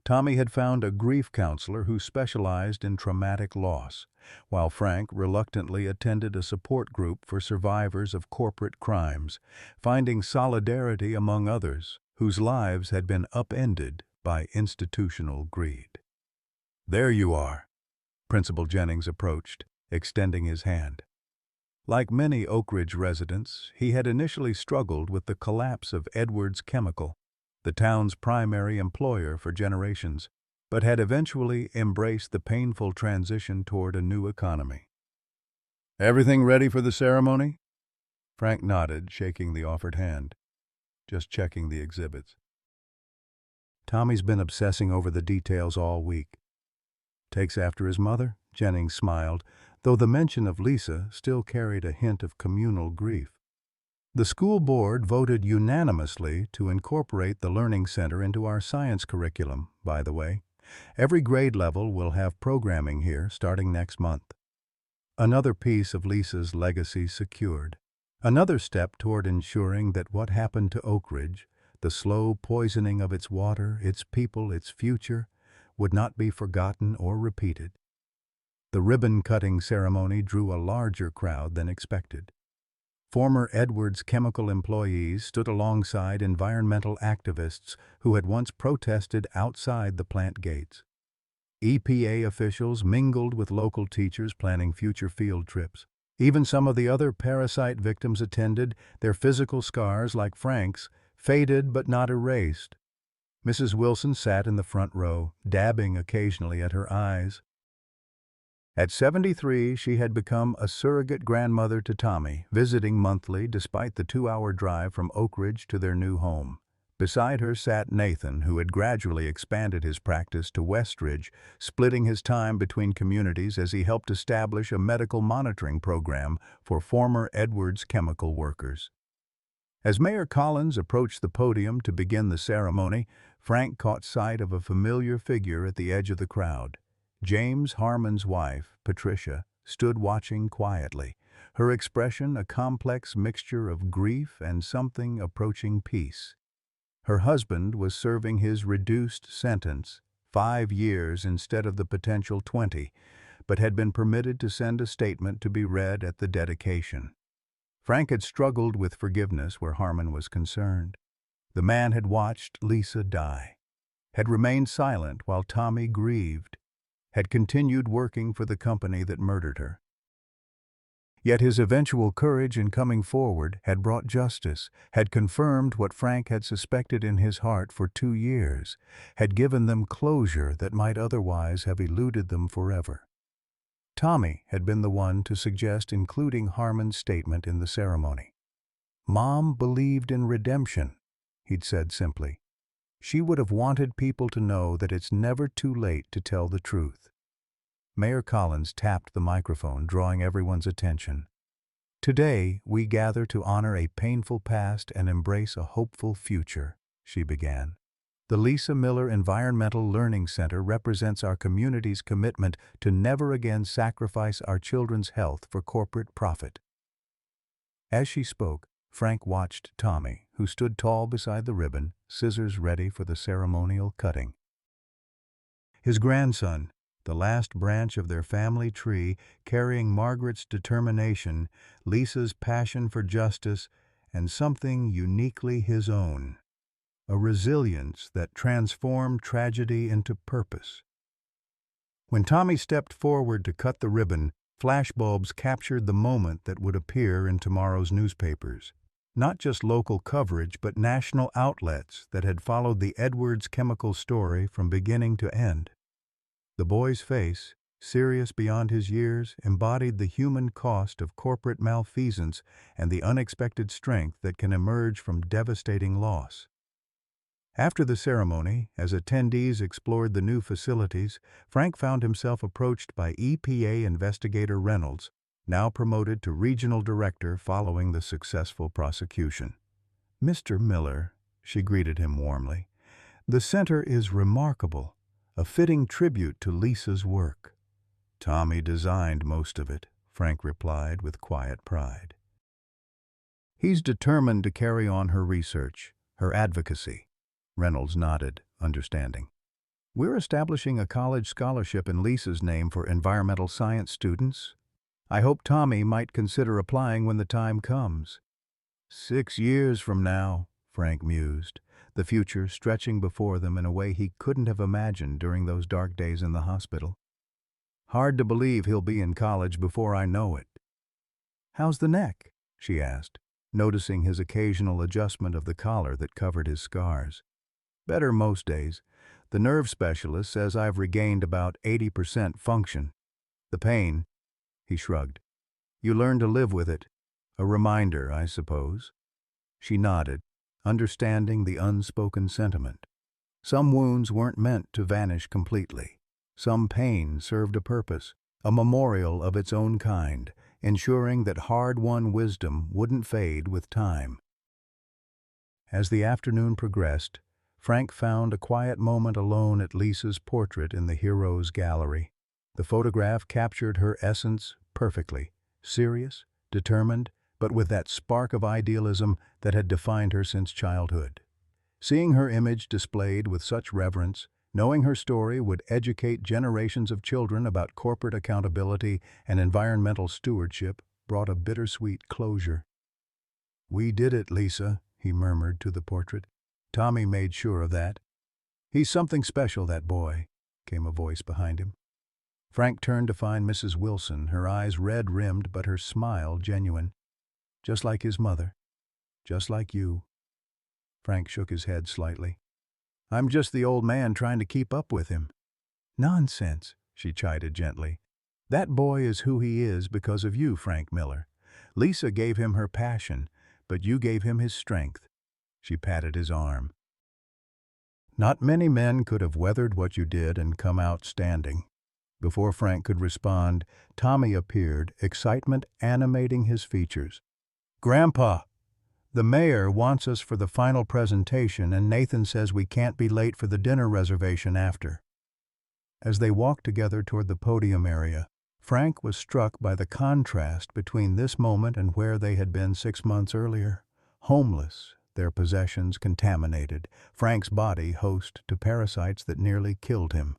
Tommy had found a grief counselor who specialized in traumatic loss, while Frank reluctantly attended a support group for survivors of corporate crimes, finding solidarity among others whose lives had been upended by institutional greed. "There you are," Principal Jennings approached, extending his hand. Like many Oak Ridge residents, he had initially struggled with the collapse of Edwards Chemical, the town's primary employer for generations, but had eventually embraced the painful transition toward a new economy. "Everything ready for the ceremony?" Frank nodded, shaking the offered hand. "Just checking the exhibits." "Tommy's been obsessing over the details all week." "Takes after his mother?" Jennings smiled, though the mention of Lisa still carried a hint of communal grief. "The school board voted unanimously to incorporate the Learning Center into our science curriculum, by the way. Every grade level will have programming here starting next month." Another piece of Lisa's legacy secured. Another step toward ensuring that what happened to Oak Ridge, the slow poisoning of its water, its people, its future, would not be forgotten or repeated. The ribbon-cutting ceremony drew a larger crowd than expected. Former Edwards Chemical employees stood alongside environmental activists who had once protested outside the plant gates. EPA officials mingled with local teachers planning future field trips. Even some of the other parasite victims attended, their physical scars, like Frank's, faded but not erased. Mrs. Wilson sat in the front row, dabbing occasionally at her eyes. At 73, she had become a surrogate grandmother to Tommy, visiting monthly despite the 2-hour drive from Oak Ridge to their new home. Beside her sat Nathan, who had gradually expanded his practice to Westridge, splitting his time between communities as he helped establish a medical monitoring program for former Edwards Chemical workers. As Mayor Collins approached the podium to begin the ceremony, Frank caught sight of a familiar figure at the edge of the crowd. James Harmon's wife, Patricia, stood watching quietly, her expression a complex mixture of grief and something approaching peace. Her husband was serving his reduced sentence, 5 years instead of the potential 20, but had been permitted to send a statement to be read at the dedication. Frank had struggled with forgiveness where Harmon was concerned. The man had watched Lisa die, had remained silent while Tommy grieved, had continued working for the company that murdered her. Yet his eventual courage in coming forward had brought justice, had confirmed what Frank had suspected in his heart for 2 years, had given them closure that might otherwise have eluded them forever. Tommy had been the one to suggest including Harmon's statement in the ceremony. "Mom believed in redemption," he'd said simply. "She would have wanted people to know that it's never too late to tell the truth." Mayor Collins tapped the microphone, drawing everyone's attention. "Today, we gather to honor a painful past and embrace a hopeful future," she began. "The Lisa Miller Environmental Learning Center represents our community's commitment to never again sacrifice our children's health for corporate profit." As she spoke, Frank watched Tommy, who stood tall beside the ribbon, scissors ready for the ceremonial cutting. His grandson, the last branch of their family tree, carrying Margaret's determination, Lisa's passion for justice, and something uniquely his own, a resilience that transformed tragedy into purpose. When Tommy stepped forward to cut the ribbon, flashbulbs captured the moment that would appear in tomorrow's newspapers. Not just local coverage, but national outlets that had followed the Edwards chemical story from beginning to end. The boy's face, serious beyond his years, embodied the human cost of corporate malfeasance and the unexpected strength that can emerge from devastating loss. After the ceremony, as attendees explored the new facilities, Frank found himself approached by EPA investigator Reynolds, now promoted to regional director following the successful prosecution. "Mr. Miller," she greeted him warmly, "the center is remarkable, a fitting tribute to Lisa's work." "Tommy designed most of it," Frank replied with quiet pride. "He's determined to carry on her research, her advocacy." Reynolds nodded, understanding. "We're establishing a college scholarship in Lisa's name for environmental science students. I hope Tommy might consider applying when the time comes." 6 years from now, Frank mused, the future stretching before them in a way he couldn't have imagined during those dark days in the hospital. "Hard to believe he'll be in college before I know it." "How's the neck?" she asked, noticing his occasional adjustment of the collar that covered his scars. "Better most days. The nerve specialist says I've regained about 80% function. The pain," he shrugged. "You learn to live with it. A reminder, I suppose." She nodded, understanding the unspoken sentiment. Some wounds weren't meant to vanish completely. Some pain served a purpose, a memorial of its own kind, ensuring that hard-won wisdom wouldn't fade with time. As the afternoon progressed, Frank found a quiet moment alone at Lisa's portrait in the Heroes Gallery. The photograph captured her essence perfectly, serious, determined, but with that spark of idealism that had defined her since childhood. Seeing her image displayed with such reverence, knowing her story would educate generations of children about corporate accountability and environmental stewardship, brought a bittersweet closure. "We did it, Lisa," he murmured to the portrait. "Tommy made sure of that." "He's something special, that boy," came a voice behind him. Frank turned to find Mrs. Wilson, her eyes red-rimmed but her smile genuine. "Just like his mother. Just like you." Frank shook his head slightly. "I'm just the old man trying to keep up with him." "Nonsense," she chided gently. "That boy is who he is because of you, Frank Miller. Lisa gave him her passion, but you gave him his strength." She patted his arm. "Not many men could have weathered what you did and come out standing." Before Frank could respond, Tommy appeared, excitement animating his features. "Grandpa, the mayor wants us for the final presentation, and Nathan says we can't be late for the dinner reservation after." As they walked together toward the podium area, Frank was struck by the contrast between this moment and where they had been 6 months earlier. Homeless, their possessions contaminated, Frank's body host to parasites that nearly killed him,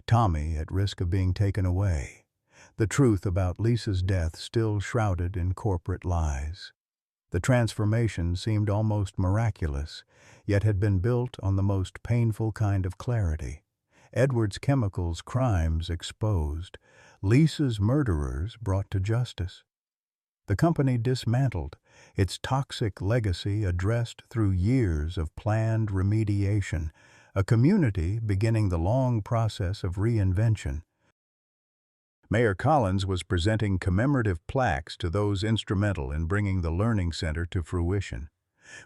Tommy at risk of being taken away. The truth about Lisa's death still shrouded in corporate lies. The transformation seemed almost miraculous, yet had been built on the most painful kind of clarity. Edwards Chemicals' crimes exposed, Lisa's murderers brought to justice. The company dismantled, its toxic legacy addressed through years of planned remediation, a community beginning the long process of reinvention. Mayor Collins was presenting commemorative plaques to those instrumental in bringing the Learning Center to fruition.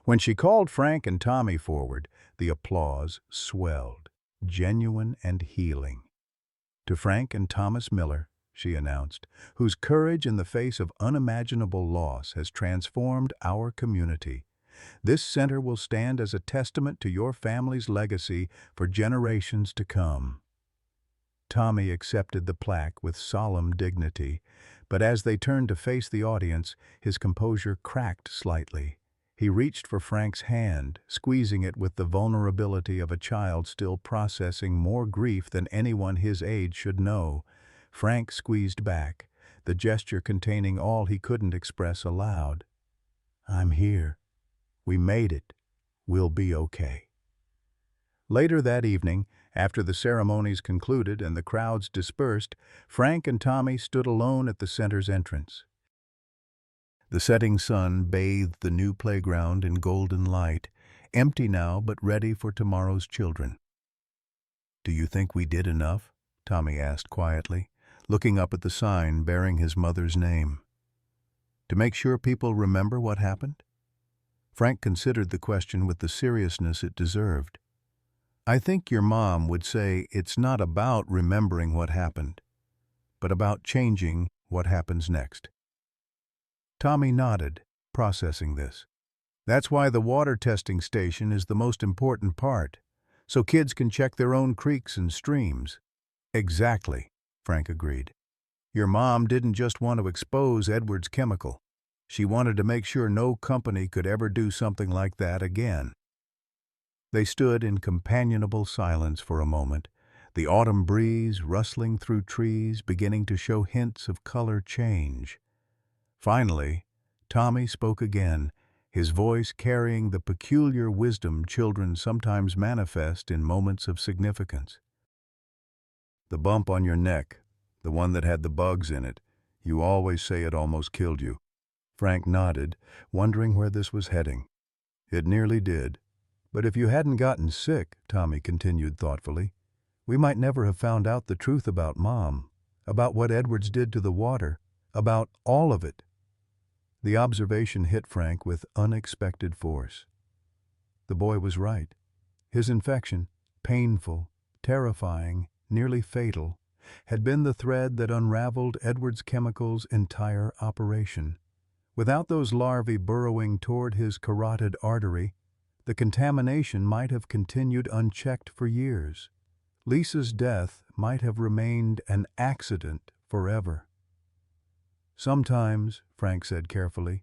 When she called Frank and Tommy forward, the applause swelled, genuine and healing. "To Frank and Thomas Miller," she announced, "whose courage in the face of unimaginable loss has transformed our community. This center will stand as a testament to your family's legacy for generations to come." Tommy accepted the plaque with solemn dignity, but as they turned to face the audience, his composure cracked slightly. He reached for Frank's hand, squeezing it with the vulnerability of a child still processing more grief than anyone his age should know. Frank squeezed back, the gesture containing all he couldn't express aloud. "I'm here. We made it. We'll be okay." Later that evening, after the ceremonies concluded and the crowds dispersed, Frank and Tommy stood alone at the center's entrance. The setting sun bathed the new playground in golden light, empty now but ready for tomorrow's children. "Do you think we did enough?" Tommy asked quietly, looking up at the sign bearing his mother's name. "To make sure people remember what happened?" Frank considered the question with the seriousness it deserved. "I think your mom would say it's not about remembering what happened, but about changing what happens next." Tommy nodded, processing this. "That's why the water testing station is the most important part, so kids can check their own creeks and streams." "Exactly," Frank agreed. "Your mom didn't just want to expose Edward's chemical. She wanted to make sure no company could ever do something like that again." They stood in companionable silence for a moment, the autumn breeze rustling through trees beginning to show hints of color change. Finally, Tommy spoke again, his voice carrying the peculiar wisdom children sometimes manifest in moments of significance. "The bump on your neck, the one that had the bugs in it, you always say it almost killed you." Frank nodded, wondering where this was heading. "It nearly did. But if you hadn't gotten sick," Tommy continued thoughtfully, "we might never have found out the truth about Mom, about what Edwards did to the water, about all of it." The observation hit Frank with unexpected force. The boy was right. His infection, painful, terrifying, nearly fatal, had been the thread that unraveled Edwards Chemicals' entire operation. Without those larvae burrowing toward his carotid artery, the contamination might have continued unchecked for years. Lisa's death might have remained an accident forever. "Sometimes," Frank said carefully,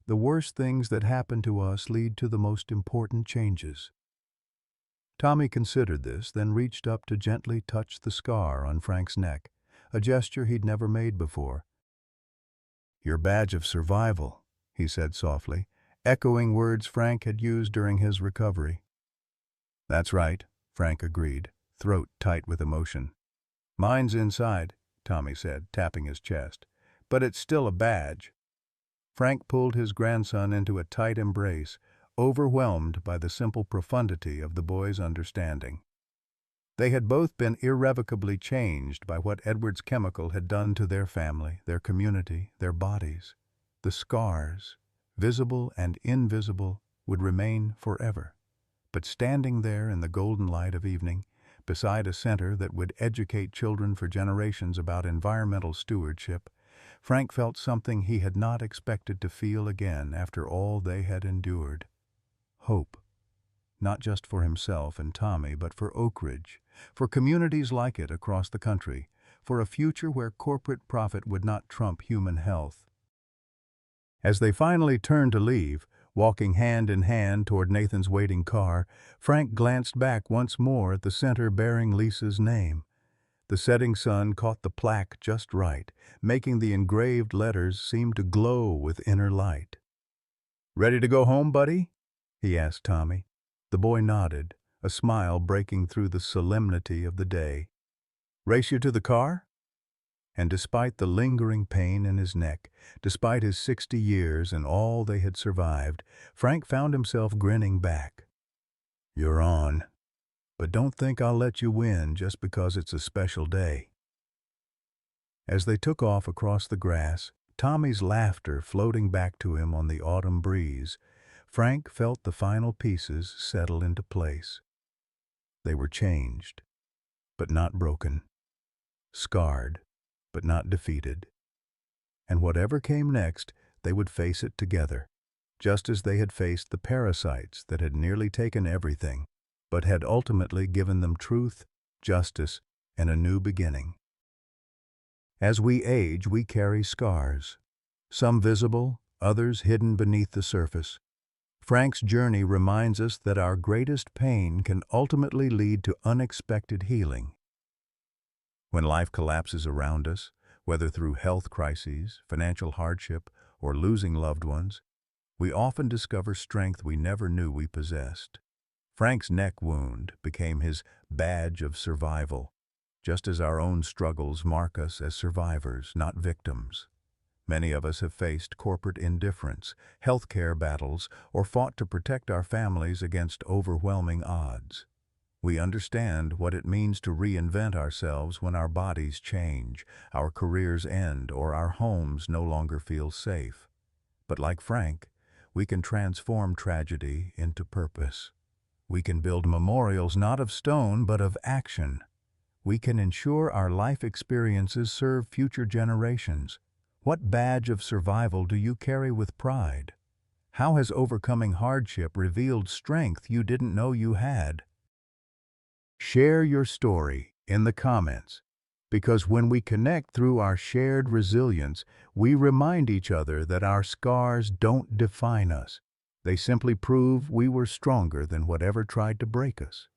"the worst things that happen to us lead to the most important changes." Tommy considered this, then reached up to gently touch the scar on Frank's neck, a gesture he'd never made before. "Your badge of survival," he said softly, echoing words Frank had used during his recovery. "That's right," Frank agreed, throat tight with emotion. "Mine's inside," Tommy said, tapping his chest. "But it's still a badge." Frank pulled his grandson into a tight embrace, overwhelmed by the simple profundity of the boy's understanding. They had both been irrevocably changed by what Edward's chemical had done to their family, their community, their bodies. The scars, visible and invisible, would remain forever. But standing there in the golden light of evening, beside a center that would educate children for generations about environmental stewardship, Frank felt something he had not expected to feel again after all they had endured. Hope. Not just for himself and Tommy, but for Oak Ridge, for communities like it across the country, for a future where corporate profit would not trump human health. As they finally turned to leave, walking hand in hand toward Nathan's waiting car, Frank glanced back once more at the center bearing Lisa's name. The setting sun caught the plaque just right, making the engraved letters seem to glow with inner light. "Ready to go home, buddy?" he asked Tommy. The boy nodded, a smile breaking through the solemnity of the day. "Race you to the car?" And despite the lingering pain in his neck, despite his 60 years and all they had survived, Frank found himself grinning back. "You're on. But don't think I'll let you win just because it's a special day." As they took off across the grass, Tommy's laughter floating back to him on the autumn breeze, Frank felt the final pieces settle into place. They were changed, but not broken. Scarred, but not defeated. And whatever came next, they would face it together, just as they had faced the parasites that had nearly taken everything, but had ultimately given them truth, justice, and a new beginning. As we age, we carry scars, some visible, others hidden beneath the surface. Frank's journey reminds us that our greatest pain can ultimately lead to unexpected healing. When life collapses around us, whether through health crises, financial hardship, or losing loved ones, we often discover strength we never knew we possessed. Frank's neck wound became his badge of survival, just as our own struggles mark us as survivors, not victims. Many of us have faced corporate indifference, healthcare battles, or fought to protect our families against overwhelming odds. We understand what it means to reinvent ourselves when our bodies change, our careers end, or our homes no longer feel safe. But like Frank, we can transform tragedy into purpose. We can build memorials not of stone but of action. We can ensure our life experiences serve future generations. What badge of survival do you carry with pride? How has overcoming hardship revealed strength you didn't know you had? Share your story in the comments, because when we connect through our shared resilience, we remind each other that our scars don't define us. They simply prove we were stronger than whatever tried to break us.